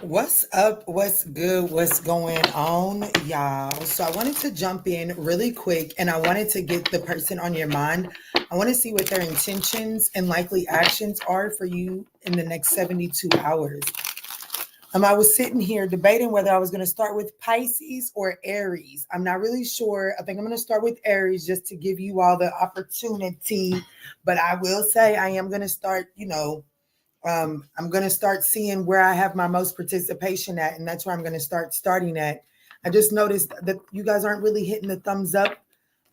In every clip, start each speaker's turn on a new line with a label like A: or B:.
A: What's up? What's good? What's going on, y'all? So I wanted to jump in really quick and I wanted to get the person on your mind. I want to see what their intentions and likely actions are for you in the next 72 hours. I was sitting here debating whether I was going to start with Pisces or Aries. I'm not really sure. I think I'm going to start with Aries just to give you all the opportunity. But I will say I am going to start, I'm going to start seeing where I have my most participation at, and that's where I'm going to start starting at. I just noticed that you guys aren't really hitting the thumbs up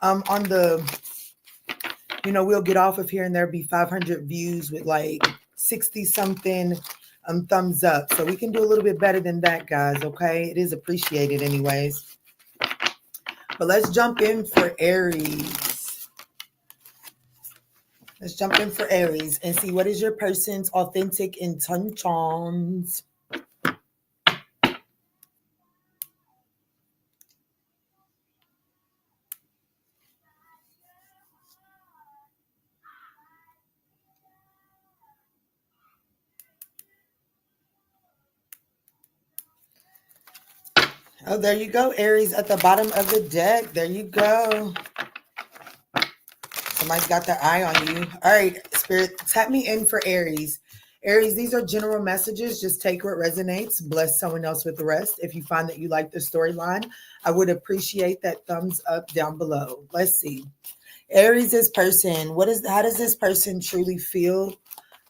A: on the, we'll get off of here and there'll be 500 views with like 60 something thumbs up. So we can do a little bit better than that, guys, okay? It is appreciated anyways. But let's jump in for Aries. Let's jump in for Aries and see what is your person's authentic intentions. Oh, there you go, Aries, at the bottom of the deck. There you go. Somebody's got their eye on you. All right, Spirit, tap me in for Aries. Aries, these are general messages. Just take what resonates. Bless someone else with the rest. If you find that you like the storyline, I would appreciate that thumbs up down below. Let's see. Aries, this person, how does this person truly feel?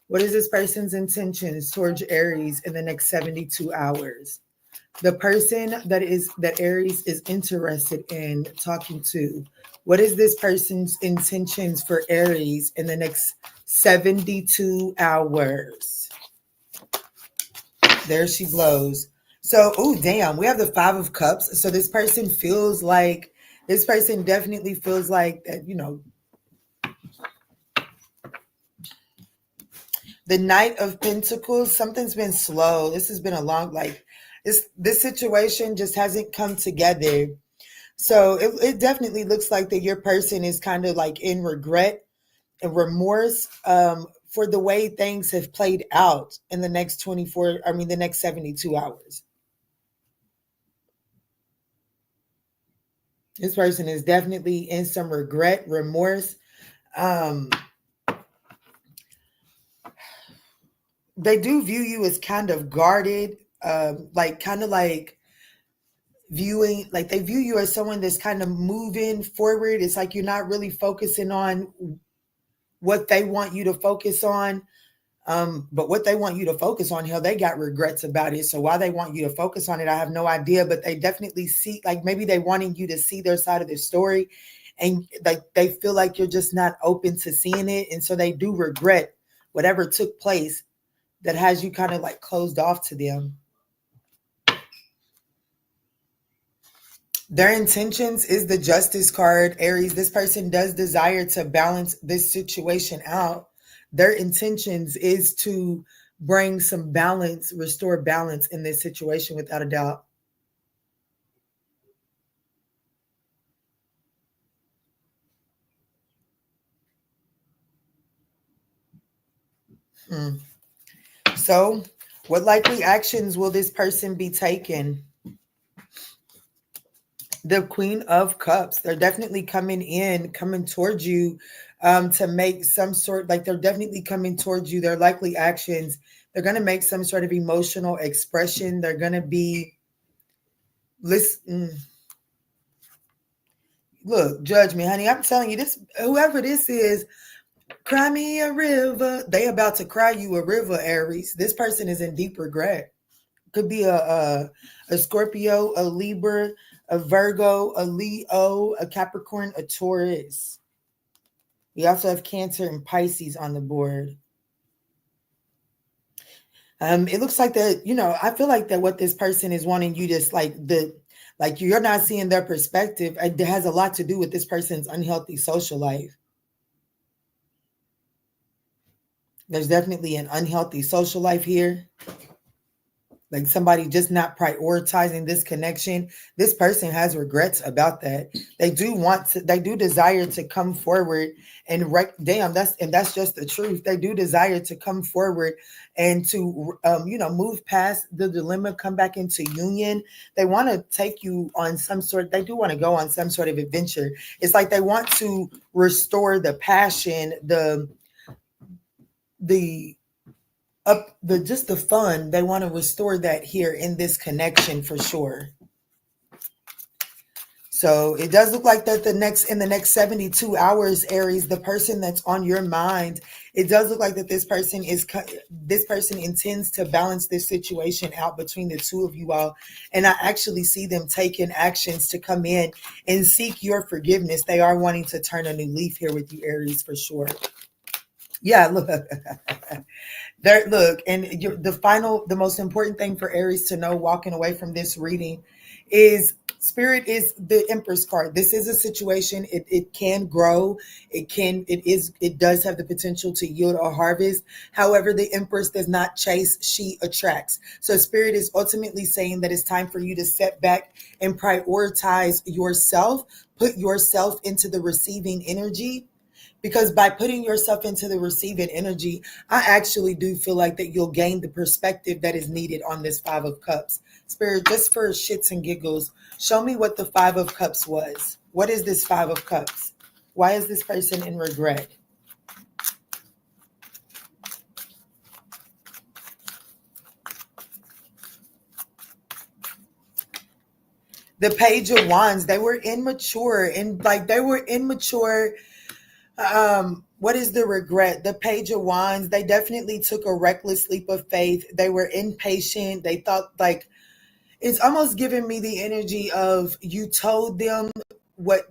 A: What is this person's intentions towards Aries in the next 72 hours? The person that Aries is interested in talking to, what is this person's intentions for Aries in the next 72 hours? There she blows. So, oh, damn, we have the 5 of Cups. So this person definitely feels like that, the Knight of Pentacles, something's been slow. This has been a long, this situation just hasn't come together. So it definitely looks like that your person is kind of like in regret and remorse for the way things have played out in the next the next 72 hours. This person is definitely in some regret, remorse. They do view you as kind of guarded, they view you as someone that's kind of moving forward. It's like you're not really focusing on what they want you to focus on. But what they want you to focus on, hell, they got regrets about it. So why they want you to focus on it, I have no idea. But they definitely see, like maybe they wanting you to see their side of the story, and like they feel like you're just not open to seeing it, and so they do regret whatever took place that has you kind of like closed off to them. Their intentions is the Justice card, Aries. This person does desire to balance this situation out. Their intentions is to bring some balance, restore balance in this situation without a doubt. So, what likely actions will this person be taking? The Queen of Cups. They're definitely coming towards you to make some sort, like they're definitely coming towards you. Their likely actions, they're going to make some sort of emotional expression. They're going to be, listen, look, judge me, honey. I'm telling you this, whoever this is, cry me a river. They about to cry you a river, Aries. This person is in deep regret. Could be a Scorpio, a Libra, a Virgo, a Leo, a Capricorn, a Taurus. We also have Cancer and Pisces on the board. It looks like that, I feel like that what this person is wanting you to like you're not seeing their perspective. It has a lot to do with this person's unhealthy social life. There's definitely an unhealthy social life here. like somebody just not prioritizing this connection. This person has regrets about that. They do desire to come forward and that's just the truth. They do desire to come forward and to move past the dilemma, come back into union. They want to take you on they do want to go on some sort of adventure. It's like they want to restore the passion, the just the fun. They want to restore that here in this connection for sure. So it does look like that in the next 72 hours, Aries, the person that's on your mind, it does look like that this person intends to balance this situation out between the two of you all. And I actually see them taking actions to come in and seek your forgiveness. They are wanting to turn a new leaf here with you, Aries, for sure. Yeah, look. There, look, and the most important thing for Aries to know walking away from this reading is Spirit is the Empress card. This is a situation. It can grow. It does have the potential to yield a harvest. However, the Empress does not chase, she attracts. So Spirit is ultimately saying that it's time for you to step back and prioritize yourself, put yourself into the receiving energy. Because by putting yourself into the receiving energy, I actually do feel like that you'll gain the perspective that is needed on this Five of Cups. Spirit, just for shits and giggles, show me what the Five of Cups was. What is this Five of Cups? Why is this person in regret? The Page of Wands, they were immature what is the regret? The Page of Wands, they definitely took a reckless leap of faith. They were impatient. They thought it's almost giving me the energy of you told them what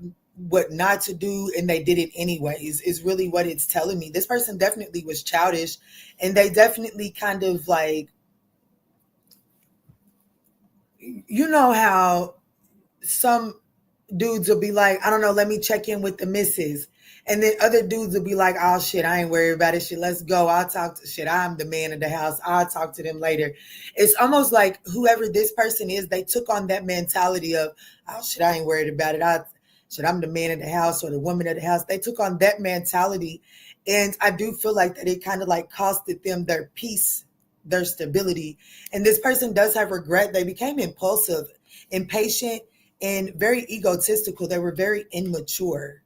A: not to do and they did it anyways, is really what it's telling me. This person definitely was childish, and they definitely kind of you know how some dudes will be like, I don't know, let me check in with the missus. And then other dudes will be like, oh shit, I ain't worried about it. Shit, let's go. I'm the man of the house. I'll talk to them later. It's almost like whoever this person is, they took on that mentality of, oh shit, I ain't worried about it. I'm the man of the house or the woman of the house. They took on that mentality. And I do feel like that it kind of costed them their peace, their stability. And this person does have regret. They became impulsive, impatient, and very egotistical. They were very immature.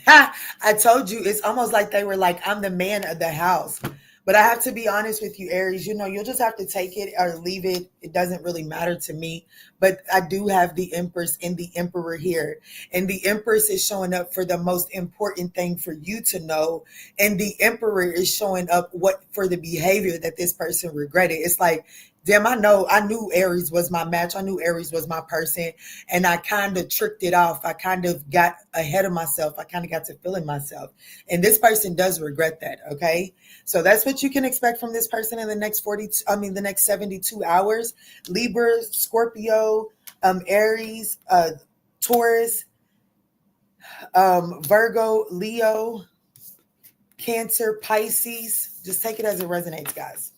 A: I told you, it's almost like they were like, I'm the man of the house. But I have to be honest with you, Aries, you'll just have to take it or leave it. It doesn't really matter to me. But I do have the Empress and the Emperor here. And the Empress is showing up for the most important thing for you to know. And the Emperor is showing up for the behavior that this person regretted. It's like, damn, I knew Aries was my match. I knew Aries was my person. And I kind of tricked it off. I kind of got ahead of myself. I kind of got to feeling myself. And this person does regret that, okay? So that's what you can expect from this person in the next 72 hours. Libra, Scorpio, Aries, Taurus, Virgo, Leo, Cancer, Pisces. Just take it as it resonates, guys.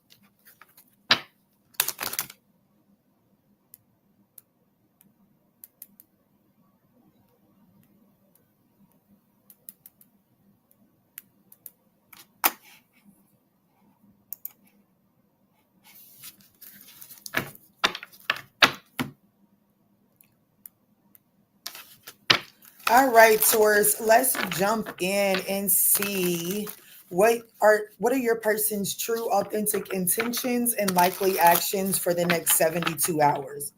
A: All right, Taurus, let's jump in and see what are your person's true authentic intentions and likely actions for the next 72 hours.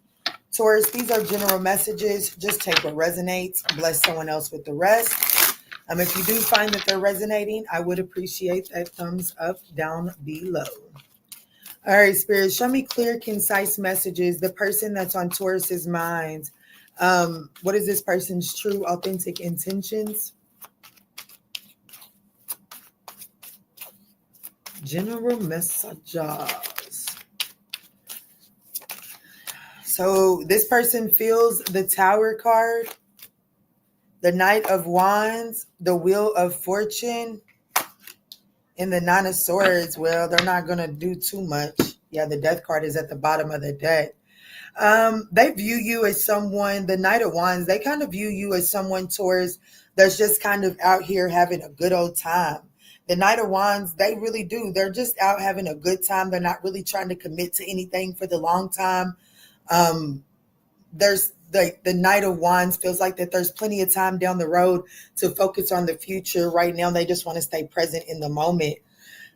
A: Taurus, these are general messages. Just take what resonates, bless someone else with the rest. If you do find that they're resonating, I would appreciate that thumbs up down below. All right, Spirit, show me clear, concise messages. The person that's on Taurus's mind. What is this person's true, authentic intentions? General messages. So this person feels the Tower card, the Knight of Wands, the Wheel of Fortune, In the Nine of Swords, well, they're not going to do too much. Yeah, the Death card is at the bottom of the deck. They view you as someone, the Knight of Wands, they kind of view you as someone, Taurus, that's just kind of out here having a good old time. The Knight of Wands, they really do. They're just out having a good time. They're not really trying to commit to anything for the long time. There's the Knight of Wands feels like that there's plenty of time down the road to focus on the future. Right now, they just want to stay present in the moment.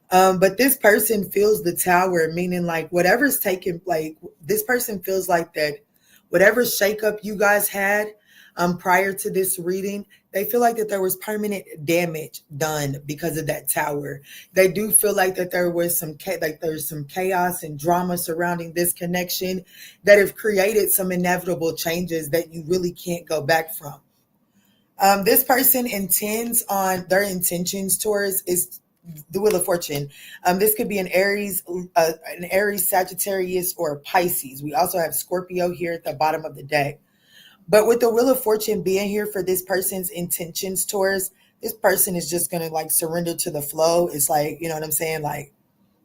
A: But this person feels the Tower, meaning like whatever's taking, like this person feels like that whatever shakeup you guys had prior to this reading, they feel like that there was permanent damage done because of that Tower. They do feel like that there was there's some chaos and drama surrounding this connection that have created some inevitable changes that you really can't go back from. This person intends on their intentions towards is the Wheel of Fortune. This could be an Aries, Sagittarius, or Pisces. We also have Scorpio here at the bottom of the deck. But with the Wheel of Fortune being here for this person's intentions towards, this person is just going to like surrender to the flow. It's like, you know what I'm saying? Like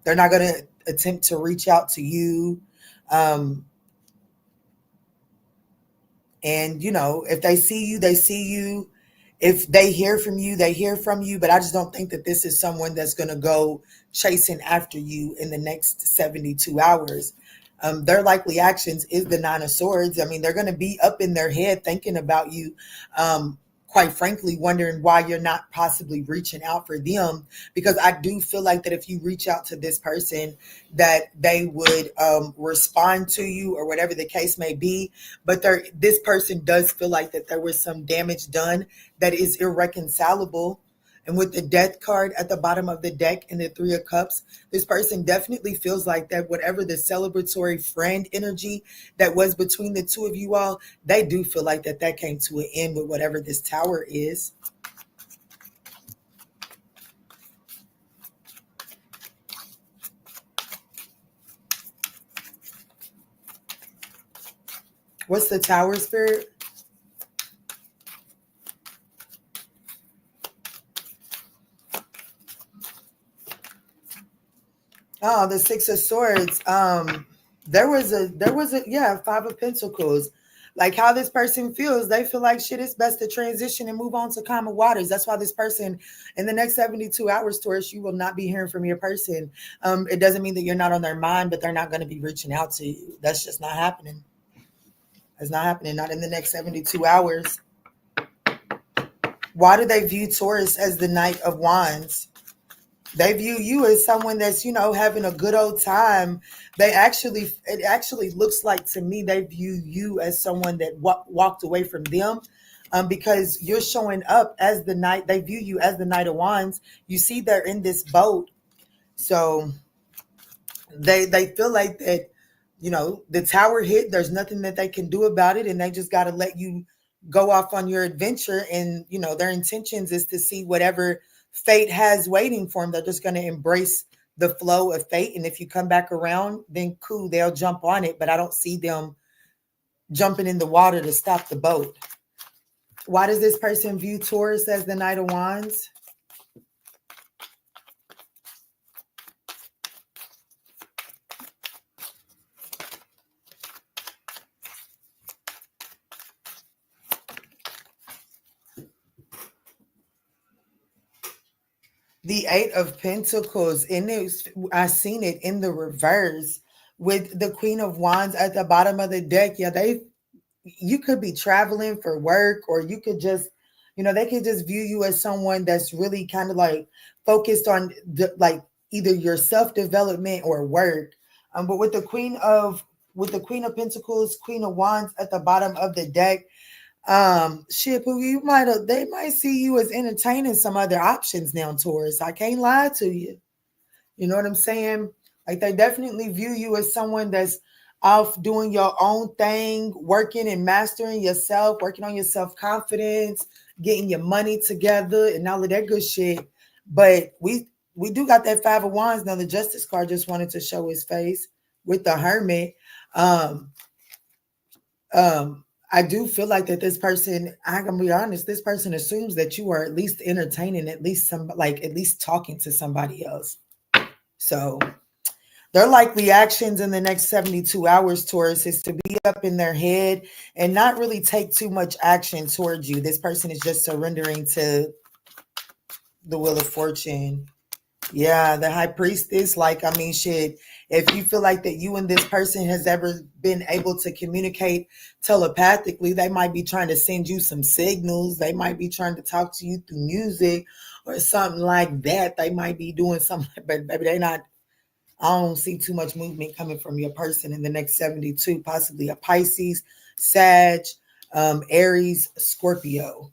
A: they're not going to attempt to reach out to you. And, you know, if they see you, they see you. If they hear from you, they hear from you. But I just don't think that this is someone that's going to go chasing after you in the next 72 hours. Their likely actions is the Nine of Swords. I mean, they're going to be up in their head thinking about you, quite frankly, wondering why you're not possibly reaching out for them. Because I do feel like that if you reach out to this person, that they would respond to you or whatever the case may be. But this person does feel like that there was some damage done that is irreconcilable. And with the Death card at the bottom of the deck and the Three of Cups, this person definitely feels like that whatever the celebratory friend energy that was between the two of you all, they do feel like that came to an end with whatever this Tower is. What's the Tower, Spirit? Oh, the Six of Swords. There was a Five of Pentacles. Like how this person feels, they feel like shit, it's best to transition and move on to calmer waters. That's why this person, in the next 72 hours, Taurus, you will not be hearing from your person. It doesn't mean that you're not on their mind, but they're not going to be reaching out to you. That's just not happening. It's not happening. Not in the next 72 hours. Why do they view Taurus as the Knight of Wands? They view you as someone that's, you know, having a good old time. It actually looks like to me they view you as someone that walked away from them, because you're showing up as the Knight. They view you as the Knight of Wands. You see, they're in this boat, so they feel like that, you know, the Tower hit. There's nothing that they can do about it, and they just got to let you go off on your adventure. And you know, their intentions is to see whatever fate has waiting for them. They're just going to embrace the flow of fate. And if you come back around, then cool, they'll jump on it. But I don't see them jumping in the water to stop the boat. Why does this person view Taurus as the Knight of Wands? The Eight of Pentacles, and I seen it in the reverse with the Queen of Wands at the bottom of the deck. Yeah, you could be traveling for work, or you could just, you know, they could just view you as someone that's really kind of like focused on like either your self-development or work. But with the Queen of Pentacles, Queen of Wands at the bottom of the deck, shit, Pooh, they might see you as entertaining some other options now, Taurus. I can't lie to you. You know what I'm saying? Like they definitely view you as someone that's off doing your own thing, working and mastering yourself, working on your self-confidence, getting your money together and all of that good shit. But we do got that Five of Wands. Now the Justice card just wanted to show his face with the Hermit. I do feel like that this person, I'm gonna be honest, this person assumes that you are at least entertaining, at least at least talking to somebody else. So their likely actions in the next 72 hours, Taurus, is to be up in their head and not really take too much action towards you. This person is just surrendering to the wheel of fortune. Yeah, the high priestess, like, I mean, shit, if you feel like that you and this person has ever been able to communicate telepathically, they might be trying to send you some signals. They might be trying to talk to you through music or something like that. They might be doing something, but maybe they're not. I don't see too much movement coming from your person in the next 72, possibly a Pisces, Sag, Aries, Scorpio.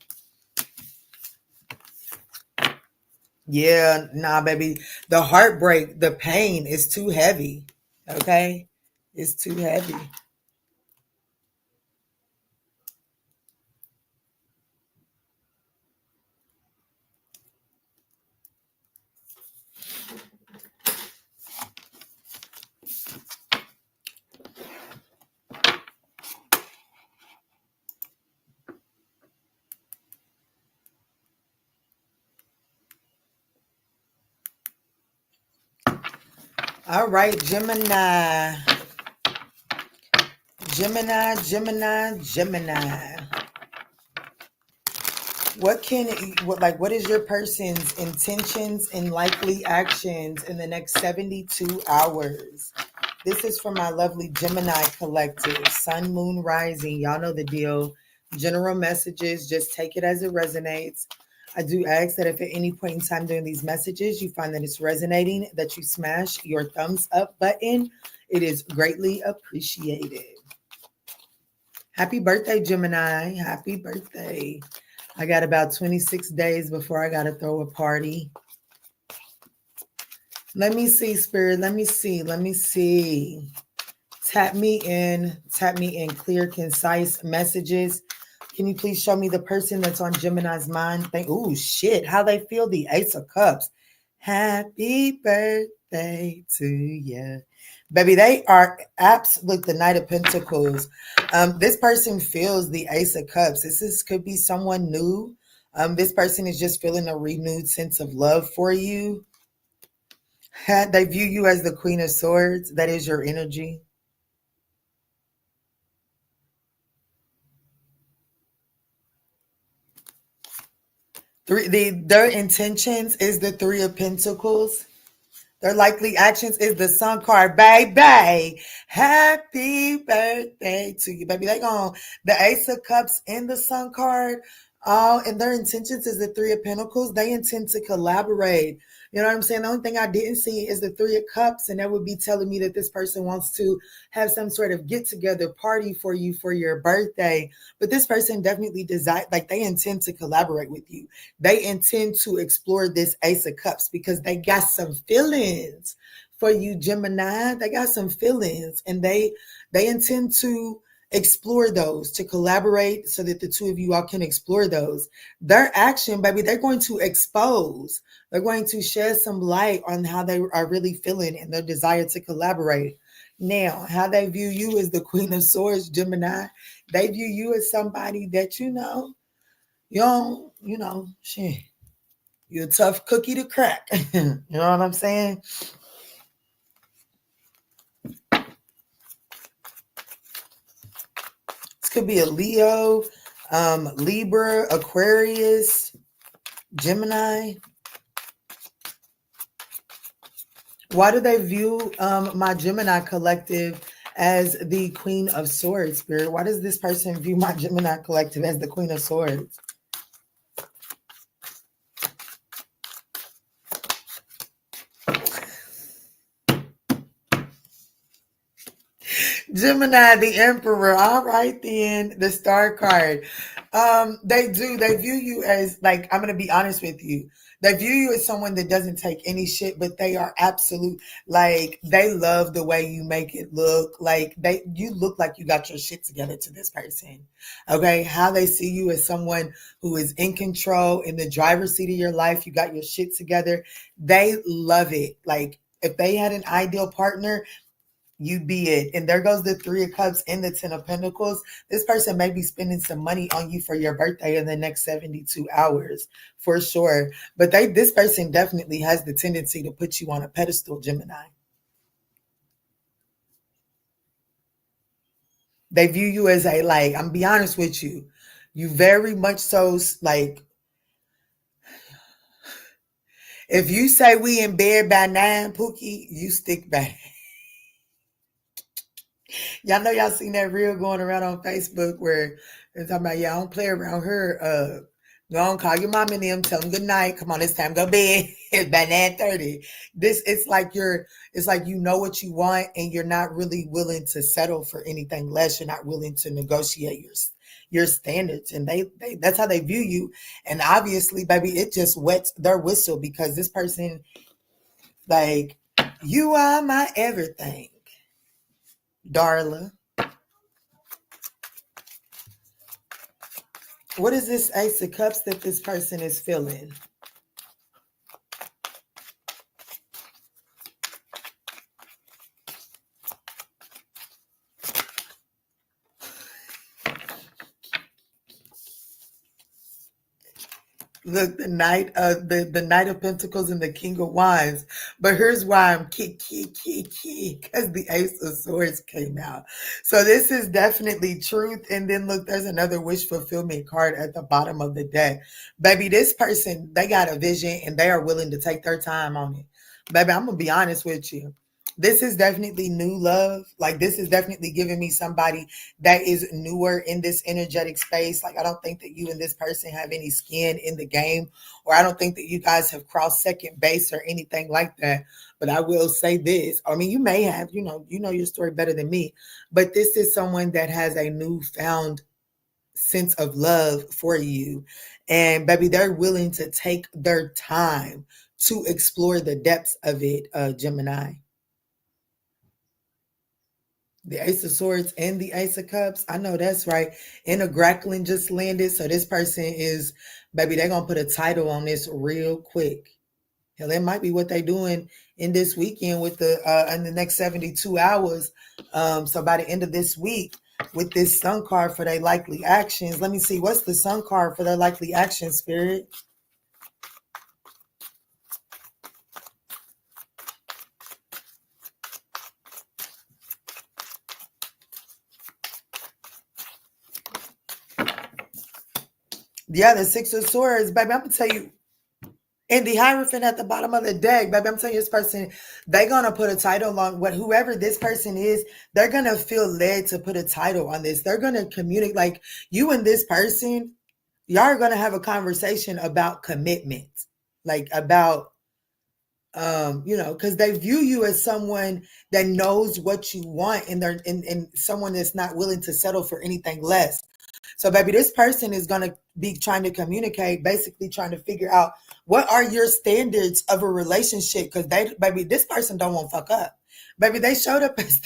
A: Yeah, nah, baby. The heartbreak, the pain is too heavy. Okay? It's too heavy. All right, Gemini. Gemini, Gemini, Gemini. What is your person's intentions and likely actions in the next 72 hours? This is for my lovely Gemini collective, Sun, Moon, Rising. Y'all know the deal. General messages, just take it as it resonates. I do ask that if at any point in time during these messages you find that it's resonating, that you smash your thumbs up button. It is greatly appreciated. Happy birthday, Gemini. Happy birthday. I got about 26 days before I got to throw a party. Let me see, Spirit. Let me see. Tap me in clear, concise messages. Can you please show me the person that's on Gemini's mind? Oh, shit. How they feel the Ace of Cups. Happy birthday to you. Baby, they are absolute the Knight of Pentacles. This person feels the Ace of Cups. Could be someone new. This person is just feeling a renewed sense of love for you. They view you as the Queen of Swords. That is your energy. Their intentions is the Three of Pentacles. Their likely actions is the Sun card. Baby, happy birthday to you, baby. The Ace of Cups and the Sun card. And their intentions is the Three of Pentacles. They intend to collaborate. You know what I'm saying? The only thing I didn't see is the Three of Cups, and that would be telling me that this person wants to have some sort of get-together party for you for your birthday. But this person definitely they intend to collaborate with you. They intend to explore this Ace of Cups because they got some feelings for you, Gemini. They got some feelings, and they intend to explore those, to collaborate so that the two of you all can explore those. Their action, baby, they're going to expose. They're going to shed some light on how they are really feeling and their desire to collaborate. Now, how they view you as the Queen of Swords, Gemini, they view you as somebody that, shit, you're a tough cookie to crack. You know what I'm saying? This could be a Leo, Libra, Aquarius, Gemini. Why do they view my Gemini collective as the Queen of Swords, Spirit? Why does this person view my Gemini collective as the Queen of Swords? Gemini, the Emperor. All right, then, the Star card. They view you as, like, I'm going to be honest with you. They view you as someone that doesn't take any shit, but they are absolute, like, they love the way you make it look. Like, you look like you got your shit together to this person. Okay? How they see you as someone who is in control, in the driver's seat of your life. You got your shit together. They love it. Like, if they had an ideal partner, You be it. And there goes the Three of Cups and the Ten of Pentacles. This person may be spending some money on you for your birthday in the next 72 hours, for sure. But this person definitely has the tendency to put you on a pedestal, Gemini. They view you as a, like, I'm be honest with you. You very much so, like, if you say we in bed by 9, Pookie, you stick back. Y'all know y'all seen that reel going around on Facebook where they're talking about, yeah, I don't play around her. Go on, call your mom and them, tell them good night. Come on, it's time to go to bed. It's by 9:30. It's like you know what you want and you're not really willing to settle for anything less. You're not willing to negotiate your standards. And they that's how they view you. And obviously, baby, it just wets their whistle because this person, like, you are my everything, Darla. What is this Ace of Cups that this person is feeling? Look, the Knight of Pentacles and the King of Wands. But here's why I'm because the Ace of Swords came out. So this is definitely truth. And then look, there's another wish fulfillment card at the bottom of the deck. Baby, this person, they got a vision and they are willing to take their time on it. Baby, I'm gonna be honest with you. This is definitely new love. Like, this is definitely giving me somebody that is newer in this energetic space. Like, I don't think that you and this person have any skin in the game, or I don't think that you guys have crossed second base or anything like that. But I will say this. I mean, you may have, you know your story better than me, but this is someone that has a newfound sense of love for you. And baby, they're willing to take their time to explore the depths of it, Gemini. The Ace of Swords and the Ace of Cups. I know that's right. And a Grackling just landed. So this person is, baby, they're going to put a title on this real quick. Hell, it might be what they're doing in this weekend with in the next 72 hours. So by the end of this week, with this Sun card for their likely actions. Let me see. What's the Sun card for their likely action, Spirit? Yeah, the Six of Swords, baby. I'm going to tell you, and the Hierophant at the bottom of the deck, baby, I'm telling you, this person, they're going to put a title on whoever this person is, they're going to feel led to put a title on this. They're going to communicate, like, you and this person, y'all are going to have a conversation about commitment, like about, because they view you as someone that knows what you want, and and someone that's not willing to settle for anything less. So, baby, this person is going to be trying to communicate, basically trying to figure out what are your standards of a relationship. Because baby, this person don't want to fuck up. Baby, they showed up as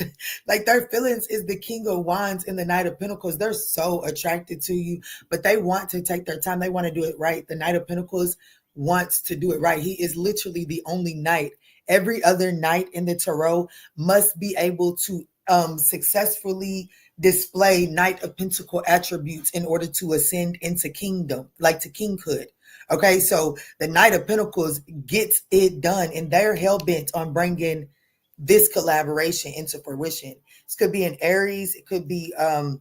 A: like their feelings is the King of Wands and the Knight of Pentacles. They're so attracted to you, but they want to take their time. They want to do it right. The Knight of Pentacles wants to do it right. He is literally the only knight. Every other knight in the tarot must be able to successfully display Knight of Pentacle attributes in order to ascend into kingdom, like to kinghood. Okay, so the Knight of Pentacles gets it done, and they're hell-bent on bringing this collaboration into fruition. This could be an Aries, it could be a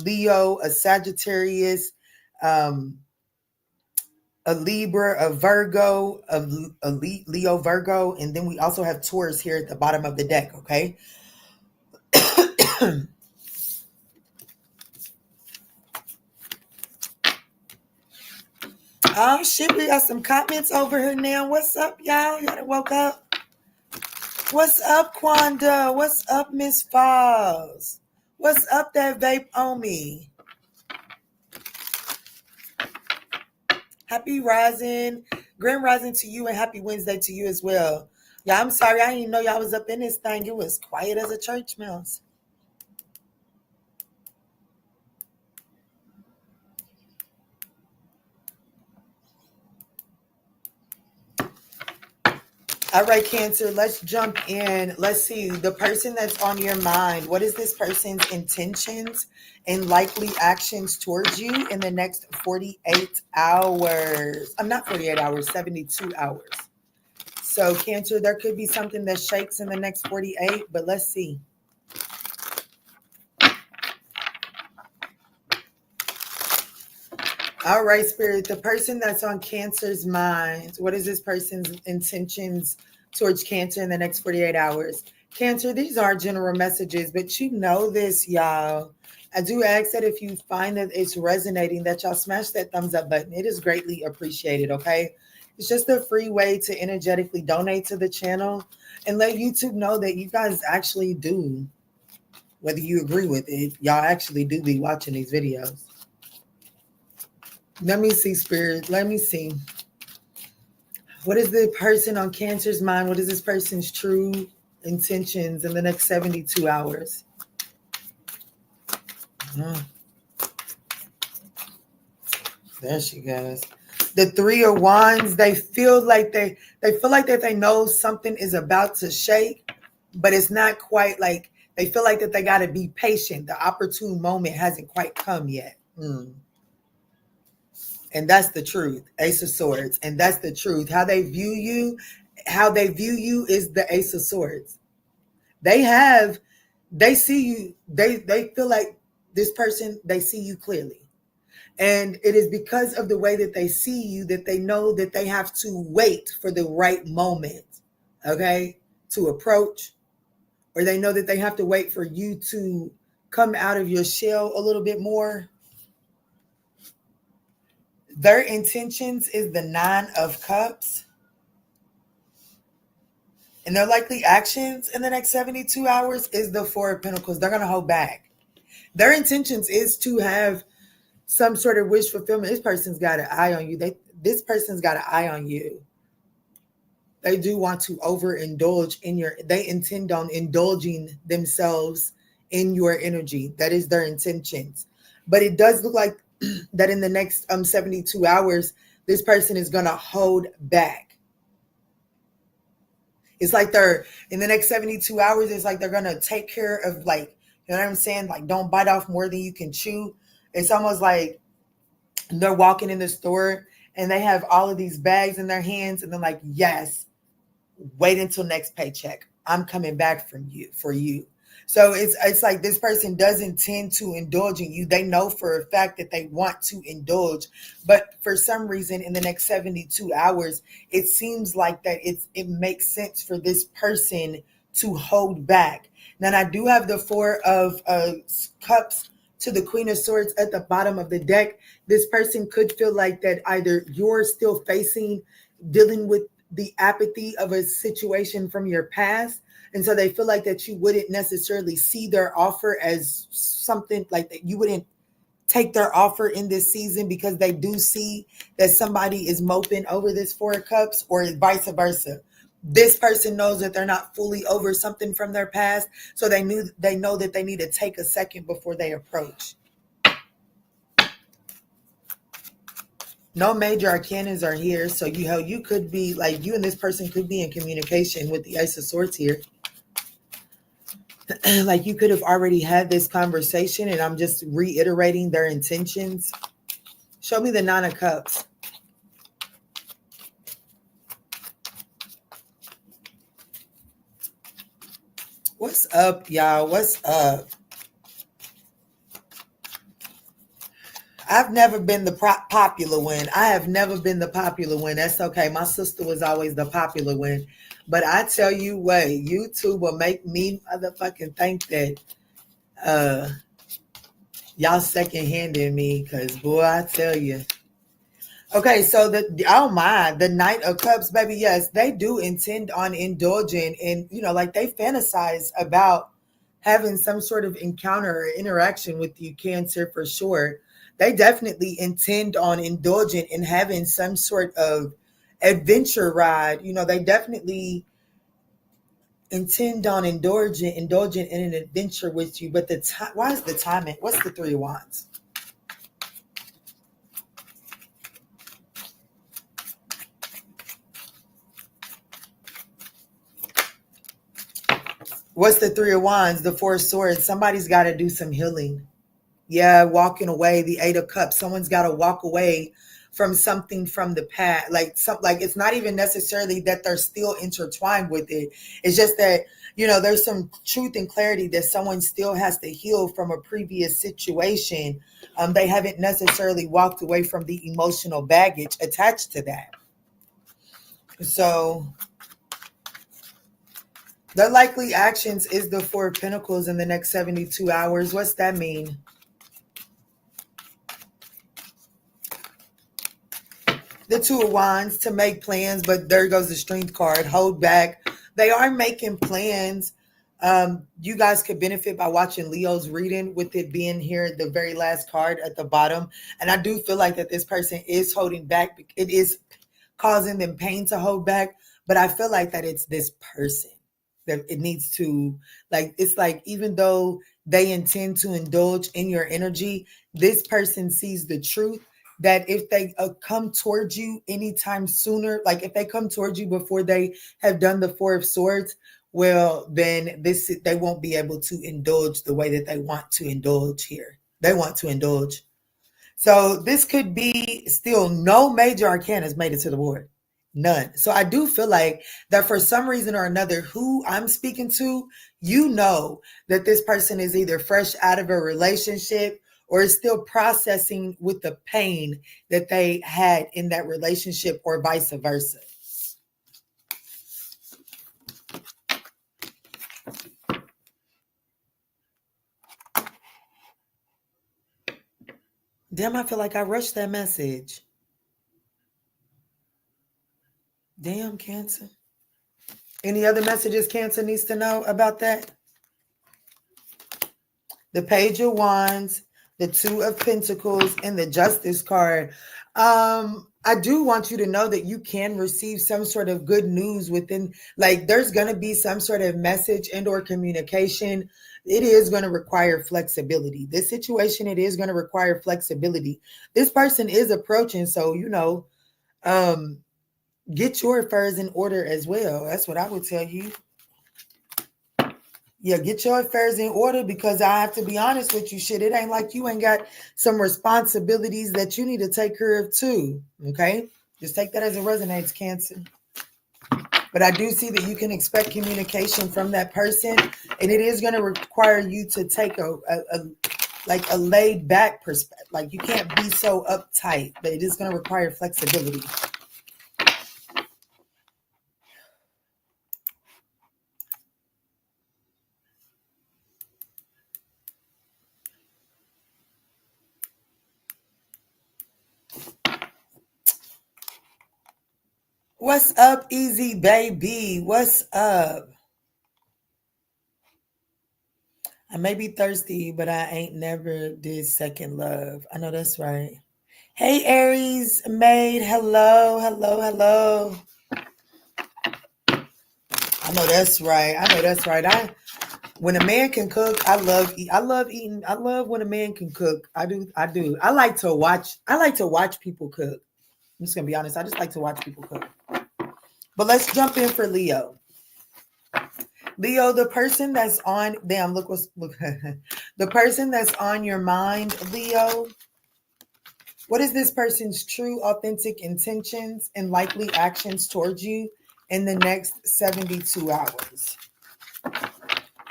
A: Leo, a Sagittarius, a Libra, a Virgo, a Leo, Virgo, and then we also have Taurus here at the bottom of the deck, okay? Oh shit, we got some comments over here now. What's up, y'all? Y'all woke up? What's up, Quanda? What's up, Miss Falls? What's up, that vape on me? Happy rising, grand rising to you, and happy Wednesday to you as well. Yeah, I'm sorry, I didn't even know y'all was up in this thing. It was quiet as a church mouse. All right, Cancer, let's jump in. Let's see the person that's on your mind. What is this person's intentions and likely actions towards you in the next 48 hours? I'm not 48 hours, 72 hours. So, Cancer, there could be something that shakes in the next 48, but let's see. All right, Spirit, the person that's on Cancer's mind, what is this person's intentions towards Cancer in the next 48 hours? Cancer, these are general messages, but you know this, y'all. I do ask that if you find that it's resonating, that y'all smash that thumbs up button. It is greatly appreciated, okay? It's just a free way to energetically donate to the channel and let YouTube know that you guys actually do, whether you agree with it, y'all actually do be watching these videos. Let me see, Spirit. Let me see. What is the person on Cancer's mind? What is this person's true intentions in the next 72 hours? There she goes. The Three of Wands, they feel like they feel like that they know something is about to shake, but it's not quite like they feel like that they got to be patient. The opportune moment hasn't quite come yet. And that's the truth. Ace of Swords. And that's the truth. How they view you is the Ace of Swords. They see you, they feel like this person, they see you clearly. And it is because of the way that they see you that they know that they have to wait for the right moment, okay, to approach, or they know that they have to wait for you to come out of your shell a little bit more. Their intentions is the Nine of Cups. And their likely actions in the next 72 hours is the Four of Pentacles. They're going to hold back. Their intentions is to have some sort of wish fulfillment. This person's got an eye on you. This person's got an eye on you. They do want to overindulge they intend on indulging themselves in your energy. That is their intentions. But it does look like that in the next 72 hours, this person is going to hold back. It's like they're in the next 72 hours, it's like they're going to take care of, like, you know what I'm saying? Like, don't bite off more than you can chew. It's almost like they're walking in the store and they have all of these bags in their hands and they're like, yes, wait until next paycheck. I'm coming back for you. So it's like this person does intend to indulge in you. They know for a fact that they want to indulge, but for some reason in the next 72 hours, it seems like that it makes sense for this person to hold back. Now, I do have the Four of Cups to the Queen of Swords at the bottom of the deck. This person could feel like that either you're still dealing with the apathy of a situation from your past. And so they feel like that you wouldn't necessarily see their offer as something like that. You wouldn't take their offer in this season because they do see that somebody is moping over this Four of Cups, or vice versa. This person knows that they're not fully over something from their past. So they know that they need to take a second before they approach. No major arcanas are here. So you could be like, you and this person could be in communication with the Ace of Swords here. Like you could have already had this conversation and I'm just reiterating their intentions. Show me the Nine of Cups. What's up, y'all? What's up? I've never been the popular one. I have never been the popular one. That's okay. My sister was always the popular one. But I tell you what, YouTube will make me motherfucking think that y'all second-handing me, because boy, I tell you. Okay, so the Knight of Cups, baby, yes, they do intend on indulging, and like they fantasize about having some sort of encounter or interaction with you, Cancer, for sure. They definitely intend on indulging and having some sort of adventure ride. They definitely intend on indulging in an adventure with you. But why is the timing? What's the Three of Wands? What's the Three of Wands? The Four of Swords. Somebody's got to do some healing. Yeah, walking away. The Eight of Cups. Someone's got to walk away from something from the past. Like it's not even necessarily that they're still intertwined with it. It's just that, there's some truth and clarity that someone still has to heal from a previous situation. They haven't necessarily walked away from the emotional baggage attached to that. So their likely actions is the Four of Pentacles in the next 72 hours. What's that mean? The Two of Wands, to make plans, but there goes the Strength card. Hold back. They are making plans. You guys could benefit by watching Leo's reading, with it being here, the very last card at the bottom. And I do feel like that this person is holding back. It is causing them pain to hold back, but I feel like that it's this person that it needs to, it's like, even though they intend to indulge in your energy, this person sees the truth that if they come towards you anytime sooner, like if they come towards you before they have done the Four of Swords, well, then they won't be able to indulge the way that they want to indulge here. They want to indulge. So this could be still no major arcanas made it to the board. None. So I do feel like that for some reason or another, who I'm speaking to, that this person is either fresh out of a relationship or is still processing with the pain that they had in that relationship, or vice versa. Damn, I feel like I rushed that message. Damn, Cancer. Any other messages Cancer needs to know about that? The Page of Wands, the Two of Pentacles, and the Justice card. I do want you to know that you can receive some sort of good news within, there's going to be some sort of message and or communication. It is going to require flexibility. This situation, it is going to require flexibility. This person is approaching, so, get your affairs in order as well. That's what I would tell you. Yeah, get your affairs in order, because I have to be honest with you, shit, it ain't like you ain't got some responsibilities that you need to take care of too, okay? Just take that as it resonates, Cancer. But I do see that you can expect communication from that person, and it is going to require you to take a laid back perspective. Like, you can't be so uptight, but it is going to require flexibility. What's up, Easy Baby? What's up? I may be thirsty, but I ain't never did second love. I know that's right. Hey, Aries maid. Hello, hello, hello. I know that's right. I know that's right. When a man can cook, I love eating. I love when a man can cook. I do. I like to watch people cook. I'm just gonna be honest. I just like to watch people cook. But let's jump in for Leo. Leo, the person that's on, look, the person that's on your mind, Leo, what is this person's true, authentic intentions and likely actions towards you in the next 72 hours?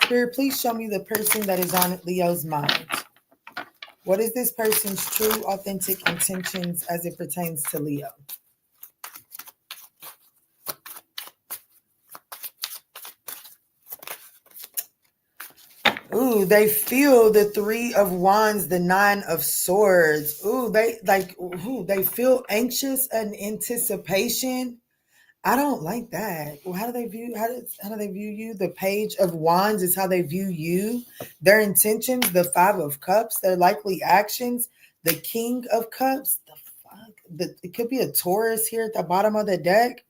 A: Spirit, please show me the person that is on Leo's mind. What is this person's true, authentic intentions as it pertains to Leo? Ooh, they feel the Three of Wands, the Nine of Swords. Ooh, they feel anxious and anticipation. I don't like that. Well, how do they view you? The Page of Wands is how they view you. Their intentions, the Five of Cups, their likely actions, the King of Cups. The fuck? It could be a Taurus here at the bottom of the deck.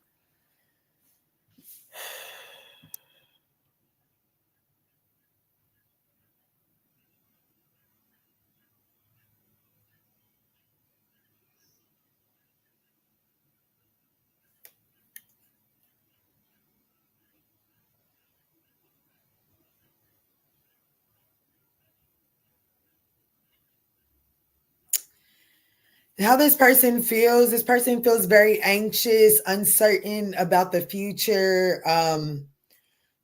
A: How this person feels. This person feels very anxious, uncertain about the future.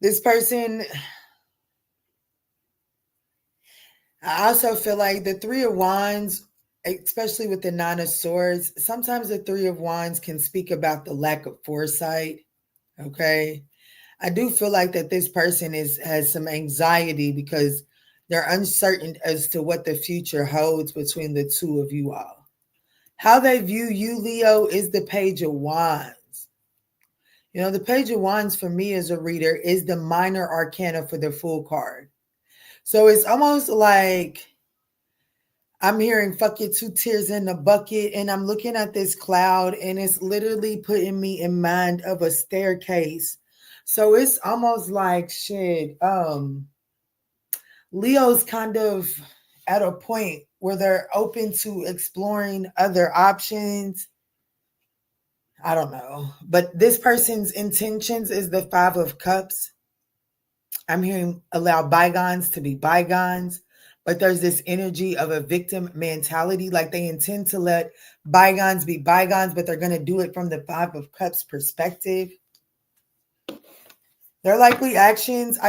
A: This person, I also feel like the Three of Wands, especially with the Nine of Swords, sometimes the Three of Wands can speak about the lack of foresight. Okay. I do feel like that this person has some anxiety because they're uncertain as to what the future holds between the two of you all. How they view you, Leo, is the Page of Wands. You know, the Page of Wands for me as a reader is the minor arcana for the full card. So it's almost like I'm hearing fuck it, two tears in the bucket, and I'm looking at this cloud, and it's literally putting me in mind of a staircase. So it's almost like shit. Leo's kind of at a point where they're open to exploring other options. I don't know. But this person's intentions is the Five of Cups. I'm hearing allow bygones to be bygones, but there's this energy of a victim mentality. Like they intend to let bygones be bygones, but they're going to do it from the Five of Cups perspective. Their likely actions,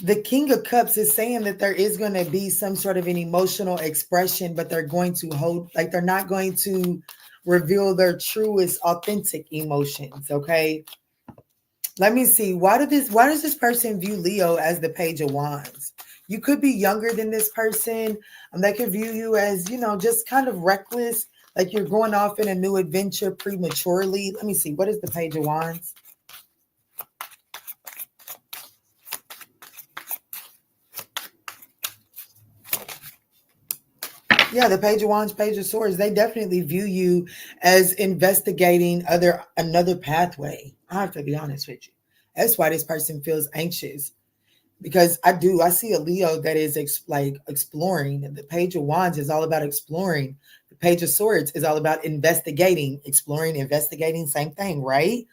A: the King of Cups is saying that there is going to be some sort of an emotional expression, but they're going to hold, like they're not going to reveal their truest, authentic emotions. Okay. Let me see. Why does this person view Leo as the Page of Wands? You could be younger than this person. They could view you as, you know, just kind of reckless, like you're going off in a new adventure prematurely. Let me see. What is the Page of Wands? Yeah, the Page of Wands, Page of Swords, they definitely view you as investigating another pathway. I have to be honest with you. That's why this person feels anxious. Because I see a Leo that is exploring. And the Page of Wands is all about exploring. The Page of Swords is all about investigating, exploring, investigating, same thing, right?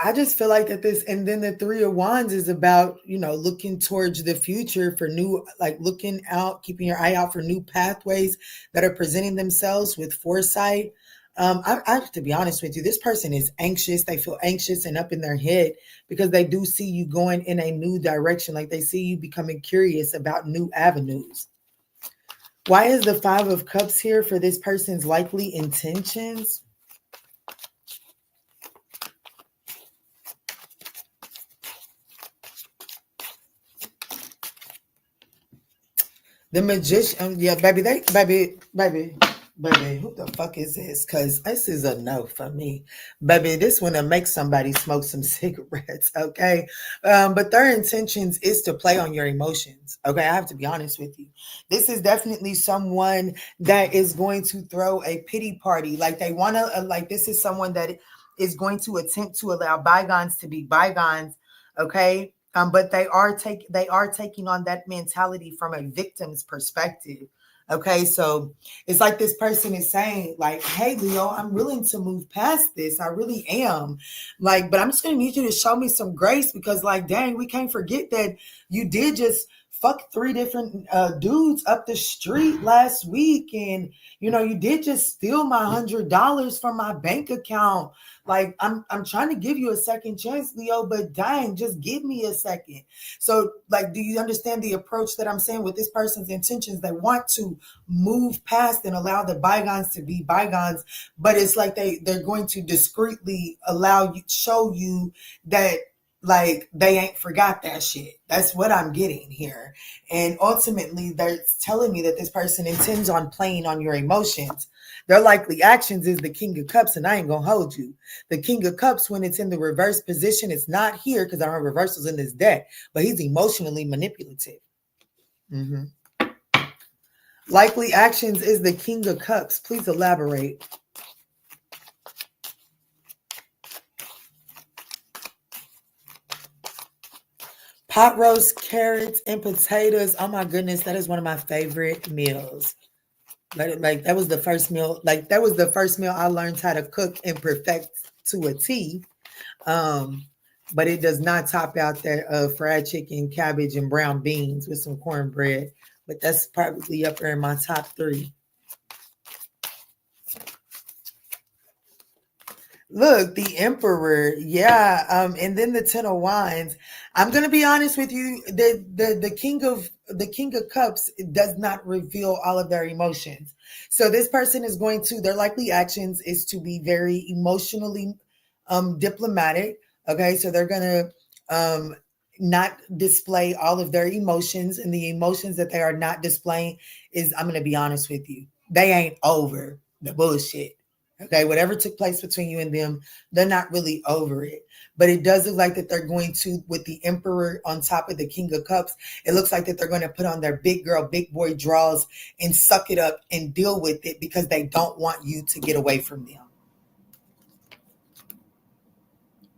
A: I just feel like that this, and then the Three of Wands is about, you know, looking towards the future for new, like looking out, keeping your eye out for new pathways that are presenting themselves with foresight. I have to be honest with you, this person is anxious. They feel anxious and up in their head because they do see you going in a new direction. Like they see you becoming curious about new avenues. Why is the Five of Cups here for this person's likely intentions? The Magician, yeah, baby, who the fuck is this? Because this is a no for me. Baby, this one to make somebody smoke some cigarettes, okay? But their intentions is to play on your emotions, okay? I have to be honest with you. This is definitely someone that is going to throw a pity party. Like they want to, this is someone that is going to attempt to allow bygones to be bygones, okay? But they are taking on that mentality from a victim's perspective. Okay, so it's like this person is saying, like, hey, Leo, I'm willing to move past this. I really am. Like, but I'm just gonna need you to show me some grace because, like, dang, we can't forget that you did just fuck 3 different dudes up the street last week, and you know, you did just steal my $100 from my bank account. Like, I'm trying to give you a second chance, Leo, but dang, just give me a second. So, like, do you understand the approach that I'm saying with this person's intentions? They want to move past and allow the bygones to be bygones, but it's like they're going to discreetly show you that like they ain't forgot that shit. That's what I'm getting here. And ultimately, they're telling me that this person intends on playing on your emotions. Their likely actions is the King of Cups, and I ain't gonna hold you. The King of Cups, when it's in the reverse position, it's not here because I don't have reversals in this deck, but he's emotionally manipulative. Likely actions is the King of Cups. Please elaborate. Pot roast carrots and potatoes. Oh my goodness, that is one of my favorite meals. Like that was the first meal. Like that was the first meal I learned how to cook and perfect to a T. But it does not top out that fried chicken, cabbage, and brown beans with some cornbread. but that's probably up there in my top 3. Look, the Emperor, yeah, and then the Ten of Wands. I'm gonna be honest with you. The King of Cups does not reveal all of their emotions. So this person is going to, their likely actions is to be very emotionally diplomatic. Okay, so they're gonna not display all of their emotions, and the emotions that they are not displaying is, I'm gonna be honest with you, they ain't over the bullshit. Okay, whatever took place between you and them, they're not really over it. But it does look like that they're going to, with the Emperor on top of the King of Cups, it looks like that they're going to put on their big girl, big boy draws and suck it up and deal with it because they don't want you to get away from them.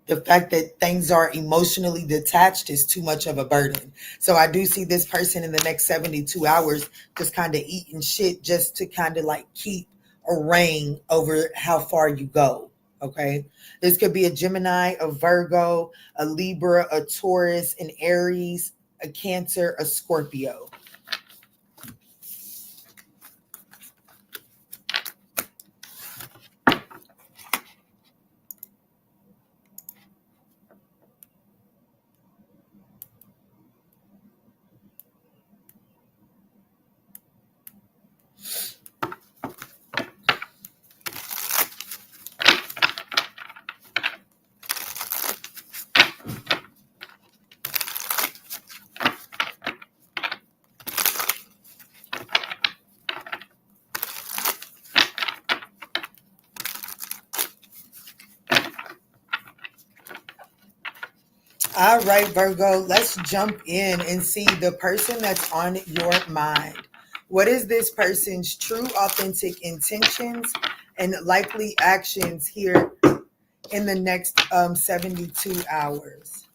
A: The fact that things are emotionally detached is too much of a burden. So I do see this person in the next 72 hours just kind of eating shit just to kind of like keep a reign over how far you go. Okay. This could be a Gemini, a Virgo, a Libra, a Taurus, an Aries, a Cancer, a Scorpio. All right, Virgo, let's jump in and see the person that's on your mind. What is this person's true, authentic intentions and likely actions here in the next 72 hours?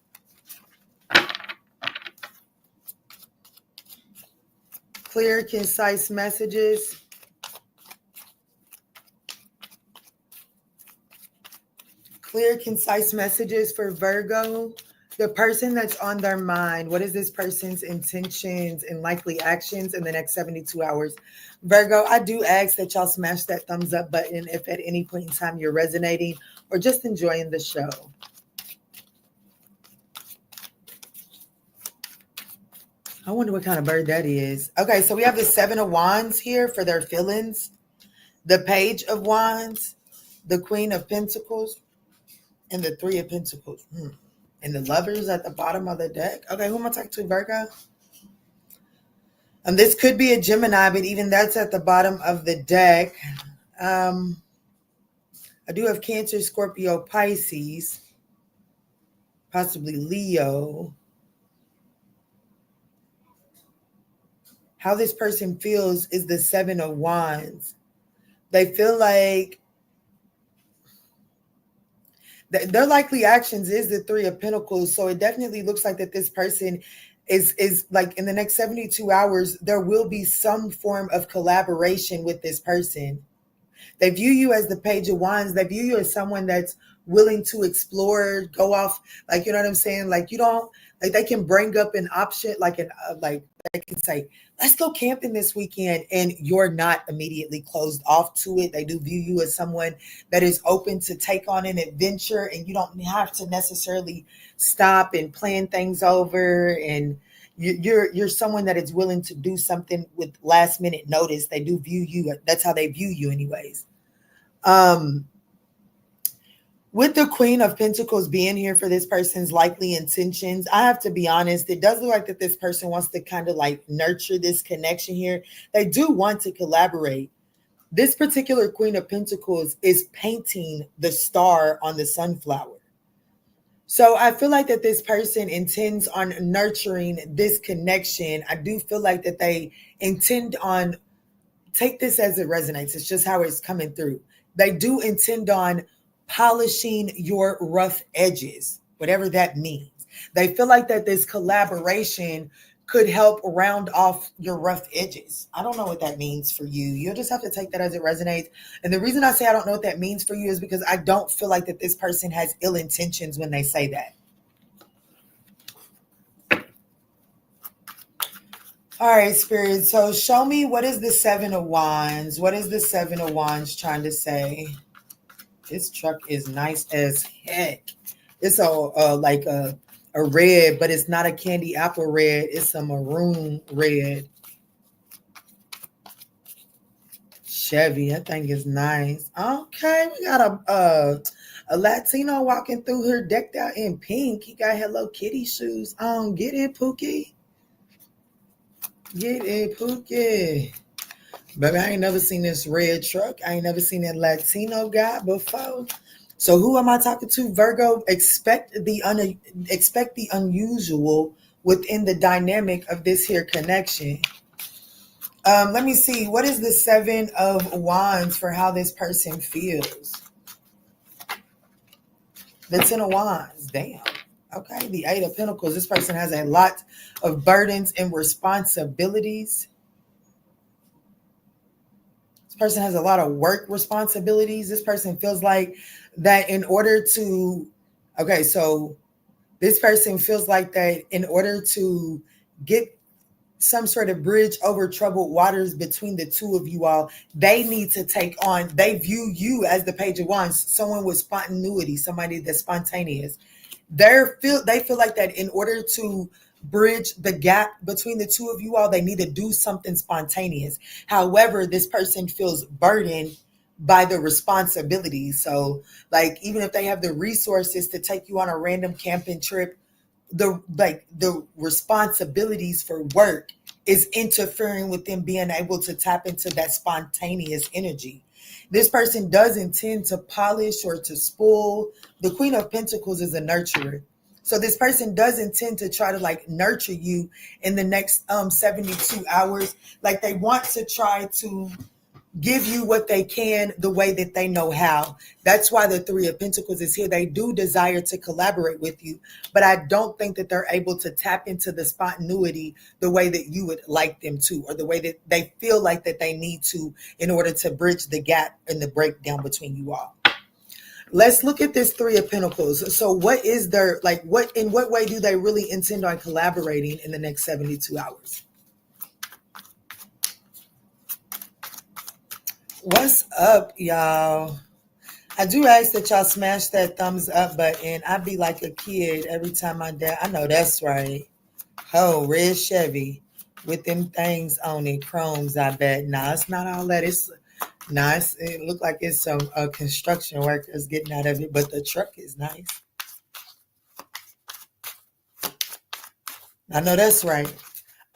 A: Clear, concise messages. Clear, concise messages for Virgo. The person that's on their mind, what is this person's intentions and likely actions in the next 72 hours? Virgo, I do ask that y'all smash that thumbs up button if at any point in time you're resonating or just enjoying the show. I wonder what kind of bird that is. Okay, so we have the Seven of Wands here for their feelings, the Page of Wands, the Queen of Pentacles, and the Three of Pentacles. And the Lovers at the bottom of the deck. Okay, who am I talking to, Virgo? This could be a Gemini, but even that's at the bottom of the deck. I do have Cancer, Scorpio, Pisces, possibly Leo. How this person feels is the Seven of Wands. They feel like their likely actions is the Three of Pentacles. So it definitely looks like that this person is like in the next 72 hours, there will be some form of collaboration with this person. They view you as the Page of Wands. They view you as someone that's willing to explore, go off, like, you know what I'm saying? Like, you don't, like, they can bring up an option, like like they can say, let's go camping this weekend, and you're not immediately closed off to it. They do view you as someone that is open to take on an adventure, and you don't have to necessarily stop and plan things over. And you're someone that is willing to do something with last minute notice. They do view you. That's how they view you, anyways. With the Queen of Pentacles being here for this person's likely intentions, I have to be honest, it does look like that this person wants to kind of like nurture this connection here. They do want to collaborate. This particular Queen of Pentacles is painting the star on the sunflower. So I feel like that this person intends on nurturing this connection. I do feel like that they intend on, take this as it resonates. It's just how it's coming through. They do intend on polishing your rough edges, whatever that means. They feel like that this collaboration could help round off your rough edges. I don't know what that means for you. You'll just have to take that as it resonates. And the reason I say I don't know what that means for you is because I don't feel like that this person has ill intentions when they say that. All right, Spirit. So show me, what is the Seven of Wands? What is the Seven of Wands trying to say? This truck is nice as heck. It's like a red, but it's not a candy apple red. It's a maroon red. Chevy, that thing is nice. Okay, we got a Latino walking through here decked out in pink. He got Hello Kitty shoes on. Get it, Pookie. Get it, Pookie. Baby, I ain't never seen this red truck. I ain't never seen that Latino guy before. So who am I talking to? Virgo, expect the unusual within the dynamic of this here connection. Let me see. What is the Seven of Wands for how this person feels? The Ten of Wands. Damn. Okay. The Eight of Pentacles. This person has a lot of burdens and responsibilities. This person has a lot of work responsibilities. This person feels like that in order to, okay, so this person feels like that in order to get some sort of bridge over troubled waters between the two of you all, they need to take on, they view you as the Page of Wands, someone with spontaneity, somebody that's spontaneous. They feel like that in order to bridge the gap between the two of you all, they need to do something spontaneous. However, this person feels burdened by the responsibility. So like, even if they have the resources to take you on a random camping trip, the responsibilities for work is interfering with them being able to tap into that spontaneous energy. This person does intend to polish or to spoil. The Queen of Pentacles is a nurturer. So this person does intend to try to like nurture you in the next 72 hours. Like they want to try to give you what they can the way that they know how. That's why the Three of Pentacles is here. They do desire to collaborate with you, but I don't think that they're able to tap into the spontaneity the way that you would like them to, or the way that they feel like that they need to in order to bridge the gap and the breakdown between you all. Let's look at this Three of Pentacles. So what is their, like, in what way do they really intend on collaborating in the next 72 hours? What's up, y'all? I do ask that y'all smash that thumbs up button. I be like a kid every time I dad. I know that's right. Oh, red Chevy with them things on it, chromes, I bet. Nah, it's not all that. It's nice. It look like it's some construction workers getting out of it, but the truck is nice. I know that's right.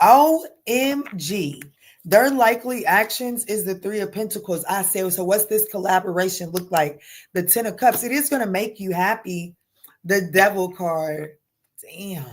A: OMG. Their likely actions is the Three of Pentacles. I say, so what's this collaboration look like? The Ten of Cups. It is going to make you happy. The Devil card. Damn.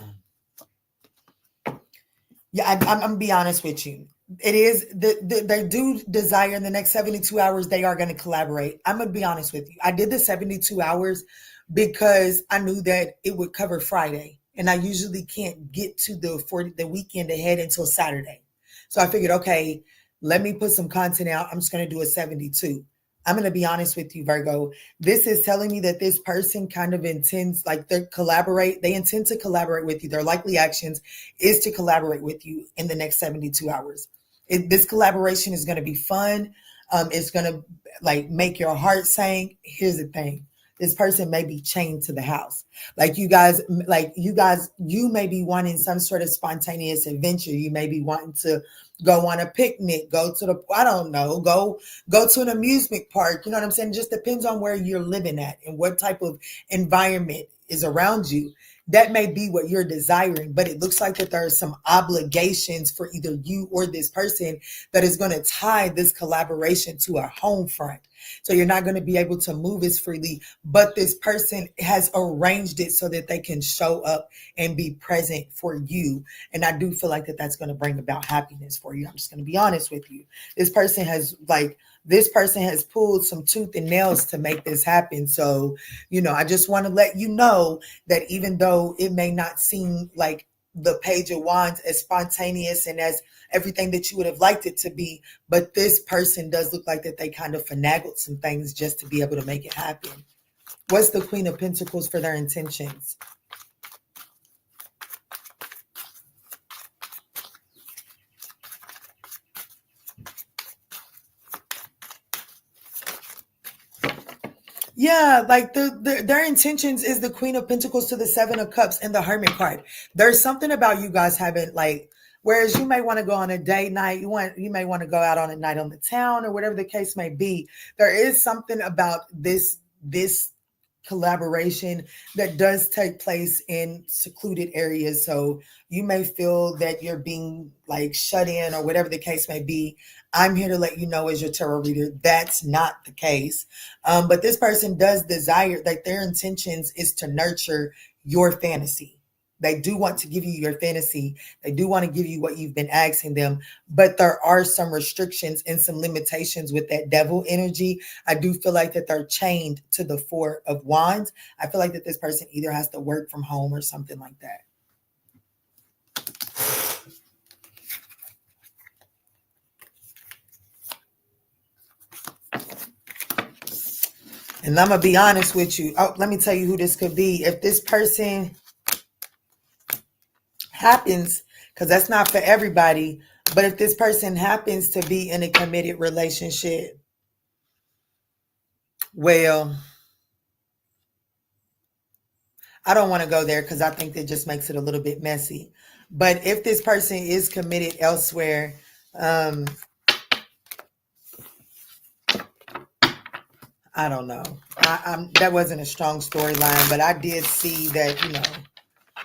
A: Yeah, I'm going to be honest with you. It is, they do desire in the next 72 hours, they are going to collaborate. I'm going to be honest with you. I did the 72 hours because I knew that it would cover Friday. And I usually can't get to the weekend ahead until Saturday. So I figured, okay, let me put some content out. I'm just going to do a 72. I'm going to be honest with you, Virgo. This is telling me that this person kind of intends, like they intend to collaborate with you. Their likely actions is to collaborate with you in the next 72 hours. This collaboration is going to be fun. It's going to like make your heart sing. Here's the thing. This person may be chained to the house. You may be wanting some sort of spontaneous adventure. You may be wanting to go on a picnic, go to an amusement park. You know what I'm saying? It just depends on where you're living at and what type of environment is around you. That may be what you're desiring, but it looks like that there are some obligations for either you or this person that is going to tie this collaboration to a home front. So you're not going to be able to move as freely, but this person has arranged it so that they can show up and be present for you. And I do feel like that's going to bring about happiness for you. I'm just going to be honest with you. This person has pulled some tooth and nails to make this happen. So, I just want to let you know that even though it may not seem like the Page of Wands as spontaneous and as everything that you would have liked it to be, but this person does look like that they kind of finagled some things just to be able to make it happen. What's the Queen of Pentacles for their intentions? Yeah, like their intentions is the Queen of Pentacles to the Seven of Cups and the Hermit card. There's something about you guys having like, whereas you may want to go on a date night, you may want to go out on a night on the town or whatever the case may be. There is something about this collaboration that does take place in secluded areas. So you may feel that you're being like shut in or whatever the case may be. I'm here to let you know as your tarot reader, that's not the case. But this person does desire, like their intentions is to nurture your fantasy. They do want to give you your fantasy. They do want to give you what you've been asking them. But there are some restrictions and some limitations with that devil energy. I do feel like that they're chained to the Four of Wands. I feel like that this person either has to work from home or something like that. And I'm going to be honest with you. Oh, let me tell you who this could be. If this person happens, because that's not for everybody, but if this person happens to be in a committed relationship, well, I don't want to go there because I think that just makes it a little bit messy. But if this person is committed elsewhere, I don't know. That wasn't a strong storyline, but I did see that,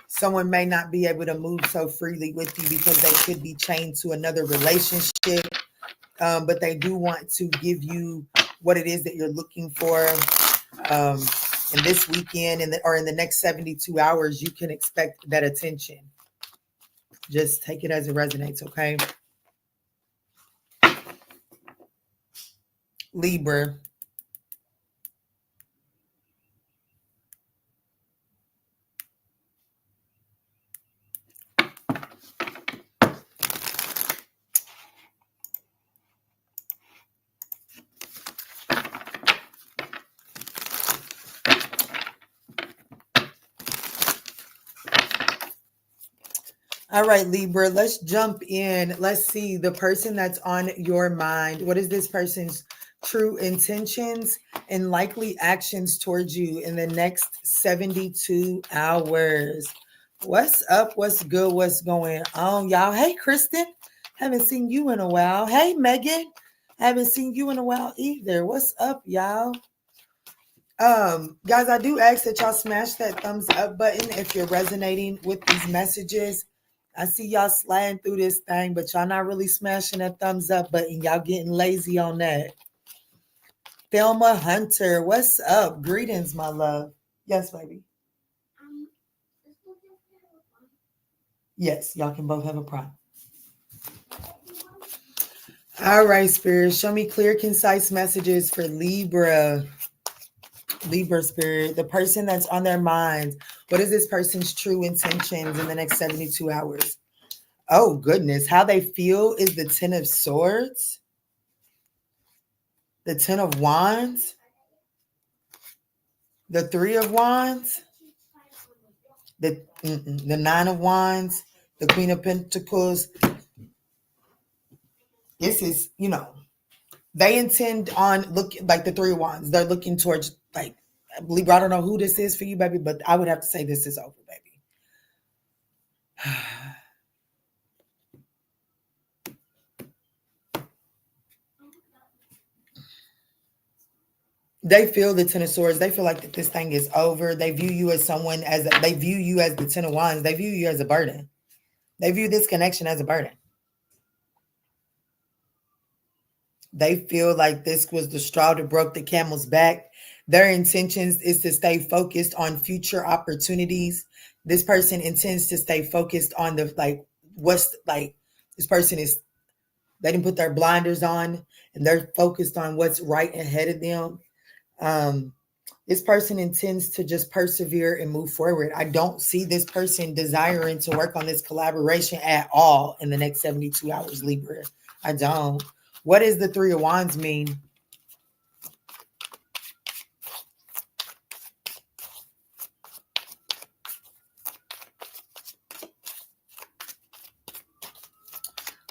A: someone may not be able to move so freely with you because they could be chained to another relationship. But they do want to give you what it is that you're looking for. And this weekend or in the next 72 hours, you can expect that attention. Just take it as it resonates, okay? Libra. All right, Libra, let's jump in. Let's see the person that's on your mind. What is this person's true intentions and likely actions towards you in the next 72 hours? What's up? What's good? What's going on, y'all? Hey, Kristen. Haven't seen you in a while. Hey, Megan. Haven't seen you in a while either. What's up, y'all? Guys, I do ask that y'all smash that thumbs up button if you're resonating with these messages. I see y'all sliding through this thing, but y'all not really smashing that thumbs up button. Y'all getting lazy on that. Thelma Hunter, what's up? Greetings, my love. Yes, baby. Yes, y'all can both have a prompt. All right, Spirit, show me clear, concise messages for Libra. Libra Spirit, the person that's on their mind. What is this person's true intentions in the next 72 hours? Oh, goodness. How they feel is the Ten of Swords, the Ten of Wands, the Three of Wands, the Nine of Wands, the Queen of Pentacles. This is, they intend on looking like the Three of Wands. They're looking towards, like, Libra, I don't know who this is for you, baby, but I would have to say this is over, baby. They feel the Ten of Swords. They feel like that this thing is over. They view you as they view you as the Ten of Wands. They view you as a burden. They view this connection as a burden. They feel like this was the straw that broke the camel's back. Their intentions is to stay focused on future opportunities. This person intends to stay focused on this person they didn't put their blinders on and they're focused on what's right ahead of them. This person intends to just persevere and move forward. I don't see this person desiring to work on this collaboration at all in the next 72 hours, Libra. I don't. What does the Three of Wands mean?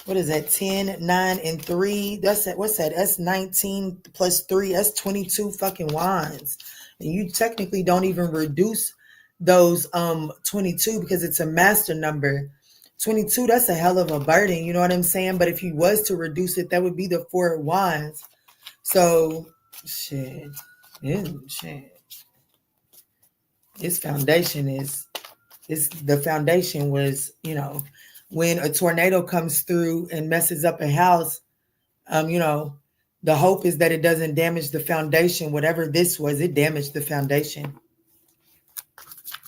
A: What is that? 10, 9, and 3. That's what's that? That's 19 plus 3. That's 22 fucking wands. And you technically don't even reduce those 22 because it's a master number. 22, that's a hell of a burden, you know what I'm saying? But if you was to reduce it, that would be the 4 of Wands. So, shit. Shit. Its foundation the foundation was, when a tornado comes through and messes up a house, the hope is that it doesn't damage the foundation. Whatever this was, it damaged the foundation.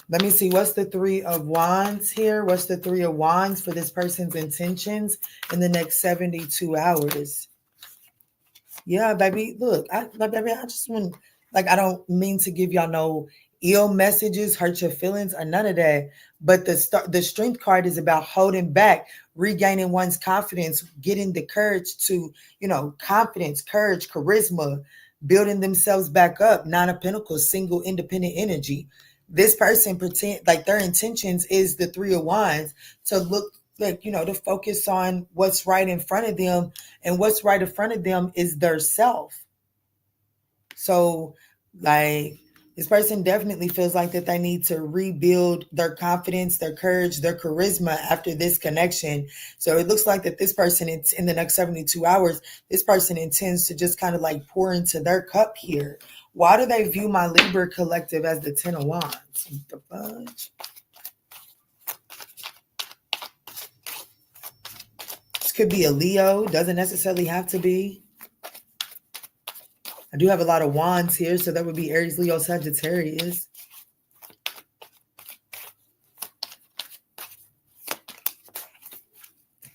A: Let me see. What's the 3 of Wands here? What's the 3 of Wands for this person's intentions in the next 72 hours? Yeah, baby. Look, I just want, I don't mean to give y'all no ill messages, hurt your feelings, or none of that. But the strength card is about holding back, regaining one's confidence, getting the courage to, confidence, courage, charisma, building themselves back up. 9 of Pentacles, single, independent energy. This person pretend like their intentions is the 3 of Wands to look to focus on what's right in front of them, and what's right in front of them is their self. So this person definitely feels like that they need to rebuild their confidence, their courage, their charisma after this connection. So it looks like that this person, in the next 72 hours, this person intends to just kind of pour into their cup here. Why do they view my Libra collective as the 10 of Wands? The fudge. This could be a Leo. Doesn't necessarily have to be. I do have a lot of wands here, so that would be Aries, Leo, Sagittarius.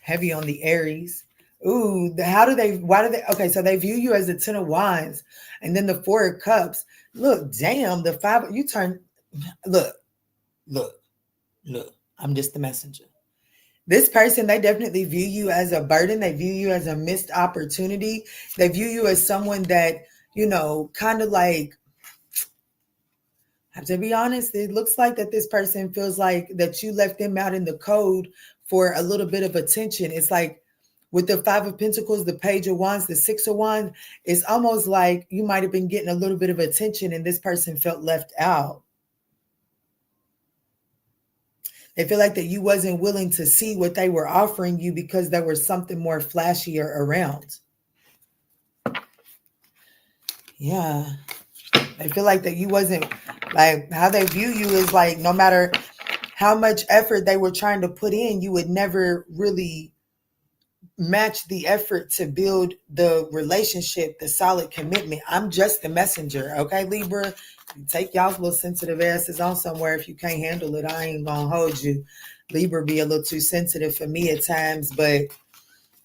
A: Heavy on the Aries. Ooh, okay, so they view you as the 10 of Wands, and then the 4 of Cups. Look, damn, the 5, you turn, look, I'm just the messenger. This person, they definitely view you as a burden. They view you as a missed opportunity. They view you as someone that, kind of I have to be honest, it looks like that this person feels like that you left them out in the cold for a little bit of attention. It's like with the 5 of Pentacles, the Page of Wands, the 6 of Wands, it's almost like you might have been getting a little bit of attention and this person felt left out. They feel like that you wasn't willing to see what they were offering you because there was something more flashier around. Yeah. They feel like that you wasn't, how they view you is no matter how much effort they were trying to put in, you would never really match the effort to build the relationship, the solid commitment. I'm just the messenger. Okay, Libra? Take y'all's little sensitive asses on somewhere if you can't handle it. I ain't gonna hold you. Libra be a little too sensitive for me at times, but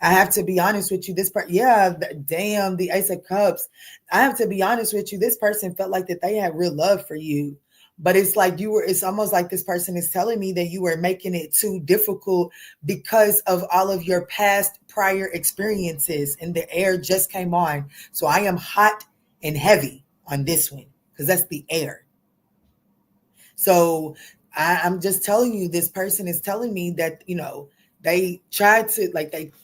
A: I have to be honest with you. This part, damn, the Ace of Cups. I have to be honest with you. This person felt like that they had real love for you, but it's it's almost like this person is telling me that you were making it too difficult because of all of your past prior experiences, and the air just came on. So I am hot and heavy on this one because that's the air. So I'm just telling you, this person is telling me that, they tried to,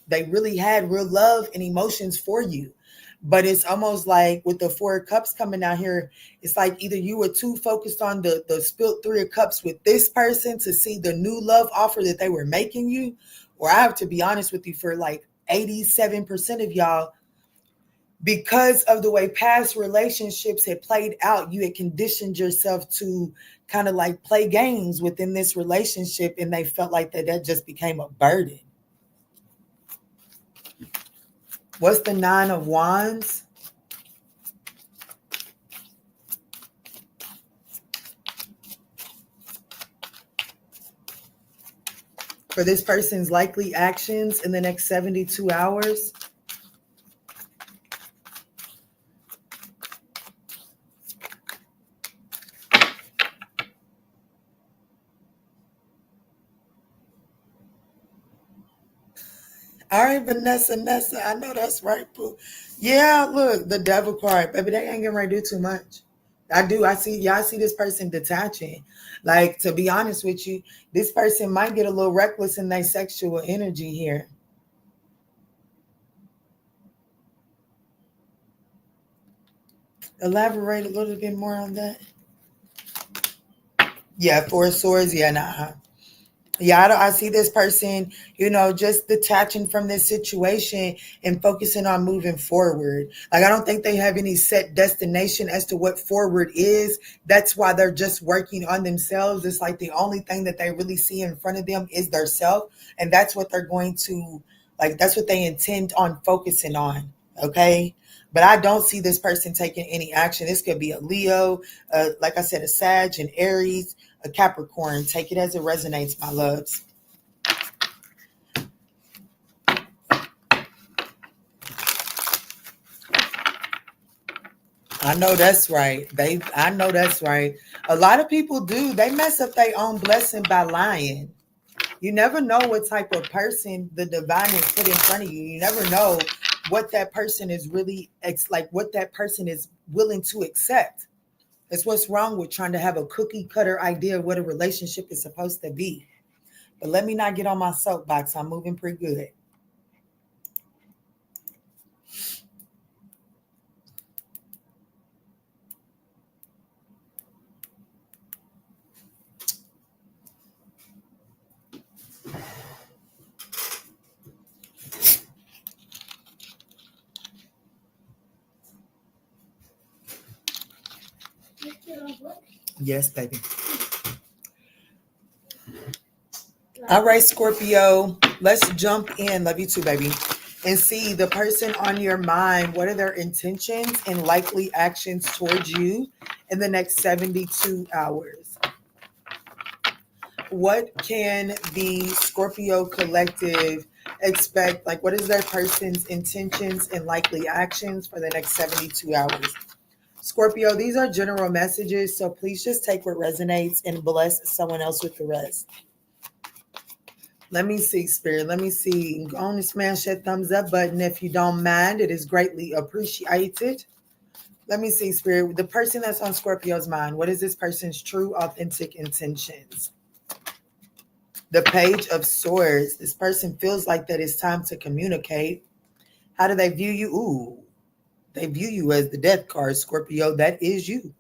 A: they really had real love and emotions for you. But it's almost like with the 4 of Cups coming out here, it's like either you were too focused on the spilt 3 of Cups with this person to see the new love offer that they were making you, or I have to be honest with you, for 87% of y'all, because of the way past relationships had played out, you had conditioned yourself to kind of play games within this relationship, and they felt like that just became a burden. What's the 9 of Wands? For this person's likely actions in the next 72 hours. All right, Vanessa, I know that's right, boo. Yeah, look, the devil card. Baby, they ain't getting ready to do too much. I see this person detaching. To be honest with you, this person might get a little reckless in their sexual energy here. Elaborate a little bit more on that. Yeah, Four of Swords. Yeah, nah. Yeah, I see this person, just detaching from this situation and focusing on moving forward. Like, I don't think they have any set destination as to what forward is. That's why they're just working on themselves. It's like the only thing that they really see in front of them is their self. And that's what they're going to, like, that's what they intend on focusing on. Okay. But I don't see this person taking any action. This could be a Leo, like I said, a Sag, an Aries, a Capricorn. Take it as it resonates, my loves. I know that's right. I know that's right. A lot of people do. They mess up their own blessing by lying. You never know what type of person the divine is put in front of you. You never know what that person is really like, what that person is willing to accept. That's what's wrong with trying to have a cookie cutter idea of what a relationship is supposed to be. But let me not get on my soapbox. I'm moving pretty good. Yes, baby. All right, Scorpio, let's jump in. Love you too, baby. And see the person on your mind. What are their intentions and likely actions towards you in the next 72 hours? What can the Scorpio collective expect? Like, what is their person's intentions and likely actions for the next 72 hours? Scorpio, these are general messages, so please just take what resonates and bless someone else with the rest. Let me see, Spirit. Let me see. Go on and smash that thumbs up button if you don't mind. It is greatly appreciated. Let me see, Spirit. The person that's on Scorpio's mind, what is this person's true, authentic intentions? The Page of Swords. This person feels like that it's time to communicate. How do they view you? Ooh, they view you as the death card, Scorpio. That is you.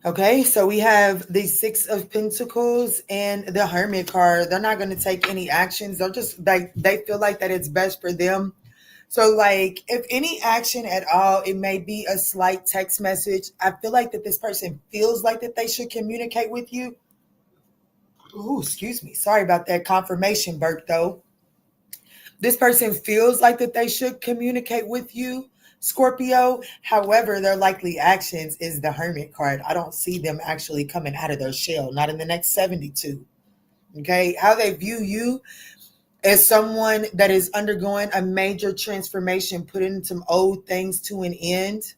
A: Okay, so we have the Six of Pentacles and the Hermit card. They're not going to take any actions. They're just like, they feel like that it's best for them. So, like, if any action at all, it may be a slight text message. I feel like that this person feels like that they should communicate with you. Ooh, excuse me. Sorry about that confirmation burp, though. This person feels like that they should communicate with you, Scorpio. However, their likely actions is the Hermit card. I don't see them actually coming out of their shell, not in the next 72. Okay. How they view you as someone that is undergoing a major transformation, putting some old things to an end,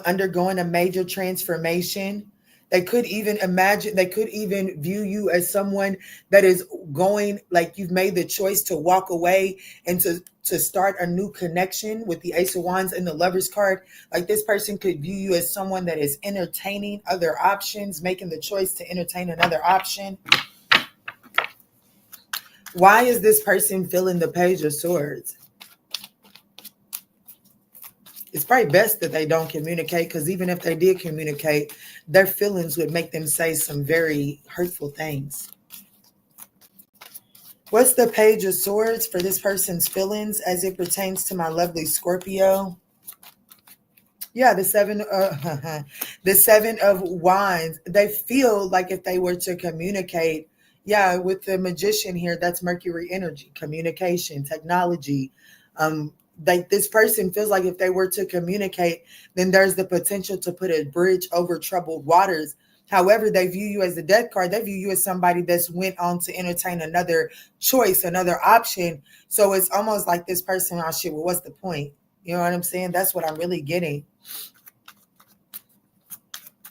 A: undergoing a major transformation. They could even view you as someone that is going, like, you've made the choice to walk away and to start a new connection with the Ace of Wands and the Lover's card. Like, this person could view you as someone that is entertaining other options, making the choice to entertain another option. Why is this person feeling the Page of Swords? It's probably best that they don't communicate, because even if they did communicate, their feelings would make them say some very hurtful things. What's the Page of Swords for this person's feelings as it pertains to my lovely Scorpio? Yeah, the seven of Wands. They feel like if they were to communicate, yeah, with the Magician here, that's Mercury energy, communication, technology. Like, this person feels like if they were to communicate, then there's the potential to put a bridge over troubled waters. However, they view you as the death card. They view you as somebody that's went on to entertain another choice, another option. So it's almost like this person, oh shit, well, what's the point? You know what I'm saying? That's what I'm really getting.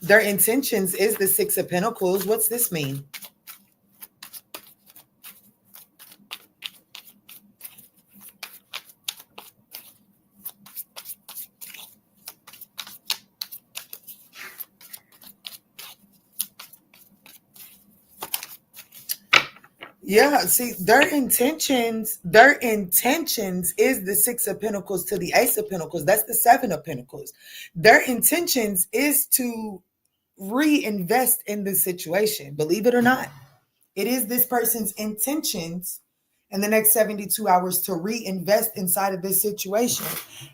A: Their intentions is the Six of Pentacles. What's this mean? Yeah, see, their intentions is the Six of Pentacles to the Ace of Pentacles. That's the Seven of Pentacles. Their intentions is to reinvest in this situation, believe it or not. It is this person's intentions in the next 72 hours to reinvest inside of this situation.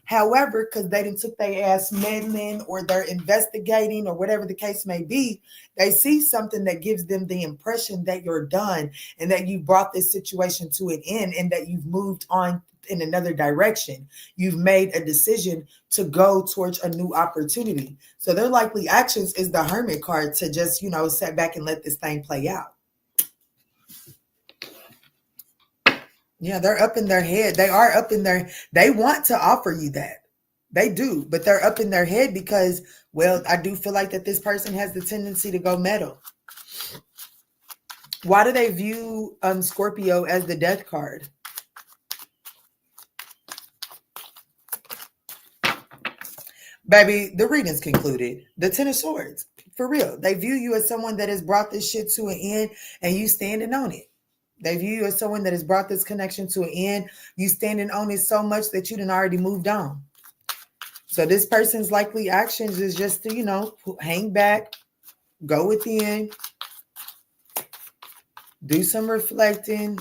A: However, because they didn't took their ass meddling or they're investigating or whatever the case may be, they see something that gives them the impression that you're done and that you brought this situation to an end and that you've moved on in another direction. You've made a decision to go towards a new opportunity. So their likely actions is the Hermit card to just, sit back and let this thing play out. Yeah, they're up in their head. They want to offer you that. They do, but they're up in their head because, well, I do feel like that this person has the tendency to go metal. Why do they view Scorpio as the death card? Baby, the reading's concluded. The Ten of Swords, for real. They view you as someone that has brought this shit to an end and you standing on it. They view you as someone that has brought this connection to an end. You standing on it so much that you done already moved on. So this person's likely actions is just to, hang back, go within, do some reflecting.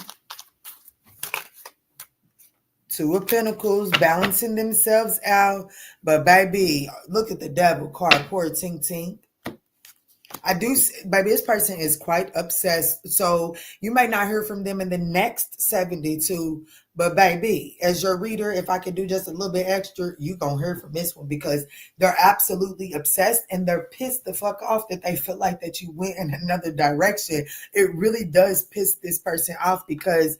A: Two of Pentacles, balancing themselves out. But baby, look at the Devil card. Poor Tink Tink. Baby, this person is quite obsessed. So you may not hear from them in the next 72. But baby, as your reader, if I could do just a little bit extra, you gonna hear from this one because they're absolutely obsessed and they're pissed the fuck off that they feel like that you went in another direction. It really does piss this person off because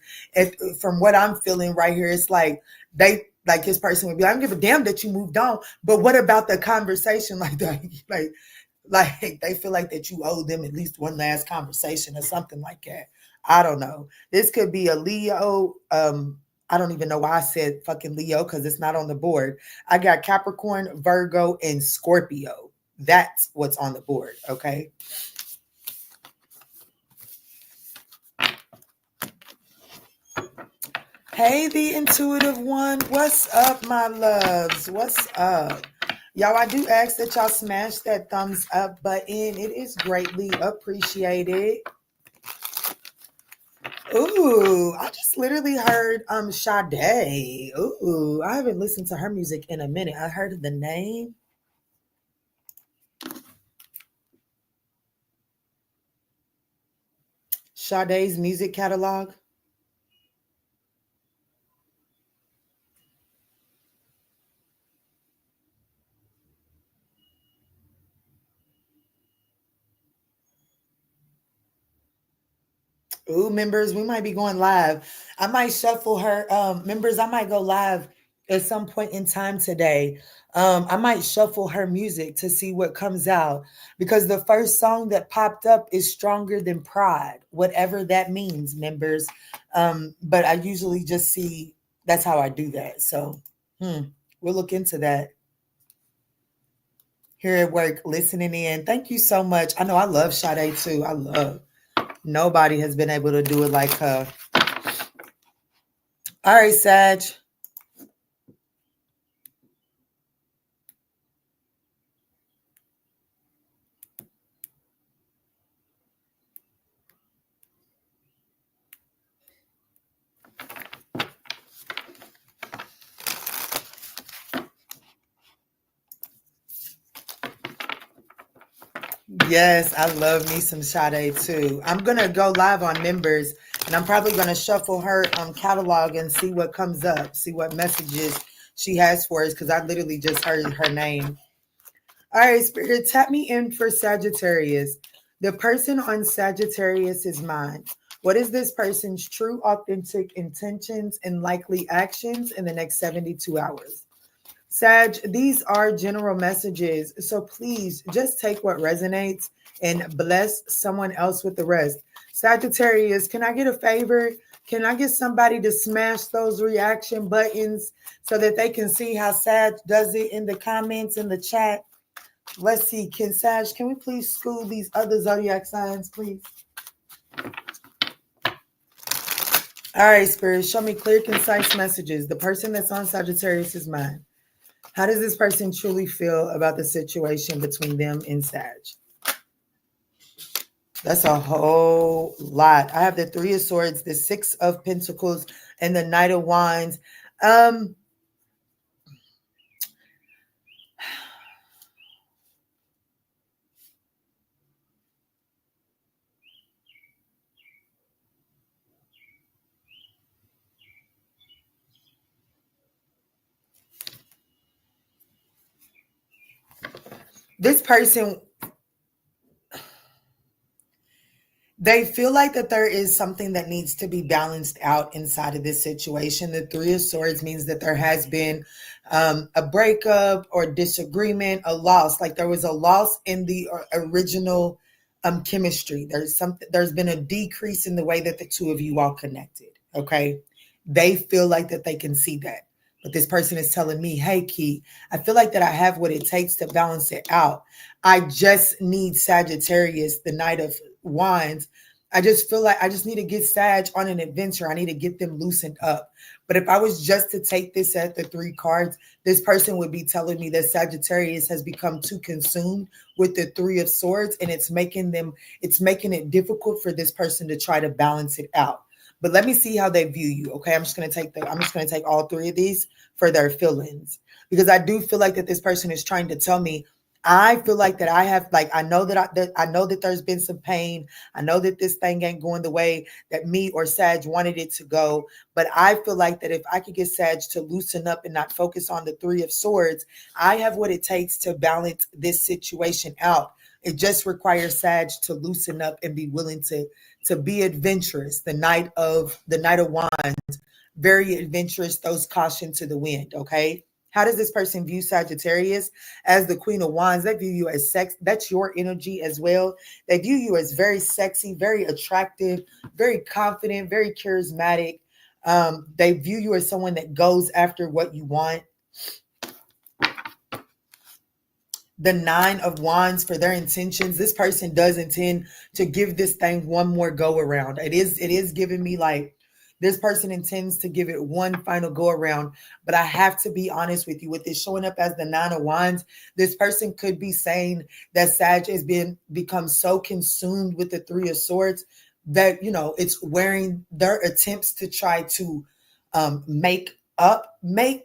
A: from what I'm feeling right here, it's like this person would be like, I don't give a damn that you moved on. But what about the conversation? Like they feel like that you owe them at least one last conversation or something like that. I don't know. This could be a Leo. I don't even know why I said fucking Leo because it's not on the board. I got Capricorn, Virgo, and Scorpio. That's what's on the board, okay? Hey, the intuitive one. What's up, my loves? What's up? Y'all, I do ask that y'all smash that thumbs up button. It is greatly appreciated. Ooh, I just literally heard Sade. Ooh, I haven't listened to her music in a minute. I heard the name. Sade's music catalog. Ooh, members, we might be going live. I might shuffle her. Members, I might go live at some point in time today. I might shuffle her music to see what comes out because the first song that popped up is Stronger Than Pride, whatever that means, members. But I usually just see that's how I do that. So we'll look into that. Here at work, listening in. Thank you so much. I know I love Sade too. Nobody has been able to do it like her. All right, Sag. Yes, I love me some Sade too. I'm gonna go live on members, and I'm probably gonna shuffle her catalog and see what comes up, see what messages she has for us, because I literally just heard her name. All right, Spirit, tap me in for Sagittarius. The person on Sagittarius's mind. What is this person's true, authentic intentions and likely actions in the next 72 hours? Sag, these are general messages, so please just take what resonates and bless someone else with the rest. Sagittarius, can I get a favor? Can I get somebody to smash those reaction buttons so that they can see how Sag does it in the comments, in the chat? Let's see. Can we please school these other zodiac signs, please? All right, Spirit, show me clear, concise messages. The person that's on Sagittarius' mind. How does this person truly feel about the situation between them and Sag? That's a whole lot. I have the Three of Swords, the Six of Pentacles, and the Knight of Wands. This person, they feel like that there is something that needs to be balanced out inside of this situation. The Three of Swords means that there has been a breakup or disagreement, a loss. Like there was a loss in the original chemistry. There's been a decrease in the way that the two of you all connected. Okay. They feel like that they can see that. But this person is telling me, hey, Key, I feel like that I have what it takes to balance it out. I just need Sagittarius, the Knight of Wands. I just feel like I just need to get Sag on an adventure. I need to get them loosened up. But if I was just to take this at the 3 cards, this person would be telling me that Sagittarius has become too consumed with the 3 of Swords, and it's making it difficult for this person to try to balance it out. But let me see how they view you. Okay. I'm just going to take all 3 of these for their feelings, because I do feel like that this person is trying to tell me, I feel like that I have, like, I know that there's been some pain. I know that this thing ain't going the way that me or Sag wanted it to go. But I feel like that if I could get Sag to loosen up and not focus on the 3 of Swords, I have what it takes to balance this situation out. It just requires Sag to loosen up and be willing to be adventurous. The Knight of Wands, very adventurous, throws caution to the wind. Okay. How does this person view Sagittarius? As the Queen of Wands, they view you as sex. That's your energy as well. They view you as very sexy, very attractive, very confident, very charismatic. They view you as someone that goes after what you want. The 9 of Wands, for their intentions, this person does intend to give this thing one more go around. It is giving me like this person intends to give it one final go around. But I have to be honest with you, with this showing up as the 9 of Wands, this person could be saying that Sag has become so consumed with the 3 of Swords that, it's wearing their attempts to try to make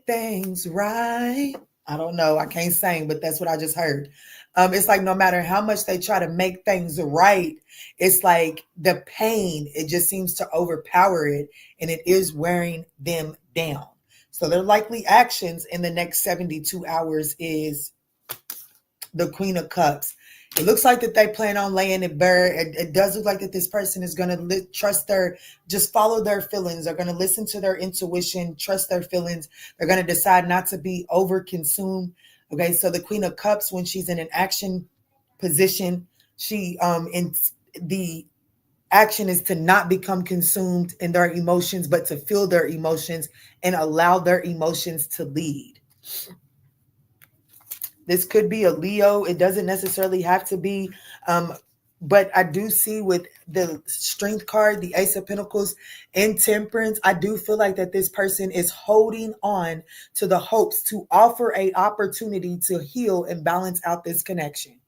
A: things right. I don't know. I can't sing, but that's what I just heard. It's like no matter how much they try to make things right, it's like the pain, it just seems to overpower it, and it is wearing them down. So their likely actions in the next 72 hours is the Queen of Cups. It looks like that they plan on laying it bare. It does look like that this person is going to just follow their feelings. They're going to listen to their intuition, trust their feelings. They're going to decide not to be over consumed. Okay, so the Queen of Cups, when she's in an action position, in the action is to not become consumed in their emotions, but to feel their emotions and allow their emotions to lead. This could be a Leo. It doesn't necessarily have to be. But I do see with the Strength card, the Ace of Pentacles, and Temperance, I do feel like that this person is holding on to the hopes to offer an opportunity to heal and balance out this connection.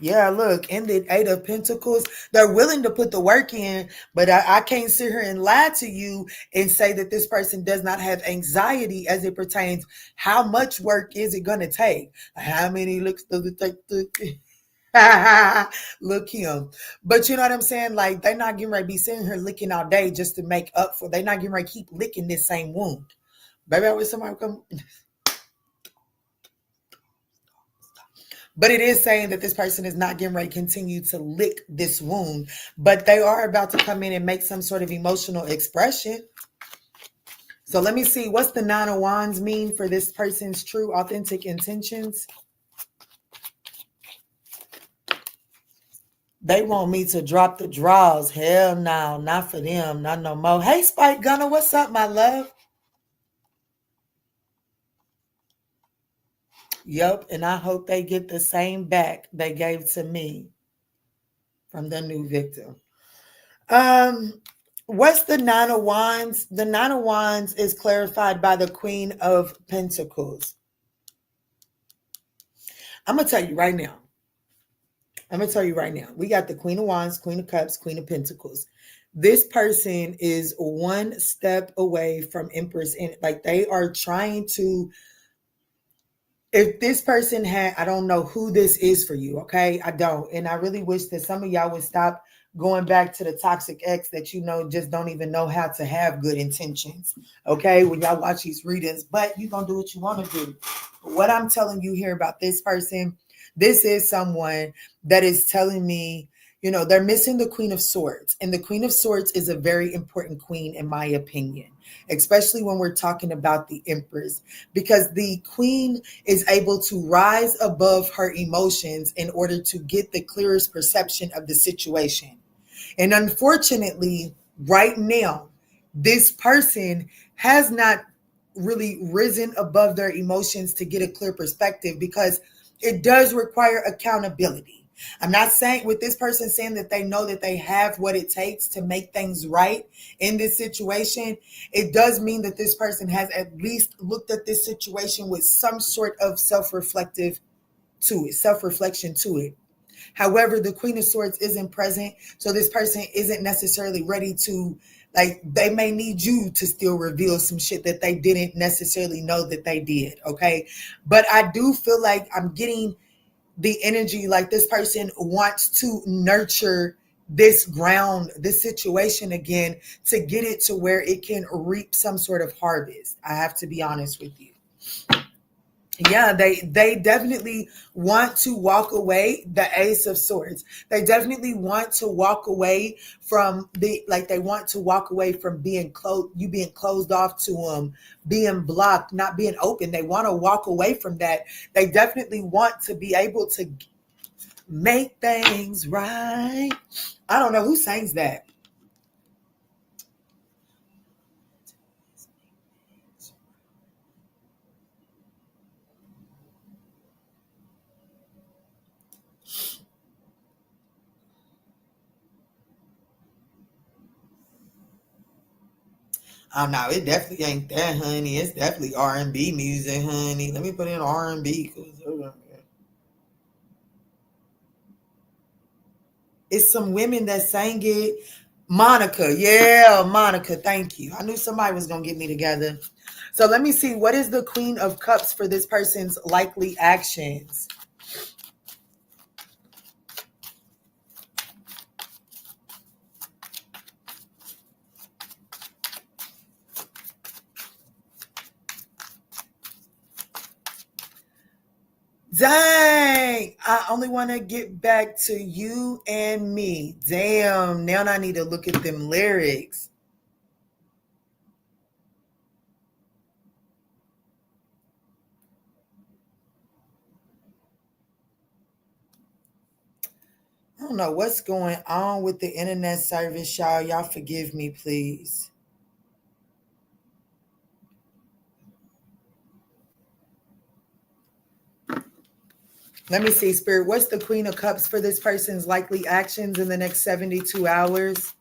A: Yeah, look, in the 8 of Pentacles, they're willing to put the work in, but I can't sit here and lie to you and say that this person does not have anxiety as it pertains. How much work is it going to take? How many looks does it take to look him? But you know what I'm saying? Like, they're not getting ready to be sitting here licking all day just to make up for. They're not getting ready to keep licking this same wound. Baby, I wish somebody come. But it is saying that this person is not getting ready to continue to lick this wound, but they are about to come in and make some sort of emotional expression. So let me see, what's the 9 of Wands mean for this person's true, authentic intentions? They want me to drop the draws. Hell no, not for them, not no more. Hey, Spike Gunner, what's up, my love? Yep, and I hope they get the same back they gave to me from the new victim. What's the Nine of Wands? The Nine of Wands is clarified by the Queen of Pentacles. I'm going to tell you right now. We got the Queen of Wands, Queen of Cups, Queen of Pentacles. This person is one step away from Empress. And like they are trying to, if this person had, I don't know who this is for you, okay? I don't. And I really wish that some of y'all would stop going back to the toxic ex that you know just don't even know how to have good intentions, okay? When y'all watch these readings, but you're going to do what you want to do. But what I'm telling you here about this person, this is someone that is telling me, you know, they're missing the Queen of Swords. And the Queen of Swords is a very important queen, in my opinion, especially when we're talking about the Empress, because the Queen is able to rise above her emotions in order to get the clearest perception of the situation. And unfortunately, right now, this person has not really risen above their emotions to get a clear perspective, because it does require accountability. I'm not saying with this person saying that they know that they have what it takes to make things right in this situation. It does mean that this person has at least looked at this situation with some sort of self-reflection to it. However, the Queen of Swords isn't present, so this person isn't necessarily ready to, like, they may need you to still reveal some shit that they didn't necessarily know that they did, okay? But I do feel like I'm getting the energy like this person wants to nurture this situation again to get it to where it can reap some sort of harvest. I have to be honest with you. Yeah, they definitely want to walk away. The Ace of Swords. They definitely want to walk away from they want to walk away from being closed off to them, being blocked, not being open. They want to walk away from that. They definitely want to be able to make things right. I don't know who sings that. Oh no, it definitely ain't that, honey. It's definitely R&B music, honey. Let me put in R&B. It's some women that sang it. Monica, yeah, Monica. Thank you. I knew somebody was gonna get me together. So let me see. What is the Queen of Cups for this person's likely actions? Dang, I only want to get back to you and me. Damn, now I need to look at them lyrics. I don't know what's going on with the internet service, y'all. Y'all forgive me, please. Let me see, Spirit. What's the Queen of Cups for this person's likely actions in the next 72 hours?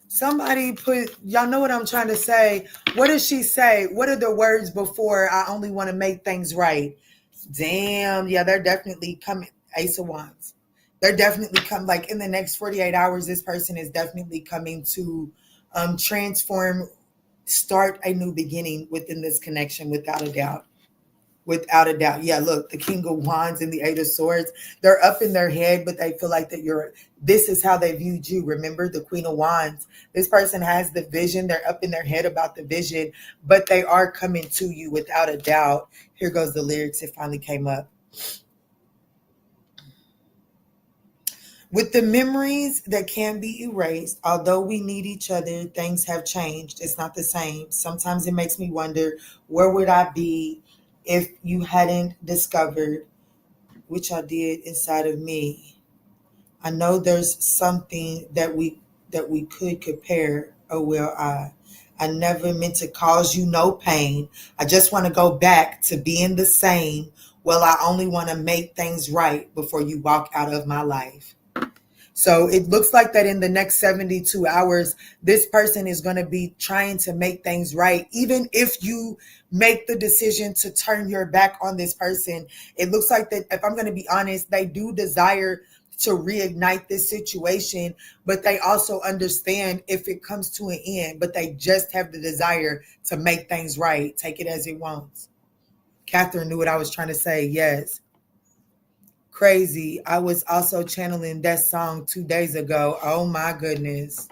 A: Somebody put, y'all know what I'm trying to say. What does she say? What are the words before I only want to make things right? Damn. Yeah, they're definitely coming. Ace of Wands. They're definitely come like in the next 48 hours. This person is definitely coming to transform, start a new beginning within this connection, without a doubt. Without a doubt. Yeah, look, the King of Wands and the Eight of Swords, they're up in their head, but they feel like that this is how they viewed you. Remember the Queen of Wands. This person has the vision. They're up in their head about the vision, but they are coming to you without a doubt. Here goes the lyrics. It finally came up. With the memories that can be erased, although we need each other, things have changed. It's not the same. Sometimes it makes me wonder, where would I be if you hadn't discovered, which I did inside of me? I know there's something that we could compare. Oh well, I never meant to cause you no pain. I just want to go back to being the same. Well, I only want to make things right before you walk out of my life. So it looks like that in the next 72 hours, this person is going to be trying to make things right. Even if you make the decision to turn your back on this person, it looks like that, if I'm going to be honest, they do desire to reignite this situation, but they also understand if it comes to an end, but they just have the desire to make things right. Take it as it wants. Catherine knew what I was trying to say. Yes. Crazy. I was also channeling that song 2 days ago. Oh my goodness.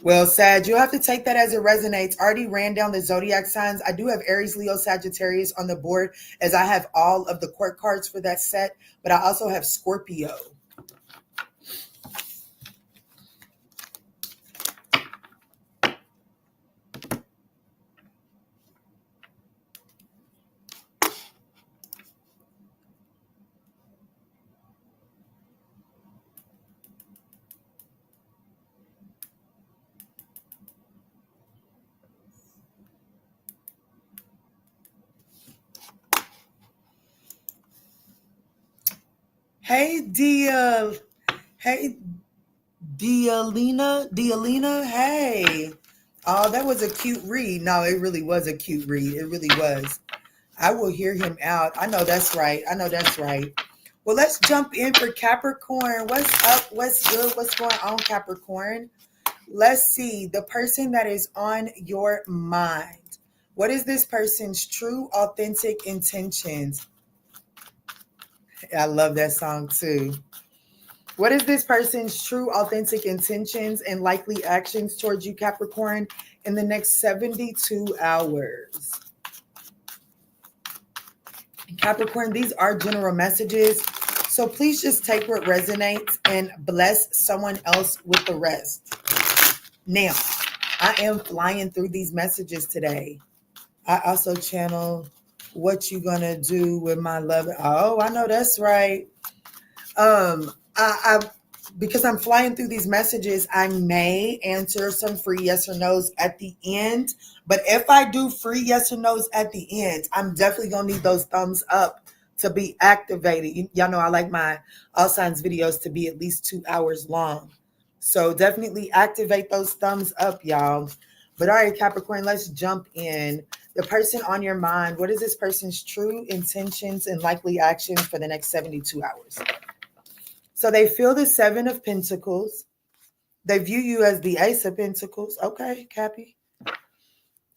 A: Well, Sag, you have to take that as it resonates. Already ran down the zodiac signs. I do have Aries, Leo, Sagittarius on the board, as I have all of the court cards for that set, but I also have Scorpio. Hey, Hey, Dialina. Hey. Oh, that was a cute read. No, it really was a cute read. It really was. I will hear him out. I know that's right. I know that's right. Well, let's jump in for Capricorn. What's up? What's good? What's going on, Capricorn? Let's see. The person that is on your mind. What is this person's true, authentic intentions? I love that song too. What is this person's true, authentic intentions and likely actions towards you, Capricorn, in the next 72 hours? Capricorn, these are general messages, so please just take what resonates and bless someone else with the rest. Now, I am flying through these messages today. I also channel what you gonna do with my love. Oh, I know that's right. I because I'm flying through these messages, I may answer some free yes or no's at the end. But if I do free yes or no's at the end, I'm definitely gonna need those thumbs up to be activated. Y'all know I like my all signs videos to be at least 2 hours long. So definitely activate those thumbs up, y'all. But all right, Capricorn, let's jump in. The person on your mind, what is this person's true intentions and likely actions for the next 72 hours? So they feel the Seven of Pentacles. They view you as the Ace of Pentacles. Okay, Cappy.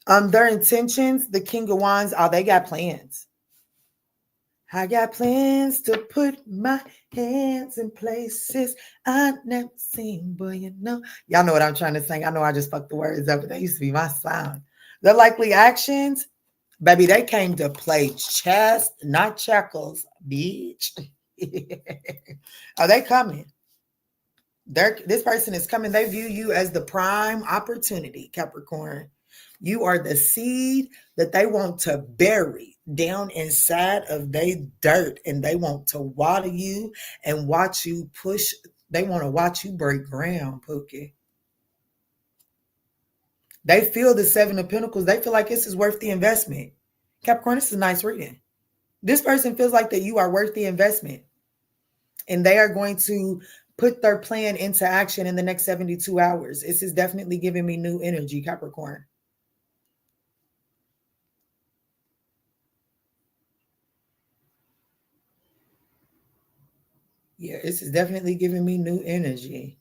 A: Their intentions, the King of Wands, oh, they got plans. I got plans to put my hands in places I've never seen, boy, you know. Y'all know what I'm trying to sing. I know I just fucked the words up, but that used to be my sound. The likely actions, baby, they came to play chess, not checkers, bitch. Are they coming? This person is coming. They view you as the prime opportunity, Capricorn. You are the seed that they want to bury down inside of their dirt, and they want to water you and watch you push. They want to watch you break ground, Pookie. They feel the Seven of Pentacles. They feel like this is worth the investment. Capricorn, this is a nice reading. This person feels like that you are worth the investment, and they are going to put their plan into action in the next 72 hours. This is definitely giving me new energy, Capricorn. Yeah, this is definitely giving me new energy.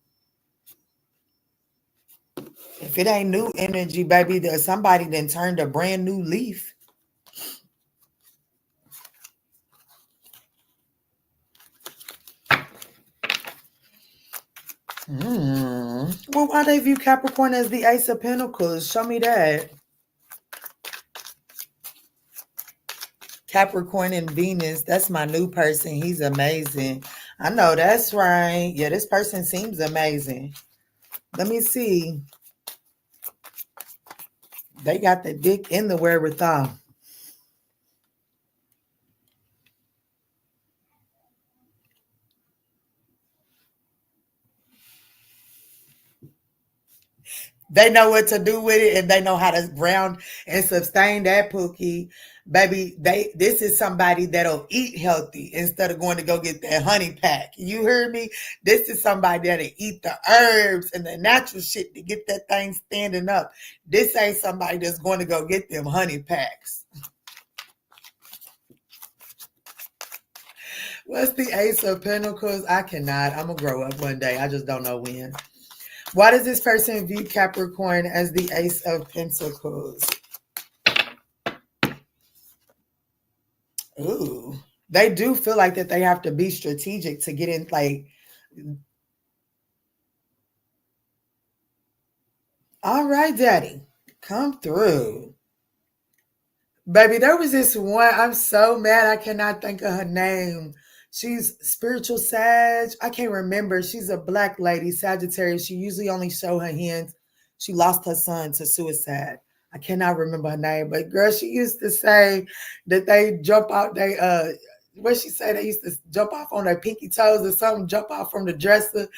A: If it ain't new energy, baby, there's somebody then turned a brand new leaf. Well, why they view Capricorn as the Ace of Pentacles? Show me that. Capricorn and Venus, that's my new person. He's amazing. I know that's right. Yeah, this person seems amazing. Let me see. They got the dick in the wherewithal. They know what to do with it and they know how to ground and sustain that pookie. Baby, this is somebody that'll eat healthy instead of going to go get that honey pack. You heard me? This is somebody that'll eat the herbs and the natural shit to get that thing standing up. This ain't somebody that's going to go get them honey packs. What's the Ace of Pentacles? I cannot. I'm going to grow up one day. I just don't know when. Why does this person view Capricorn as the Ace of Pentacles? Ooh. They do feel like that they have to be strategic to get in, like, all right, daddy, come through. Baby, there was this one, I'm so mad I cannot think of her name. She's spiritual Sag. I can't remember. She's a black lady, Sagittarius. She usually only show her hands. She lost her son to suicide. I cannot remember her name, but girl, she used to say that they jump out, what she say, they used to jump off on their pinky toes or something, jump off from the dresser.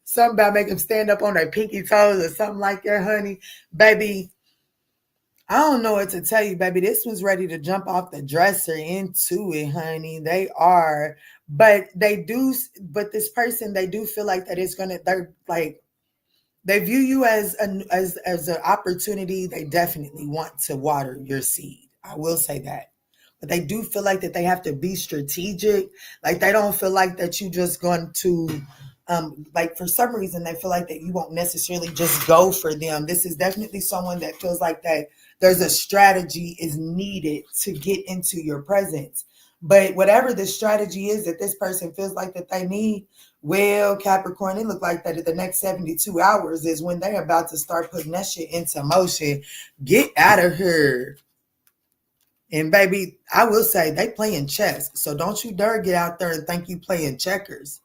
A: Something about make them stand up on their pinky toes or something like that, honey. Baby, I don't know what to tell you, baby. This one's ready to jump off the dresser into it, honey. They are. But this person, they do feel like that it's gonna, they're like, they view you as an opportunity. They definitely want to water your seed. I will say that. But they do feel like that they have to be strategic. Like they don't feel like that you just going to like for some reason they feel like that you won't necessarily just go for them. This is definitely someone that feels like that there's a strategy is needed to get into your presence. But whatever the strategy is that this person feels like that they need, well, Capricorn, it look like that at the next 72 hours is when they're about to start putting that shit into motion. Get out of here. And baby, I will say they playing chess. So don't you dare get out there and think you playing checkers.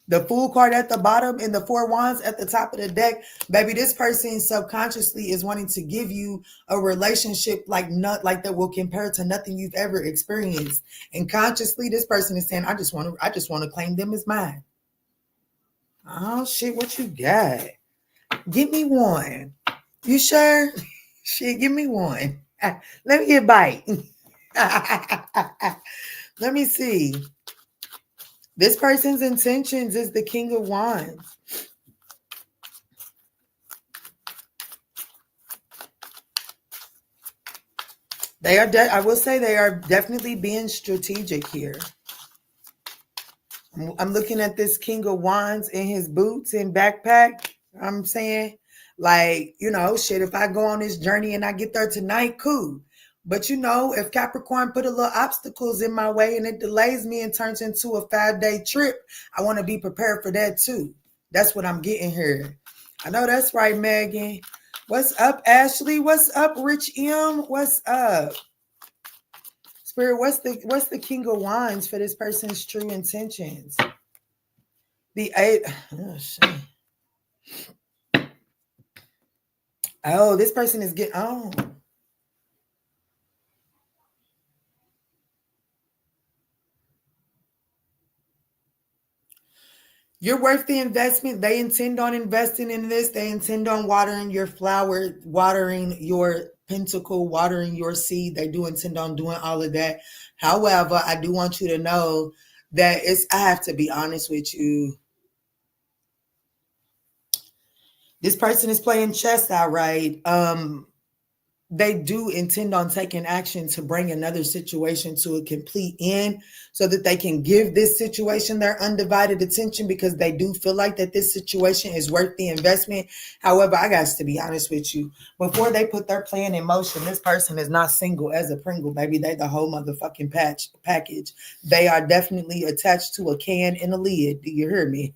A: The Fool card at the bottom and the Four Wands at the top of the deck, baby, this person subconsciously is wanting to give you a relationship like that will compare to nothing you've ever experienced. And consciously, this person is saying, I just want to claim them as mine. Oh shit, what you got? Give me one. You sure? Shit, give me one. Let me get a bite. Let me see. This person's intentions is the King of Wands. They are, I will say they are definitely being strategic here. I'm looking at this King of Wands in his boots and backpack. I'm saying, like, you know, shit, if I go on this journey and I get there tonight, cool. But, you know, if Capricorn put a little obstacles in my way and it delays me and turns into a 5-day trip, I want to be prepared for that, too. That's what I'm getting here. I know that's right, Megan. What's up, Ashley? What's up, Rich M? What's up? Spirit, what's the King of Wands for this person's true intentions? The 8. Oh, shit. Oh, this person is getting. Oh. You're worth the investment. They intend on investing in this. They intend on watering your flower, watering your pentacle, watering your seed. They do intend on doing all of that. However, I do want you to know that I have to be honest with you. This person is playing chess outright. They do intend on taking action to bring another situation to a complete end so that they can give this situation their undivided attention because they do feel like that this situation is worth the investment. However, I got to be honest with you. Before they put their plan in motion, this person is not single as a Pringle, baby. They the whole motherfucking package. They are definitely attached to a can and a lid. Do you hear me?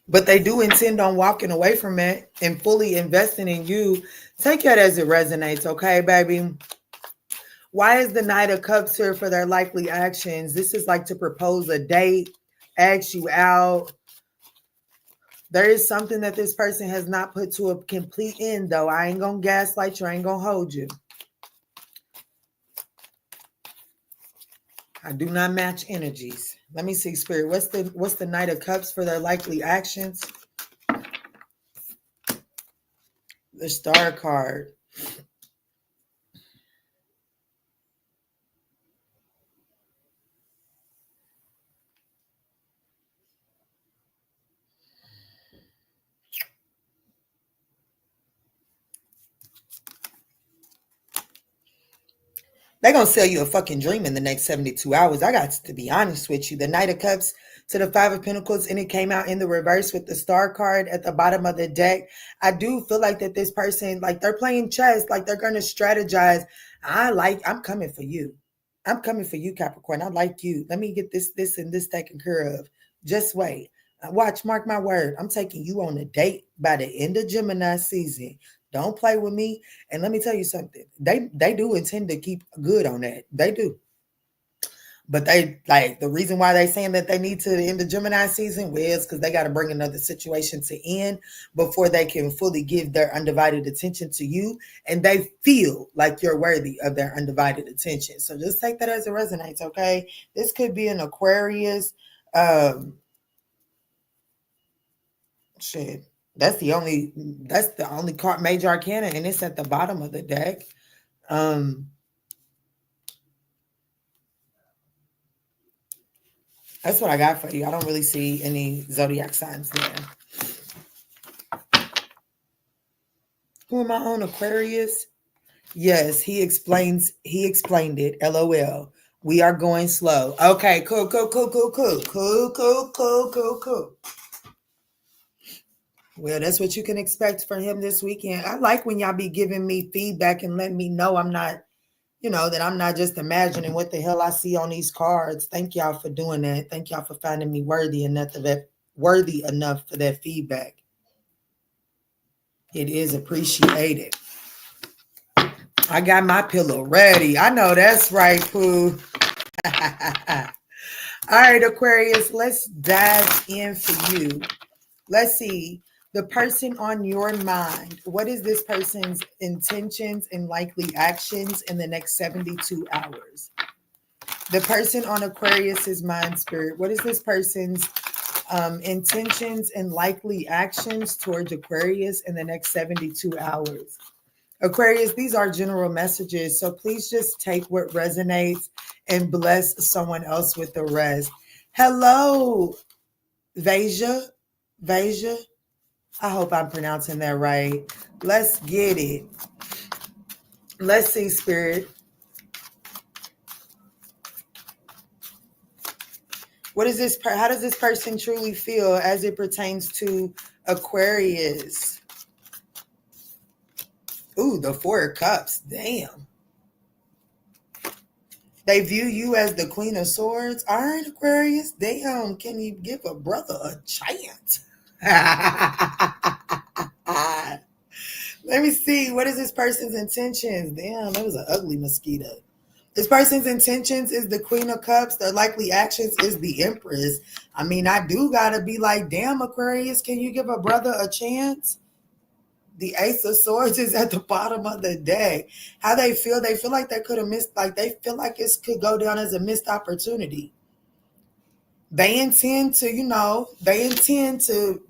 A: But they do intend on walking away from it and fully investing in you. Take that as it resonates, okay, baby? Why is the Knight of Cups here for their likely actions? This is like to propose a date, ask you out. There is something that this person has not put to a complete end, though. I ain't going to gaslight you. I ain't going to hold you. I do not match energies. Let me see, Spirit. What's the Knight of Cups for their likely actions? The Star card. They're going to sell you a fucking dream in the next 72 hours. I got to be honest with you. The Knight of Cups to the Five of Pentacles, and it came out in the reverse with the Star card at the bottom of the deck. I do feel like that this person, like they're playing chess, like they're going to strategize. I'm coming for you. I'm coming for you, Capricorn. I like you. Let me get this, and this taken care of. Just wait. Watch, mark my word. I'm taking you on a date by the end of Gemini season. Don't play with me. And let me tell you something. They do intend to keep good on that. They do. But they like the reason why they saying that they need to end the Gemini season is because they got to bring another situation to end before they can fully give their undivided attention to you. And they feel like you're worthy of their undivided attention. So just take that as it resonates, okay? This could be an Aquarius. Shit. That's the only card, major arcana, and it's at the bottom of the deck. That's what I got for you. I don't really see any zodiac signs there. Who am I on? Aquarius? Yes, he explained it. LOL. We are going slow. Okay, cool. Well, that's what you can expect for him this weekend. I like when y'all be giving me feedback and letting me know I'm not, that I'm not just imagining what the hell I see on these cards. Thank y'all for doing that. Thank y'all for finding me worthy enough for that feedback. It is appreciated. I got my pillow ready. I know that's right, Pooh. All right, Aquarius, let's dive in for you. Let's see. The person on your mind, what is this person's intentions and likely actions in the next 72 hours? The person on Aquarius's mind, Spirit, what is this person's intentions and likely actions towards Aquarius in the next 72 hours? Aquarius, these are general messages, so please just take what resonates and bless someone else with the rest. Hello, Vasia. I hope I'm pronouncing that right. Let's get it. Let's see, Spirit. What is this? How does this person truly feel as it pertains to Aquarius? Ooh, the Four of Cups. Damn. They view you as the Queen of Swords. All right, Aquarius. Damn, can you give a brother a chance? Let me see. What is this person's intentions? Damn, that was an ugly mosquito. This person's intentions is the Queen of Cups. Their likely actions is the Empress. I mean, I do gotta be like, damn, Aquarius, can you give a brother a chance? The Ace of Swords is at the bottom of the deck. How they feel? They feel like they could have missed, like they feel like it could go down as a missed opportunity. They intend to,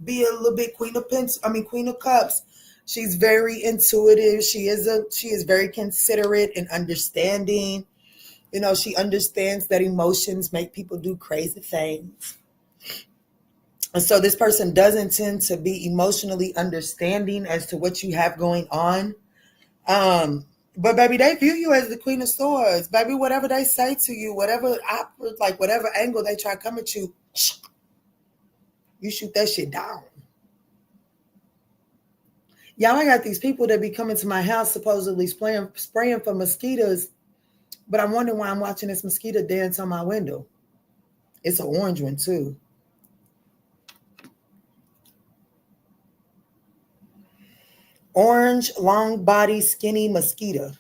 A: be a little bit Queen of Cups. She's very intuitive. She is very considerate and understanding. She understands that emotions make people do crazy things. And so this person does intend to be emotionally understanding as to what you have going on. But baby, they view you as the Queen of Swords. Baby, whatever they say to you, whatever angle they try to come at you, you shoot that shit down. Y'all, I got these people that be coming to my house supposedly spraying for mosquitoes, but I'm wondering why I'm watching this mosquito dance on my window. It's an orange one too. Orange, long body, skinny mosquito.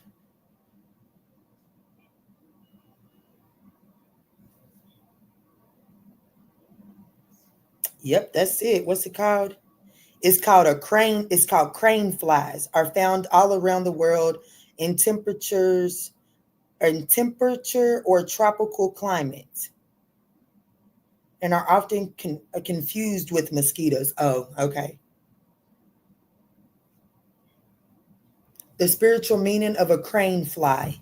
A: Yep, that's it. What's it called? It's called a crane. It's called crane flies. Are found all around the world in temperatures in temperature or tropical climates and are often confused with mosquitoes. Oh, okay. The spiritual meaning of a crane fly.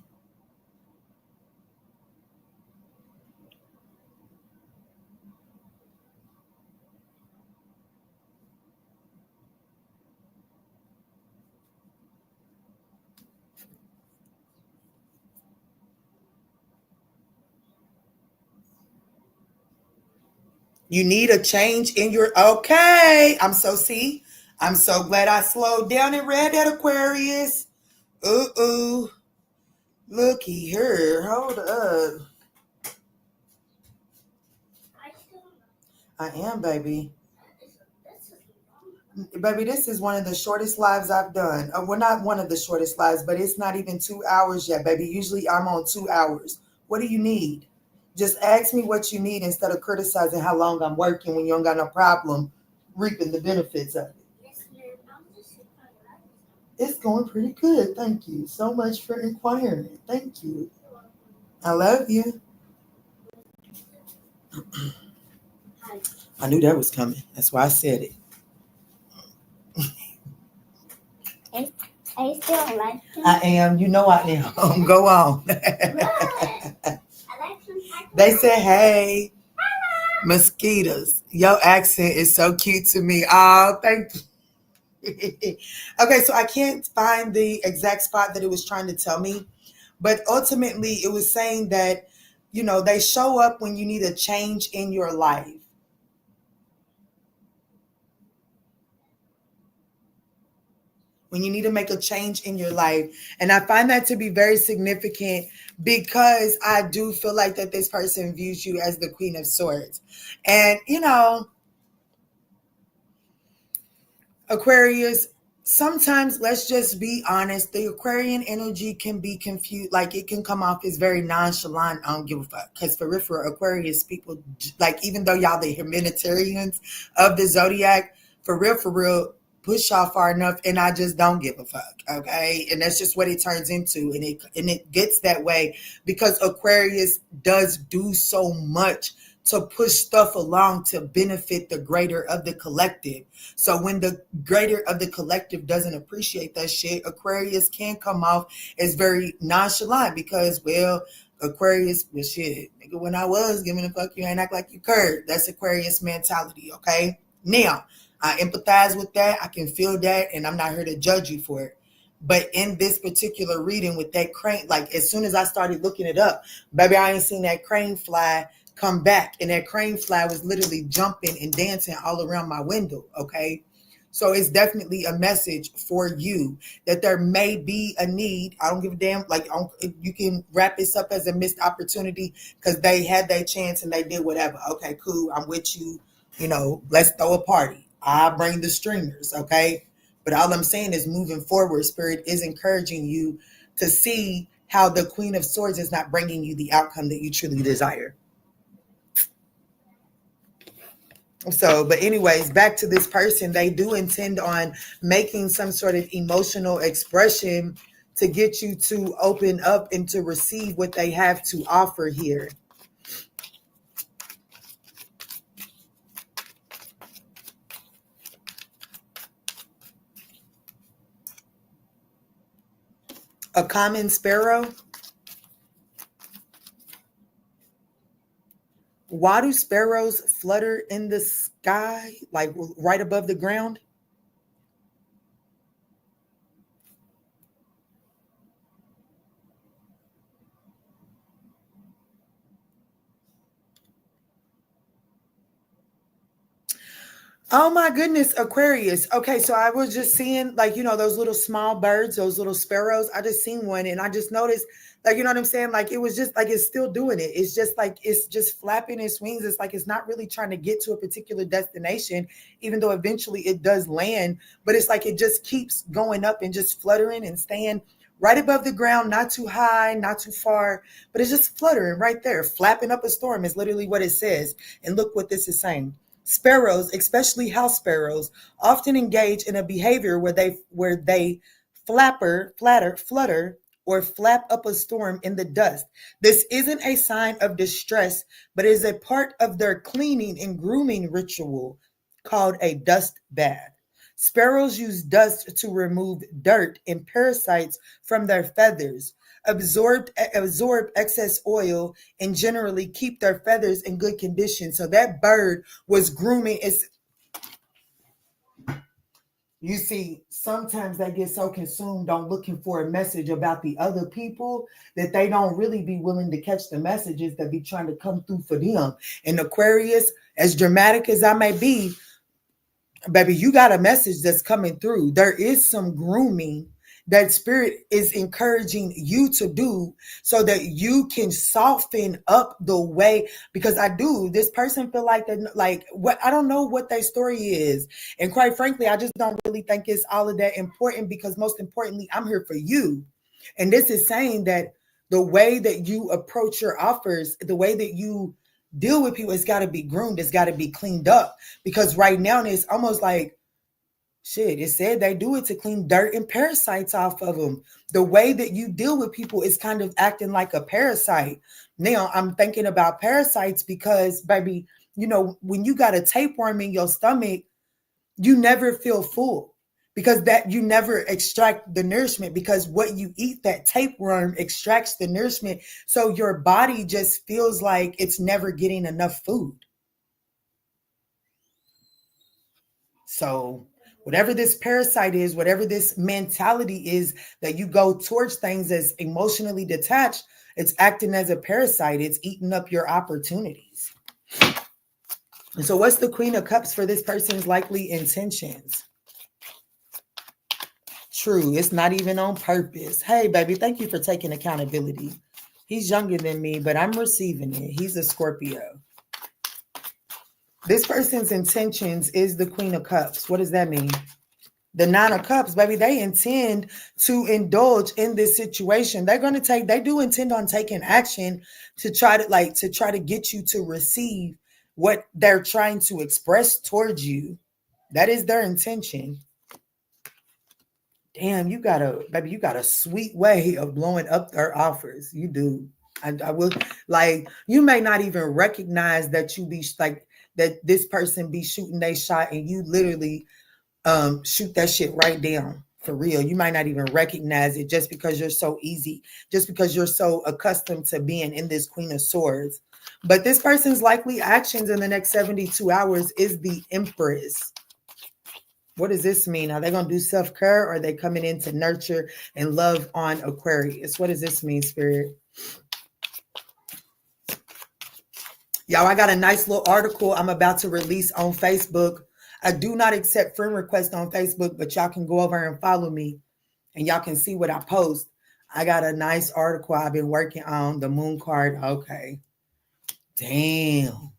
A: You need a change in your, okay. I'm so glad I slowed down and read that, Aquarius. Ooh. Looky here. Hold up. I am, baby. Baby, this is one of the shortest lives I've done. Well, not one of the shortest lives, but it's not even 2 hours yet, baby. Usually I'm on 2 hours. What do you need? Just ask me what you need instead of criticizing how long I'm working when you don't got no problem reaping the benefits of it. Yes, ma'am. It's going pretty good. Thank you so much for inquiring. Thank you. I love you. I knew that was coming. That's why I said it. Are you still alive? I am. You know I am. Go on. They said, hey, mosquitoes. Your accent is so cute to me. Oh, thank you. Okay, so I can't find the exact spot that it was trying to tell me, but ultimately it was saying that, they show up when you need a change in your life. When you need to make a change in your life. And I find that to be very significant because I do feel like that this person views you as the Queen of Swords. And, Aquarius, sometimes, let's just be honest, the Aquarian energy can be confused. Like, it can come off as very nonchalant. I don't give a fuck. Because for Aquarius people, like, even though y'all the humanitarians of the zodiac, for real, push y'all far enough and I just don't give a fuck. Okay. And that's just what it turns into. And it gets that way because Aquarius does do so much to push stuff along to benefit the greater of the collective. So when the greater of the collective doesn't appreciate that shit, Aquarius can come off as very nonchalant because, well, Aquarius, well, shit, nigga, when I was giving a fuck, you ain't act like you cared. That's Aquarius mentality, okay? Now, I empathize with that. I can feel that, and I'm not here to judge you for it. But in this particular reading with that crane, like as soon as I started looking it up, baby, I ain't seen that crane fly come back. And that crane fly was literally jumping and dancing all around my window, okay? So it's definitely a message for you that there may be a need. I don't give a damn. Like, you can wrap this up as a missed opportunity because they had their chance and they did whatever. Okay, cool. I'm with you. Let's throw a party. I bring the streamers, okay? But all I'm saying is moving forward, Spirit is encouraging you to see how the Queen of Swords is not bringing you the outcome that you truly desire. So, but anyways, back to this person, they do intend on making some sort of emotional expression to get you to open up and to receive what they have to offer here. A common sparrow. Why do sparrows flutter in the sky, like right above the ground? Oh my goodness, Aquarius. Okay, so I was just seeing like, those little small birds, those little sparrows. I just seen one and I just noticed, like, you know what I'm saying? Like, it was just like, it's still doing it. It's just like, it's just flapping its wings. It's like, it's not really trying to get to a particular destination, even though eventually it does land. But it's like, it just keeps going up and just fluttering and staying right above the ground, not too high, not too far, but it's just fluttering right there. Flapping up a storm is literally what it says. And look what this is saying. Sparrows, especially house sparrows, often engage in a behavior where they flutter or flap up a storm in the dust. This isn't a sign of distress, but is a part of their cleaning and grooming ritual called a dust bath. Sparrows use dust to remove dirt and parasites from their feathers, absorb excess oil, and generally keep their feathers in good condition. So that bird was grooming. You see, sometimes they get so consumed on looking for a message about the other people that they don't really be willing to catch the messages that be trying to come through for them. And Aquarius, as dramatic as I may be, baby, you got a message that's coming through. There is some grooming that spirit is encouraging you to do so that you can soften up the way, because this person feel like that, like, what, I don't know what their story is, and quite frankly I just don't really think it's all of that important, because most importantly I'm here for you. And this is saying that the way that you approach your offers, the way that you deal with people, it's got to be groomed, it's got to be cleaned up, because right now it's almost like, shit, it said they do it to clean dirt and parasites off of them. The way that you deal with people is kind of acting like a parasite. Now, I'm thinking about parasites because, baby, you know, when you got a tapeworm in your stomach, you never feel full, because that you never extract the nourishment, because what you eat, that tapeworm extracts the nourishment. So your body just feels like it's never getting enough food. So whatever this parasite is, whatever this mentality is that you go towards things as emotionally detached, it's acting as a parasite. It's eating up your opportunities. And so what's the Queen of Cups for this person's likely intentions? True, it's not even on purpose. Hey, baby, thank you for taking accountability. He's younger than me, but I'm receiving it. He's a Scorpio. This person's intentions is the Queen of Cups. What does that mean? The Nine of Cups, baby, they intend to indulge in this situation. They do intend on taking action to try to get you to receive what they're trying to express towards you. That is their intention. Damn, you got a sweet way of blowing up their offers. You do. I will, like, you may not even recognize that you be like that this person be shooting their shot and you literally shoot that shit right down for real. You might not even recognize it just because you're so easy, just because you're so accustomed to being in this Queen of Swords. But this person's likely actions in the next 72 hours is the Empress. What does this mean? Are they going to do self-care, or are they coming in to nurture and love on Aquarius? What does this mean, Spirit? Y'all, I got a nice little article I'm about to release on Facebook. I do not accept friend requests on Facebook, but y'all can go over and follow me and y'all can see what I post. I got a nice article I've been working on, the moon card. Okay. Damn.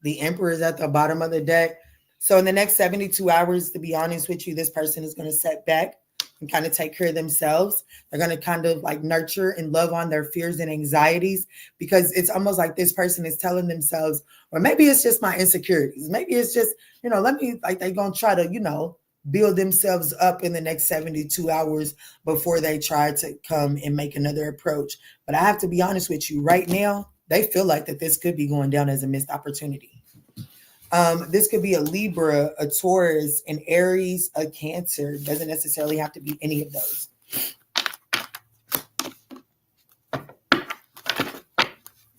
A: The Emperor is at the bottom of the deck. So in the next 72 hours, to be honest with you, this person is going to set back and kind of take care of themselves. They're going to kind of like nurture and love on their fears and anxieties, because it's almost like this person is telling themselves, or maybe it's just my insecurities. Maybe it's just, they're going to try to, build themselves up in the next 72 hours before they try to come and make another approach. But I have to be honest with you right now, they feel like that this could be going down as a missed opportunity. This could be a Libra, a Taurus, an Aries, a Cancer. Doesn't necessarily have to be any of those.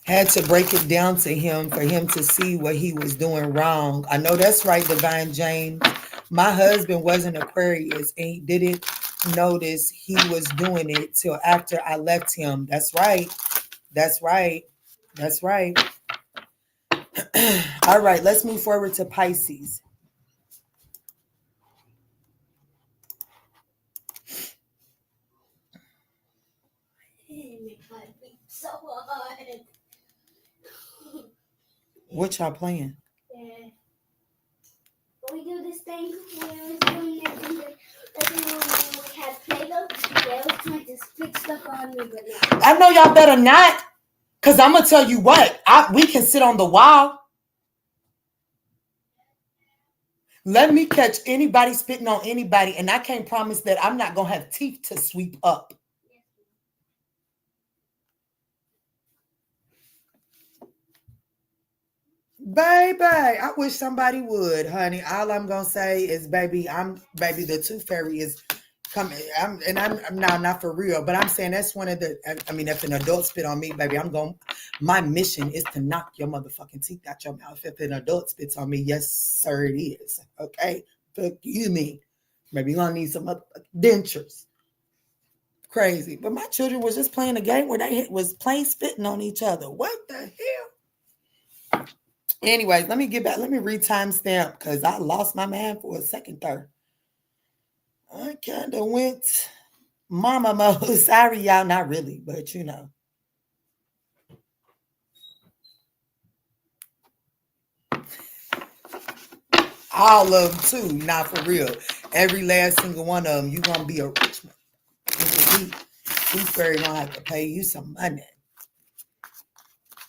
A: Had to break it down to him for him to see what he was doing wrong. I know that's right, Divine James. My husband was an Aquarius and he didn't notice he was doing it till after I left him. That's right. That's right. That's right. All right, let's move forward to Pisces.
B: So hard.
A: What y'all playing?
B: Yeah. We do this thing where I was doing it. We had Play-Doh. They was trying to stick stuff on me, but no.
A: I know y'all better not, because I'm going to tell you what. We can sit on the wall. Let me catch anybody spitting on anybody, and I can't promise that I'm not going to have teeth to sweep up. Baby, I wish somebody would, honey. All I'm gonna say is, baby, the tooth fairy is coming. I'm now not for real, but I'm saying that's one of the. I mean, if an adult spit on me, baby, I'm going. My mission is to knock your motherfucking teeth out your mouth. If an adult spits on me, yes, sir, it is. Okay, fuck you, me. Maybe you gonna need some dentures. Crazy, but my children was just playing a game where they was plain spitting on each other. What the hell? Anyways, let me get back. Let me read timestamp because I lost my man for a second there. I kind of went mama mode. Sorry, y'all, not really, but you know. All of them too, not for real. Every last single one of them, you gonna be a rich man. Tooth fairy gonna have to pay you some money.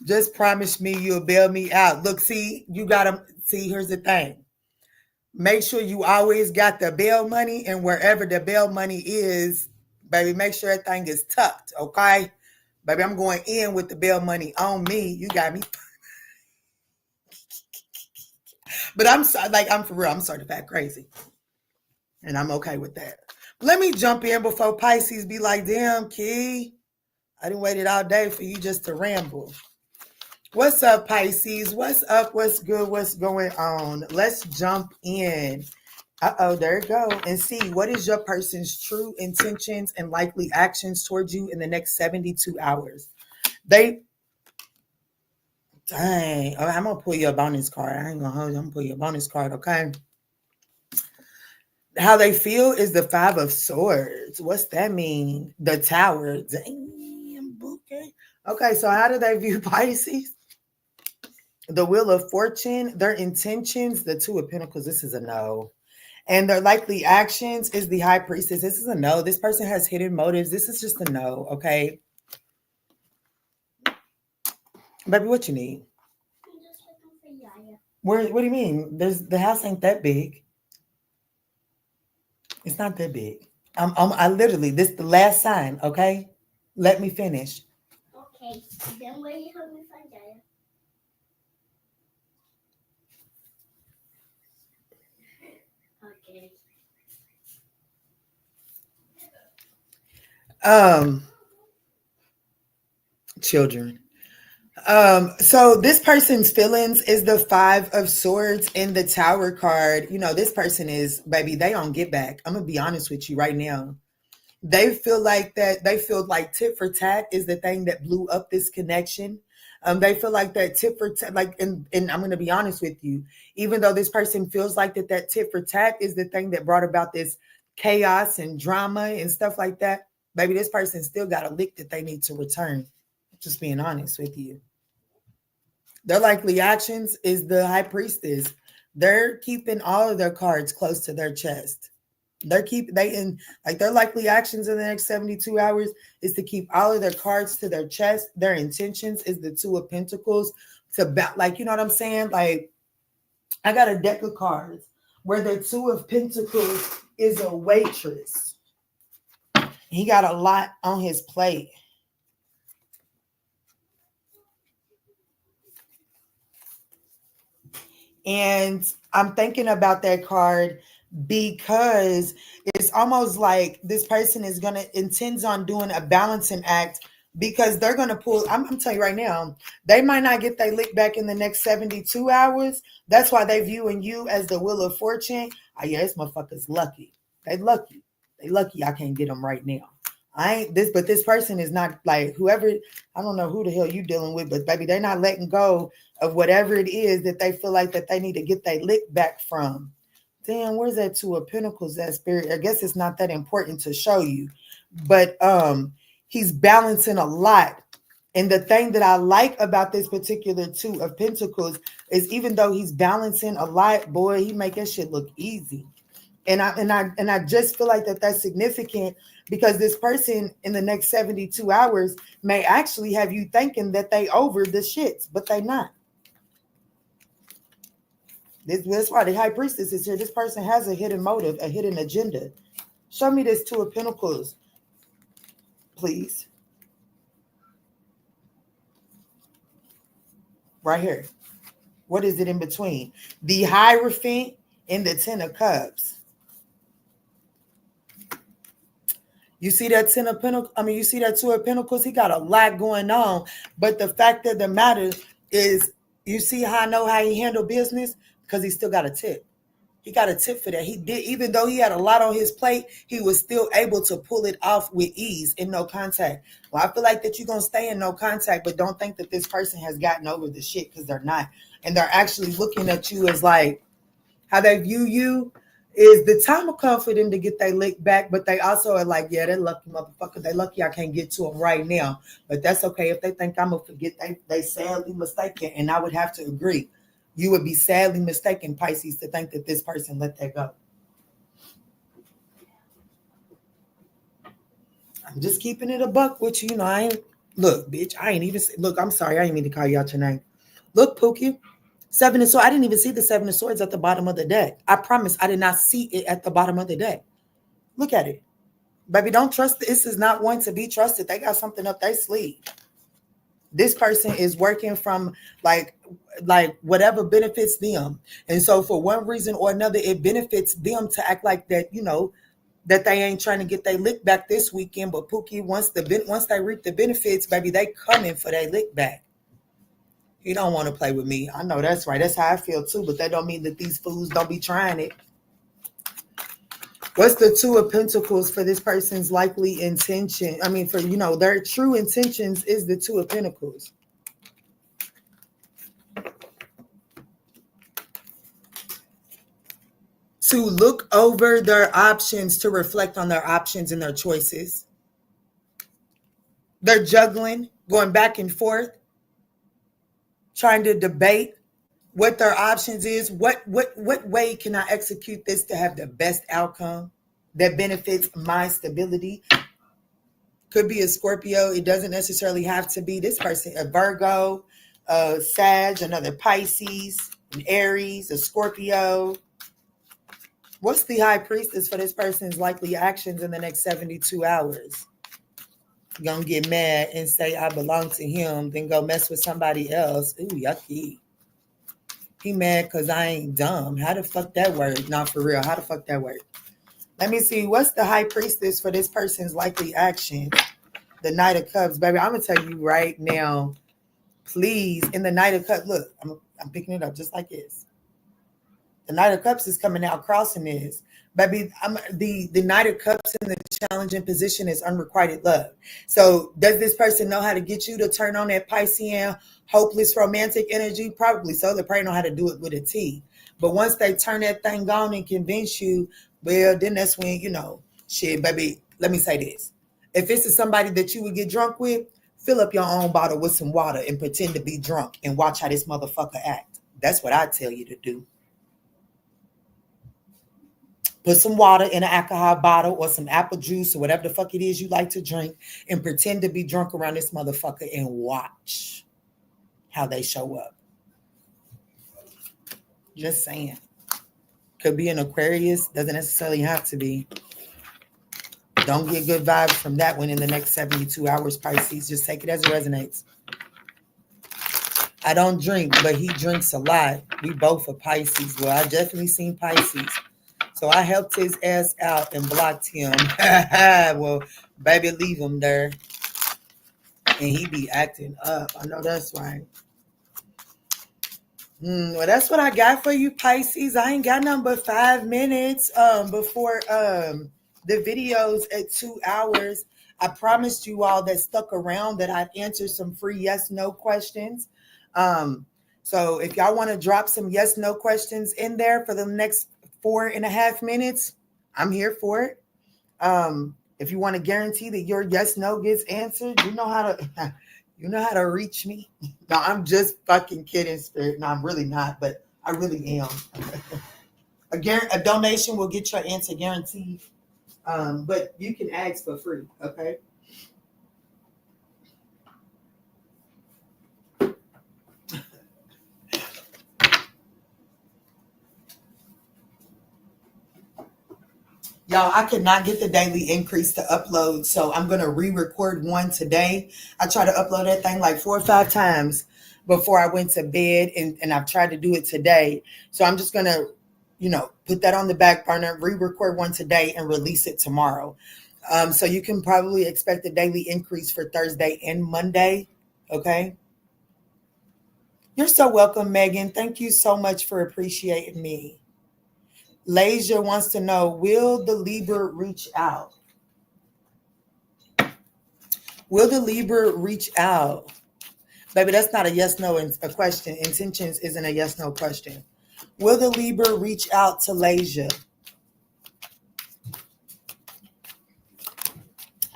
A: Just promise me you'll bail me out. Look, see, you gotta see. Here's the thing. Make sure you always got the bail money, and wherever the bail money is, baby, make sure everything is tucked, okay? Baby, I'm going in with the bail money on me. You got me. But I'm for real. I'm certified crazy. And I'm okay with that. Let me jump in before Pisces be like, damn, Key. I didn't waited all day for you just to ramble. What's up, Pisces? What's up? What's good? What's going on? Let's jump in. There you go. And see what is your person's true intentions and likely actions towards you in the next 72 hours. Dang. I'm going to pull you a bonus card. I ain't going to hold you. I'm going to pull you a bonus card, okay? How they feel is the 5 of Swords. What's that mean? The Tower. Damn, okay. Okay, so how do they view Pisces? The Wheel of Fortune, their intentions, the 2 of Pentacles. This is a no. And their likely actions is the High Priestess. This is a no. This person has hidden motives. This is just a no, okay? Baby, what you need?
B: I'm just looking for Yaya.
A: What do you mean? The house ain't that big. It's not that big. I literally, this is the last sign, okay? Let me finish.
B: Okay, then where you help me find Yaya? Okay.
A: Children. So this person's feelings is the 5 of Swords in the Tower card. You know, this person is, baby, they don't get back. I'm gonna be honest with you right now. They feel like tit for tat is the thing that blew up this connection. They feel like that tit for tat, and I'm going to be honest with you, even though this person feels like that tit for tat is the thing that brought about this chaos and drama and stuff like that, baby, this person still got a lick that they need to return. Just being honest with you. Their likely actions is the High Priestess. They're keeping all of their cards close to their chest. Their likely actions in the next 72 hours is to keep all of their cards to their chest. Their intentions is the 2 of Pentacles you know what I'm saying? Like, I got a deck of cards where the 2 of Pentacles is a waitress. He got a lot on his plate. And I'm thinking about that card because it's almost like this person is intends on doing a balancing act, because they're going to pull. I'm telling you right now, they might not get their lick back in the next 72 hours. That's why they viewing you as the Wheel of Fortune. Oh, yeah, this motherfucker's lucky. They lucky. I can't get them right now. But this person is not like whoever, I don't know who the hell you dealing with, but baby, they're not letting go of whatever it is that they feel like that they need to get their lick back from. Damn, where's that 2 of Pentacles, that spirit? I guess it's not that important to show you, but he's balancing a lot. And the thing that I like about this particular 2 of Pentacles is even though he's balancing a lot, boy, he make that shit look easy. And I just feel like that's significant, because this person in the next 72 hours may actually have you thinking that they over the shits, but they not. That's why the High Priestess is here. This person has a hidden motive, a hidden agenda. Show me this 2 of Pentacles, please. Right here. What is it in between? The Hierophant and the Ten of Cups. You see that Ten of Pentacles? I mean, you see that Two of Pentacles? He got a lot going on. But the fact of the matter is, you see how I know how he handled business? Because he still got a tip. He got a tip for that. He did, even though he had a lot on his plate, he was still able to pull it off with ease in no contact. Well, I feel like that you're going to stay in no contact, but don't think that this person has gotten over the shit, because they're not. And they're actually looking at you as like, how they view you is the time will come for them to get their lick back, but they also are like, yeah, they're lucky motherfucker. They lucky I can't get to them right now. But that's okay. If they think I'm going to forget, they sadly mistaken. And I would have to agree. You would be sadly mistaken, Pisces, to think that this person let that go. I'm just keeping it a buck with you. You know, I ain't, look, bitch, I ain't even, look, I'm sorry. I didn't mean to call you out your name. Look, Pookie. Seven of Swords. I didn't even see the Seven of Swords at the bottom of the deck. I promise I did not see it at the bottom of the deck. Look at it. Baby, don't trust. This is not one to be trusted. They got something up their sleeve. This person is working from like whatever benefits them. And so for one reason or another, it benefits them to act like that, you know, that they ain't trying to get their lick back this weekend. But Pookie, once they reap the benefits, baby, they coming for their lick back. You don't want to play with me. I know that's right. That's how I feel too. But that don't mean that these fools don't be trying it. What's the Two of Pentacles for this person's likely intention? I mean, for, you know, their true intentions is the Two of Pentacles. To look over their options, to reflect on their options and their choices. They're juggling, going back and forth, trying to debate what their options is. What way can I execute this to have the best outcome that benefits my stability? Could be a Scorpio. It doesn't necessarily have to be this person. A Virgo, a Sag, another Pisces, an Aries, a Scorpio. What's the High Priestess for this person's likely actions in the next 72 hours? Gonna get mad and say I belong to him, then go mess with somebody else. Ooh, yucky. He mad because I ain't dumb. How the fuck that work? Not for real. How the fuck that work? Let me see. What's the High Priestess for this person's likely action? The Knight of Cups, baby. I'm gonna tell you right now. Please, in the Knight of Cups, look, I'm picking it up just like this. The Knight of Cups is coming out crossing this. Baby, the Knight of Cups in the challenging position is unrequited love. So does this person know how to get you to turn on that Piscean, hopeless romantic energy? Probably so. They probably know how to do it with a T. But once they turn that thing on and convince you, well, then that's when, you know, shit, baby, let me say this. If this is somebody that you would get drunk with, fill up your own bottle with some water and pretend to be drunk and watch how this motherfucker act. That's what I tell you to do. Put some water in an alcohol bottle or some apple juice or whatever the fuck it is you like to drink and pretend to be drunk around this motherfucker and watch how they show up. Just saying. Could be an Aquarius. Doesn't necessarily have to be. Don't get good vibes from that one in the next 72 hours, Pisces. Just take it as it resonates. I don't drink, but he drinks a lot. We both are Pisces. Well, I definitely seen Pisces. So I helped his ass out and blocked him. Well, baby, leave him there. And he be acting up. I know that's right. Well, that's what I got for you, Pisces. I ain't got nothing but 5 minutes before the video's at 2 hours. I promised you all that stuck around that I'd answer some free yes/no questions. So if y'all want to drop some yes/no questions in there for the next 4.5 minutes, I'm here for it. If you want to guarantee that your yes/no gets answered, you know how to reach me. No, I'm just fucking kidding, Spirit. No, I'm really not, but I really am. A donation will get your answer guaranteed. But you can ask for free, okay? Y'all, I could not get the daily increase to upload, so I'm going to re-record one today. I try to upload that thing like 4 or 5 times. before I went to bed, and I've tried to do it today. So I'm just going to, put that on the back burner, re-record one today and release it tomorrow. So you can probably expect a daily increase for Thursday and Monday. Okay. You're so welcome, Megan. Thank you so much for appreciating me. Lasia wants to know, will the Libra reach out? Will the Libra reach out? Baby, that's not a yes, no, a question. Intentions isn't a yes, no question. Will the Libra reach out to Lasia?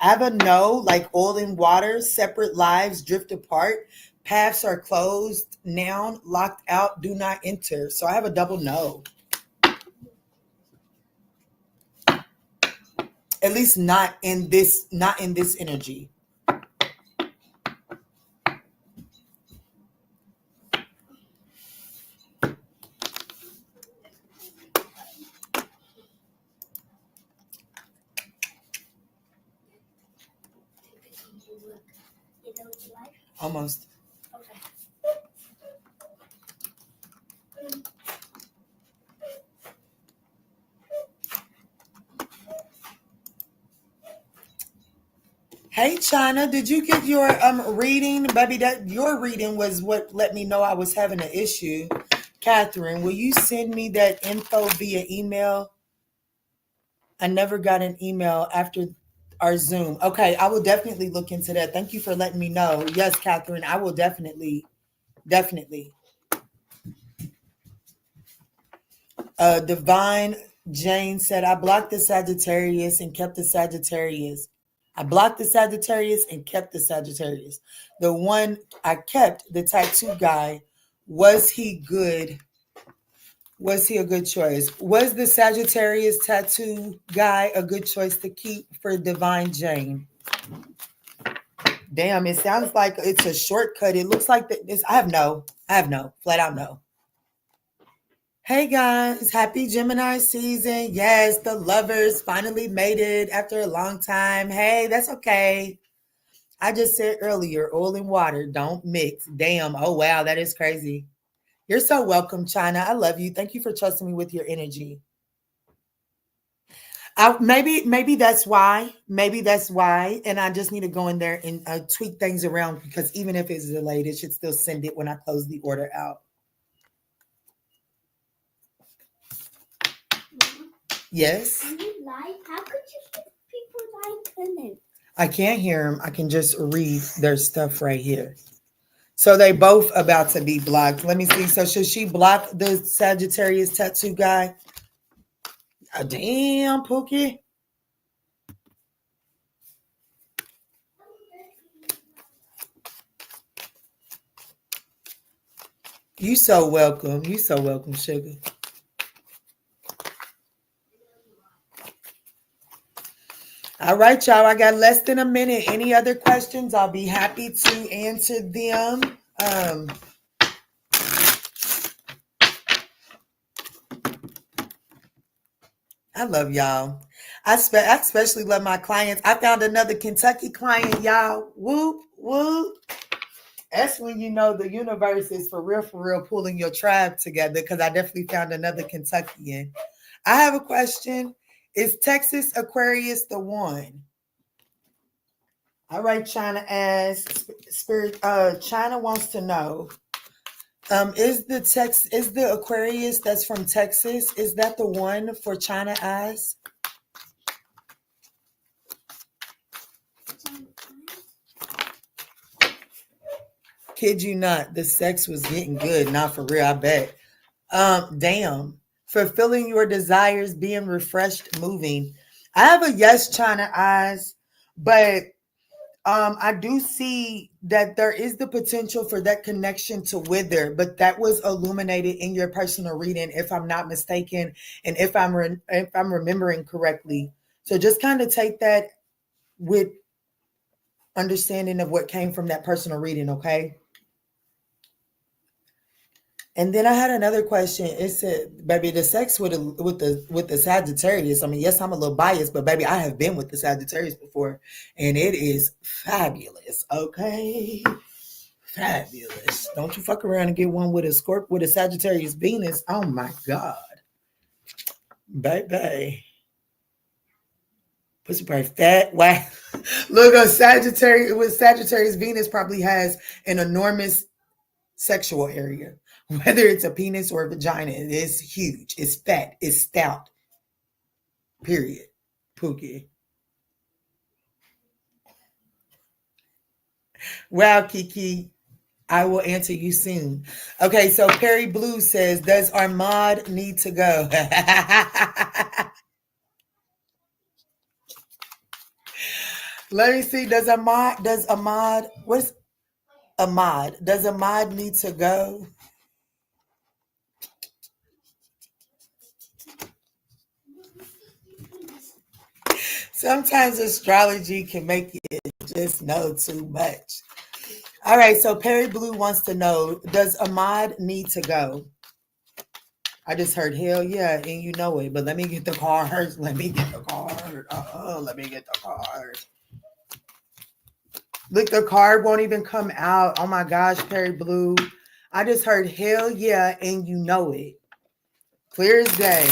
A: I have a no, like oil and water, separate lives drift apart, paths are closed, noun, locked out, do not enter. So I have a double no. At least not in this energy. Almost.
B: Okay.
A: Hey China, did you get your reading? Baby, that your reading was what let me know I was having an issue. Catherine, will you send me that info via email? I never got an email after our Zoom. Okay, I will definitely look into that. Thank you for letting me know. Yes, Catherine, I will definitely. Divine Jane said, I blocked the Sagittarius and kept the Sagittarius. I blocked the Sagittarius and kept the Sagittarius. The one I kept, the tattoo guy, was he good? Was he a good choice? Was the Sagittarius tattoo guy a good choice to keep for Divine Jane? Damn, it sounds like it's a shortcut. It looks like this. I have no, flat out no. Hey guys, happy Gemini season. Yes, the lovers finally made it after a long time. Hey, that's okay. I just said earlier, oil and water don't mix. Damn. Oh, wow. That is crazy. You're so welcome, China. I love you. Thank you for trusting me with your energy. Maybe that's why. Maybe that's why. And I just need to go in there and tweak things around, because even if it's delayed, it should still send it when I close the order out. Yes.
B: How could you give people like
A: I can't hear them. I can just read their stuff right here. So they both about to be blocked. Let me see. So should she block the Sagittarius tattoo guy? Oh, damn, Pookie. You so welcome. You so welcome, sugar. All right, y'all. I got less than a minute. Any other questions? I'll be happy to answer them. I love y'all. I especially love my clients. I found another Kentucky client, y'all. Whoop, whoop. That's when you know the universe is for real pulling your tribe together, because I definitely found another Kentuckian. I have a question. Is Texas Aquarius the one? All right, China asks. China wants to know. Is the Aquarius that's from Texas, is that the one for China eyes? Kid you not, the sex was getting good. Not for real, I bet. Damn. Fulfilling your desires, being refreshed, moving. I have a yes, China eyes, but I do see that there is the potential for that connection to wither, but that was illuminated in your personal reading, if I'm not mistaken, and if I'm remembering correctly. So just kind of take that with understanding of what came from that personal reading, okay? And then I had another question. It said, baby, the sex with the Sagittarius. I mean, yes, I'm a little biased, but baby, I have been with the Sagittarius before, and it is fabulous. Okay, Fabulous. Don't you fuck around and get one with a Scorpio, with a Sagittarius Venus. Oh my God. Baby. Pussy probably fat. Why? Look, a Sagittarius with Sagittarius Venus probably has an enormous sexual area. Whether it's a penis or a vagina, it is huge. It's fat. It's stout. Period. Pookie. Wow, Kiki. I will answer you soon. Okay, so Perry Blue says, does Armand need to go? Let me see. Does Ahmad need to go? Sometimes astrology can make you just know too much. All right, so Perry Blue wants to know, does Ahmad need to go? I just heard hell yeah, and you know it, but let me get the card. Let me get the card. Let me get the card. Look, the card won't even come out. Oh my gosh, Perry Blue. I just heard hell yeah, and you know it. Clear as day.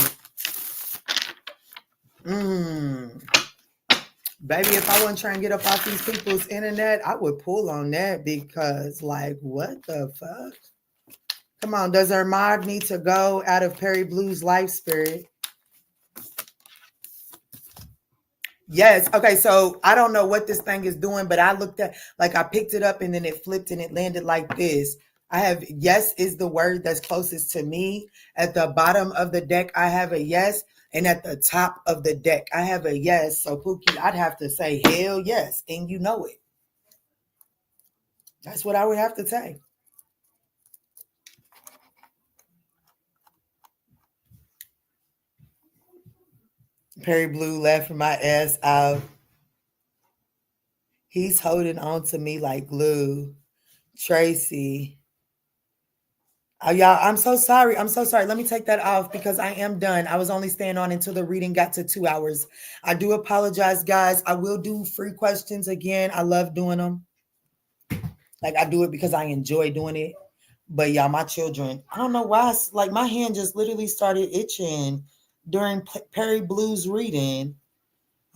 A: Baby, if I wasn't trying to get up off these people's internet, I would pull on that because, like, what the fuck? Come on, does Armand need to go out of Perry Blue's life spirit? Yes. Okay, so I don't know what this thing is doing, but I looked at, like, I picked it up and then it flipped and it landed like this. I have yes is the word that's closest to me. At the bottom of the deck, I have a yes. And at the top of the deck, I have a yes. So, Pookie, I'd have to say hell yes. And you know it. That's what I would have to say. Perry Blue laughing my ass out. He's holding on to me like glue. Tracy. Oh, y'all, I'm so sorry. I'm so sorry. Let me take that off because I am done. I was only staying on until the reading got to 2 hours. I do apologize, guys. I will do free questions again. I love doing them. Like, I do it because I enjoy doing it. But y'all, my children, I don't know why. Like, my hand just literally started itching during Perry Blue's reading.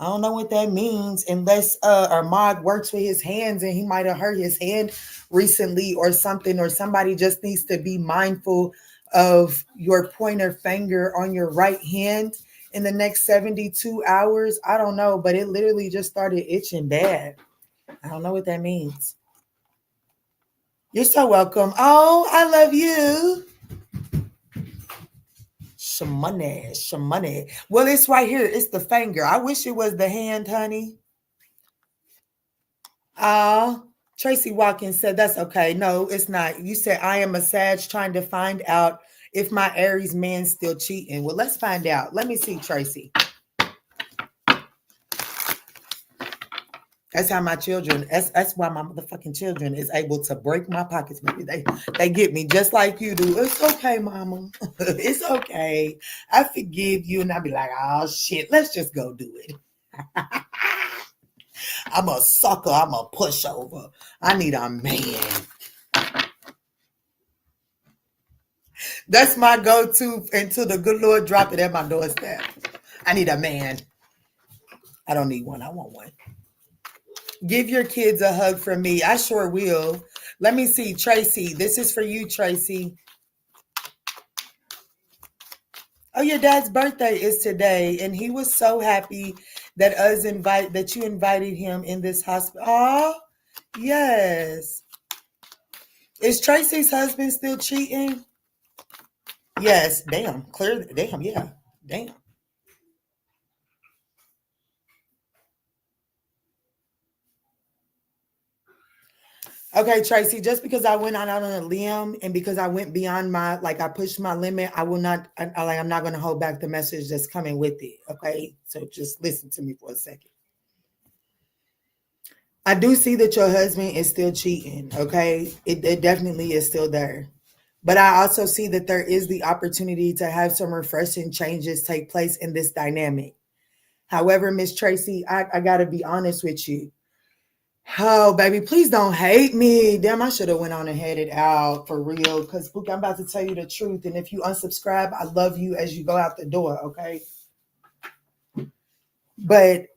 A: I don't know what that means unless Armand works with his hands and he might have hurt his hand recently or something, or somebody just needs to be mindful of your pointer finger on your right hand in the next 72 hours. I don't know, but it literally just started itching bad. I don't know what that means. You're so welcome. Oh, I love you. Shamane. Well, it's right here. It's the finger. I wish it was the hand, honey. Tracy Watkins said, that's okay. No, it's not. You said, I am a Sag trying to find out if my Aries man's still cheating. Well, let's find out. Let me see, Tracy. That's how my children, that's why my motherfucking children is able to break my pockets. Maybe they get me just like you do. It's okay, mama. It's okay. I forgive you. And I'll be like, oh shit, let's just go do it. I'm a sucker. I'm a pushover. I need a man. That's my go-to until the good Lord drop it at my doorstep. I need a man. I don't need one. I want one. Give your kids a hug from me. I sure will. Let me see, Tracy. This is for you, Tracy. Oh, your dad's birthday is today, and he was so happy that you invited him in this hospital. Oh, yes. Is Tracy's husband still cheating? Yes. Damn. Clear. Damn. Yeah. Damn. Okay, Tracy, just because I went out on a limb and because I went beyond I pushed my limit, I will not, I'm not going to hold back the message that's coming with it. Okay. So just listen to me for a second. I do see that your husband is still cheating. Okay. It definitely is still there. But I also see that there is the opportunity to have some refreshing changes take place in this dynamic. However, Miss Tracy, I got to be honest with you. Oh, baby, please don't hate me. Damn, I should have went on and had it out for real. Because, Pookie, I'm about to tell you the truth. And if you unsubscribe, I love you as you go out the door, okay? But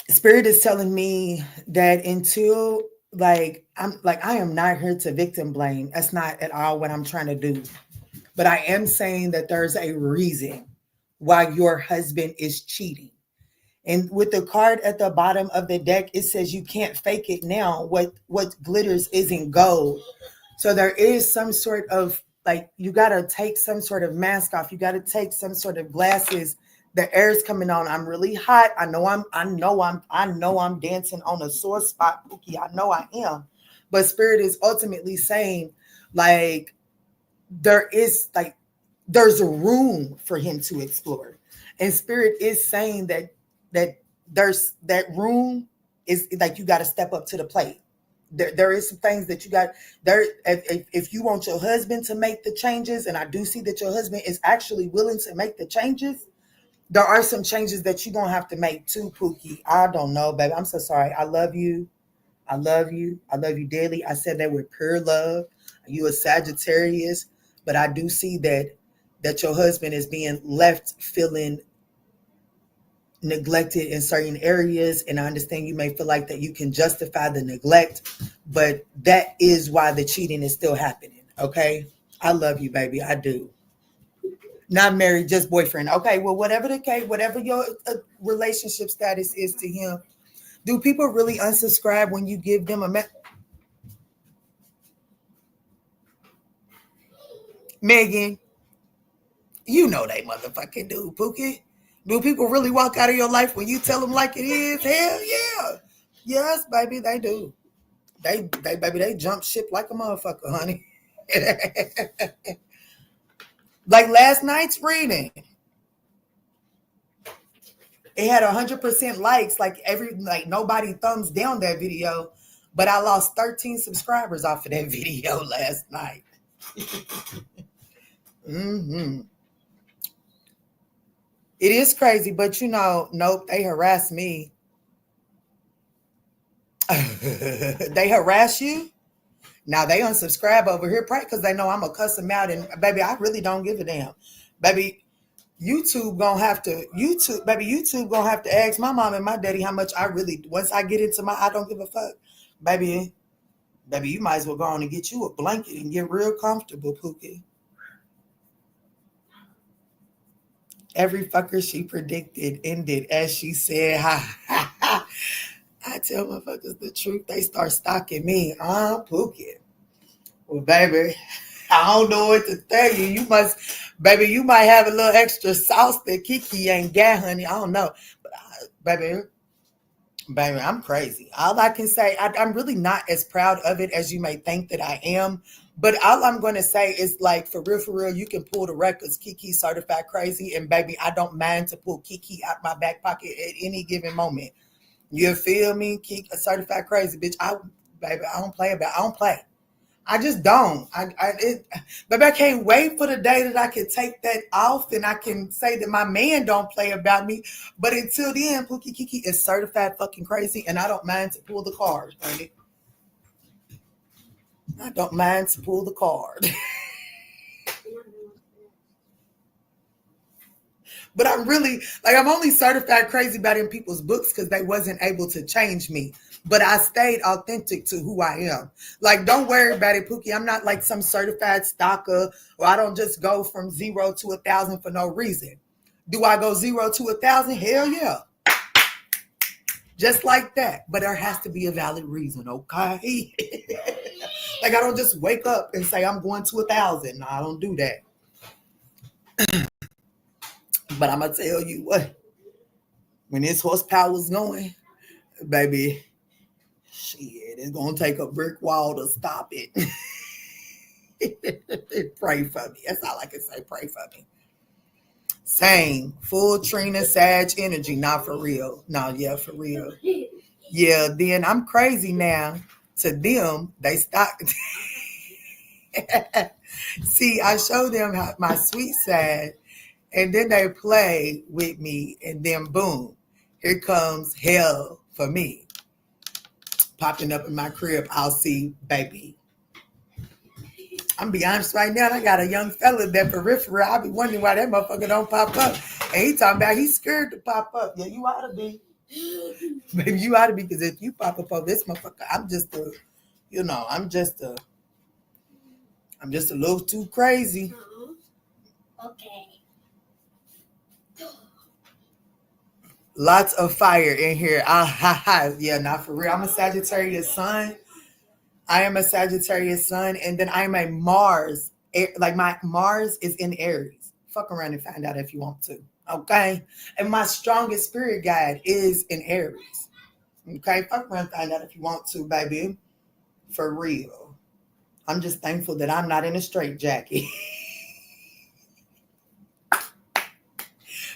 A: Spirit is telling me that until, I am not here to victim blame. That's not at all what I'm trying to do. But I am saying that there's a reason why your husband is cheating. And with the card at the bottom of the deck, it says you can't fake it now. What glitters isn't gold. So there is some sort of you gotta take some sort of mask off. You gotta take some sort of glasses. The air is coming on. I'm really hot. I know I'm dancing on a sore spot, Pookie. I know I am. But Spirit is ultimately saying, like, there's a room for him to explore. And Spirit is saying that there's that room is like you got to step up to the plate. There is some things that you got there. If you want your husband to make the changes, and I do see that your husband is actually willing to make the changes, there are some changes that you're gonna have to make too, Pookie. I don't know, baby. I'm so sorry. I love you. I love you. I love you dearly. I said that with pure love. You a Sagittarius, but I do see that your husband is being left feeling neglected in certain areas, and I understand you may feel like that you can justify the neglect, but that is why the cheating is still happening. Okay, I love you, baby. I do. Not married, just boyfriend. Okay, well, whatever the case, whatever your relationship status is to him, do people really unsubscribe when you give them a Megan? You know they motherfucking do, Pookie. Do people really walk out of your life when you tell them like it is? Hell yeah. Yes, baby, they do. They jump ship like a motherfucker, honey. Like last night's reading, it had 100% likes. Like nobody thumbs down that video, but I lost 13 subscribers off of that video last night. Mm-hmm. It is crazy, but nope, they harass me. They harass you. Now they unsubscribe over here, probably because they know I'm gonna cuss them out. And baby, I really don't give a damn. Baby, YouTube gonna have to ask my mom and my daddy how much I really, once I get into my I don't give a fuck. Baby, you might as well go on and get you a blanket and get real comfortable, Pookie. Every fucker she predicted ended as she said, ha ha ha. I tell motherfuckers the truth, they start stalking me. Pookie. Well, baby, I don't know what to tell you. You might have a little extra sauce that Kiki ain't got, honey. I don't know. But baby, I'm crazy. All I can say, I'm really not as proud of it as you may think that I am. But all I'm going to say is, like, for real, you can pull the records. Kiki certified crazy. And baby, I don't mind to pull Kiki out my back pocket at any given moment. You feel me? Kiki certified crazy, bitch. I don't play. I just don't. But I can't wait for the day that I can take that off and I can say that my man don't play about me. But until then, Pookie Kiki is certified fucking crazy, and I don't mind to pull the card, honey. I don't mind to pull the card. But I'm really, I'm only certified crazy about in people's books because they wasn't able to change me. But I stayed authentic to who I am. Like, don't worry about it, Pookie. I'm not like some certified stalker, or I don't just go from 0 to 1,000 for no reason. Do I go 0 to 1,000? Hell yeah. Just like that. But there has to be a valid reason, okay? Like, I don't just wake up and say I'm going to 1,000. No, I don't do that. But I'm going to tell you what. When this horsepower's going, baby, shit, it's going to take a brick wall to stop it. Pray for me. That's all I can say. Pray for me. Same. Full Trina Sag energy. Not for real. No, yeah, for real. Yeah, then I'm crazy now. To them, they stop. See, I show them my sweet side, and then they play with me, and then boom, here comes hell for me. popping up in my crib, I'll see, baby. I'm be honest right now, I got a young fella that peripheral. I'll be wondering why that motherfucker don't pop up. And he talking about he's scared to pop up. Yeah, you ought to be. Maybe you ought to be, because if you pop up on this motherfucker, I'm just a little too crazy.
B: Okay.
A: Lots of fire in here. Yeah, not for real. I'm a Sagittarius sun. I am a Sagittarius sun, and then I'm a Mars. Like my Mars is in Aries. Fuck around and find out if you want to. Okay? And my strongest spirit guide is in Aries. Okay? Fuck around and find out if you want to, baby. For real. I'm just thankful that I'm not in a straitjacket.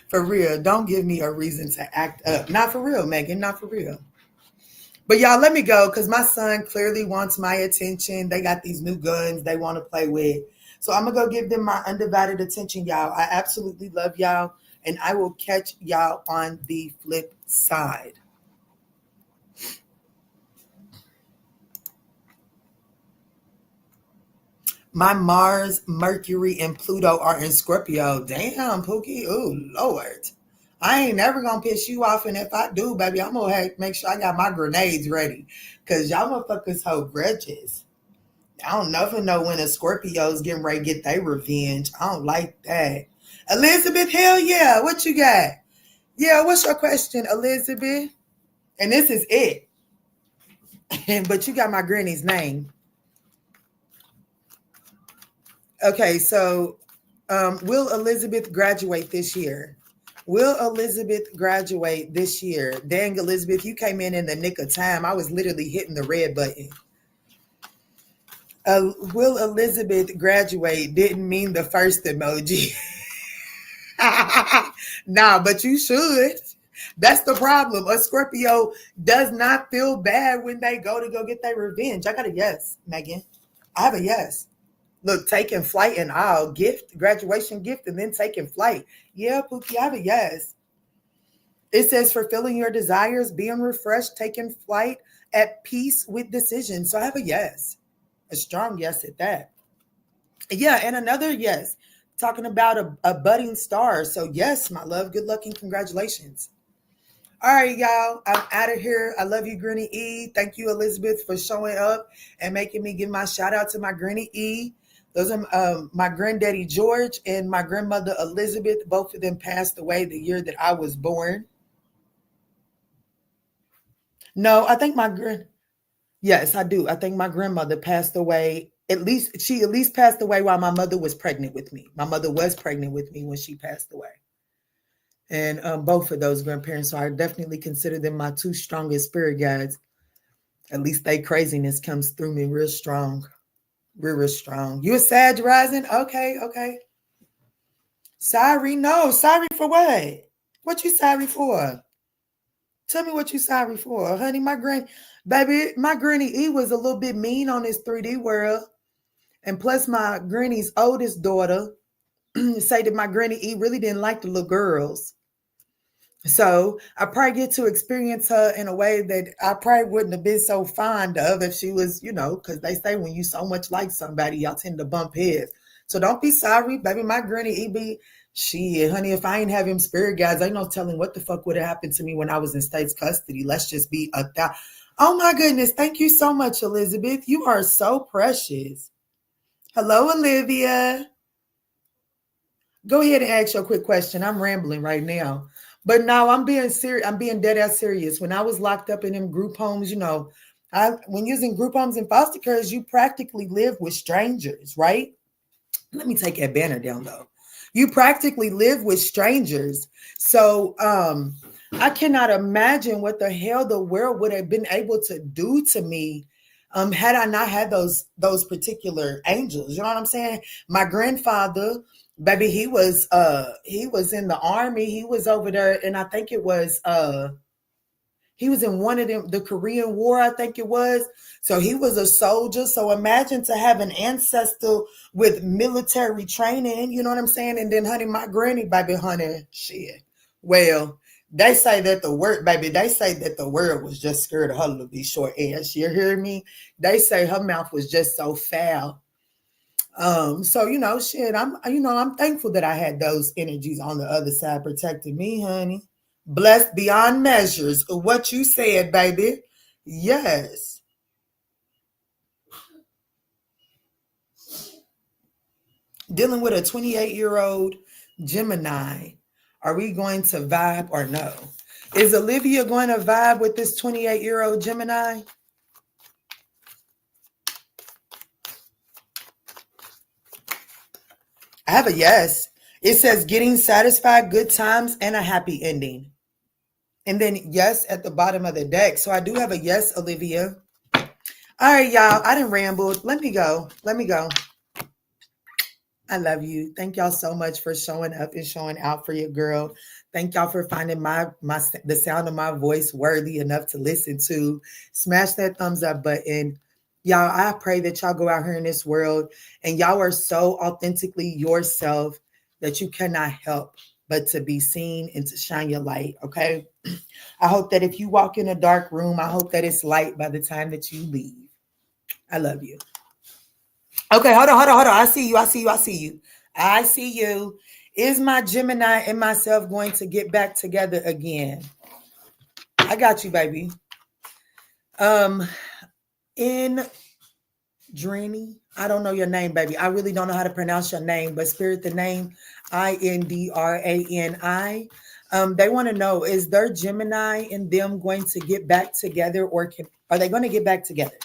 A: For real. Don't give me a reason to act up. Not for real, Megan. Not for real. But y'all, let me go, because my son clearly wants my attention. They got these new guns they want to play with. So I'm going to go give them my undivided attention, y'all. I absolutely love y'all, and I will catch y'all on the flip side. My Mars, Mercury, and Pluto are in Scorpio. Damn, Pookie. Oh, Lord. I ain't never going to piss you off, and if I do, baby, I'm going to make sure I got my grenades ready, because y'all motherfuckers hold grudges. I don't never know when a Scorpio's getting ready to get their revenge. I don't like that. Elizabeth, hell yeah. What you got? Yeah, what's your question, Elizabeth? And this is it. But you got my granny's name. Okay, so will Elizabeth graduate this year? Will Elizabeth graduate this year? Dang, Elizabeth, you came in the nick of time. I was literally hitting the red button. Will Elizabeth graduate didn't mean the first emoji. Nah, but you should. That's the problem. A Scorpio does not feel bad when they go get their revenge. I got a yes, Megan. I have a yes. Look, taking flight and all, graduation gift, and then taking flight. Yeah, Pookie, I have a yes. It says fulfilling your desires, being refreshed, taking flight, at peace with decision. So I have a yes. A strong yes at that. Yeah, and another yes. Talking about a budding star. So yes, my love, good luck and congratulations. All right, y'all, I'm out of here. I love you, Granny E. Thank you, Elizabeth, for showing up and making me give my shout out to my Granny E. Those are my granddaddy, George, and my grandmother, Elizabeth. Both of them passed away the year that I was born. No, I think yes, I do. I think my grandmother passed away. She at least passed away while my mother was pregnant with me. My mother was pregnant with me when she passed away. And both of those grandparents, so I definitely consider them my two strongest spirit guides. At least they craziness comes through me real strong. Real strong. You a Sag rising? Okay. Sorry? No. Sorry for what? What you sorry for? Tell me what you sorry for. Honey, my granny E was a little bit mean on this 3D world. And plus my granny's oldest daughter say that my granny E really didn't like the little girls. So I probably get to experience her in a way that I probably wouldn't have been so fond of if she was, because they say when you so much like somebody, y'all tend to bump heads. So don't be sorry, baby. My granny EB, shit, honey, if I ain't have him spirit guides, ain't no telling what the fuck would have happened to me when I was in state's custody. Let's just be Oh my goodness. Thank you so much, Elizabeth. You are so precious. Hello, Olivia. Go ahead and ask your quick question. I'm rambling right now. But no, I'm being serious. I'm being dead ass serious. When I was locked up in them group homes, when using group homes and foster cares, you practically live with strangers, right? Let me take that banner down though. You practically live with strangers. So I cannot imagine what the hell the world would have been able to do to me had I not had those particular angels. You know what I'm saying? My grandfather, baby, he was in the army. He was over there, and I think it was he was in one of them, the Korean War, I think it was. So he was a soldier. So imagine to have an ancestor with military training, you know what I'm saying? And then, honey, my granny, baby, honey, shit. Well, They say that the word, baby, they say that the world was just scared of her little bit short ass. You hear me? They say her mouth was just so foul. So shit, I'm thankful that I had those energies on the other side protecting me, honey. Blessed beyond measures. What you said, baby. Yes. Dealing with a 28-year-old Gemini. Are we going to vibe or no? Is Olivia going to vibe with this 28-year-old Gemini? I have a yes. It says getting satisfied, good times, and a happy ending. And then yes at the bottom of the deck. So I do have a yes, Olivia. All right, y'all. I didn't ramble. Let me go. I love you. Thank y'all so much for showing up and showing out for your girl. Thank y'all for finding the sound of my voice worthy enough to listen to. Smash that thumbs up button. Y'all, I pray that y'all go out here in this world and y'all are so authentically yourself that you cannot help but to be seen and to shine your light, okay? I hope that if you walk in a dark room, I hope that it's light by the time that you leave. I love you. Okay, hold on. I see you. Is my Gemini and myself going to get back together again? I got you, baby. In Drini, I don't know your name, baby. I really don't know how to pronounce your name, but spirit the name INDRANI. They want to know, is their Gemini and them going to get back together, or are they going to get back together?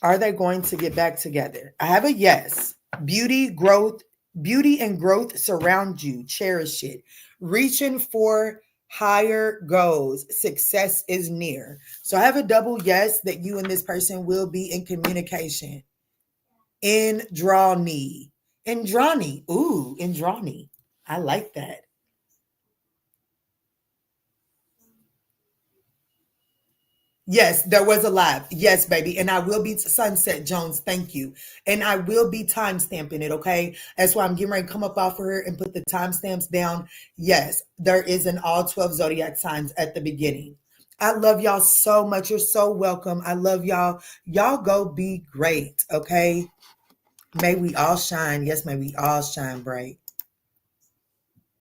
A: Are they going to get back together? I have a yes. Beauty and growth surround you. Cherish it. Reaching for higher goals. Success is near. So I have a double yes that you and this person will be in communication. Indrani. Ooh, Indrani. I like that. Yes, there was a live. Yes, baby. And I will be Sunset Jones. Thank you. And I will be time stamping it. Okay. That's why I'm getting ready to come up off of her and put the timestamps down. Yes, there is an all 12 zodiac signs at the beginning. I love y'all so much. You're so welcome. I love y'all. Y'all go be great. Okay. May we all shine. Yes, may we all shine bright.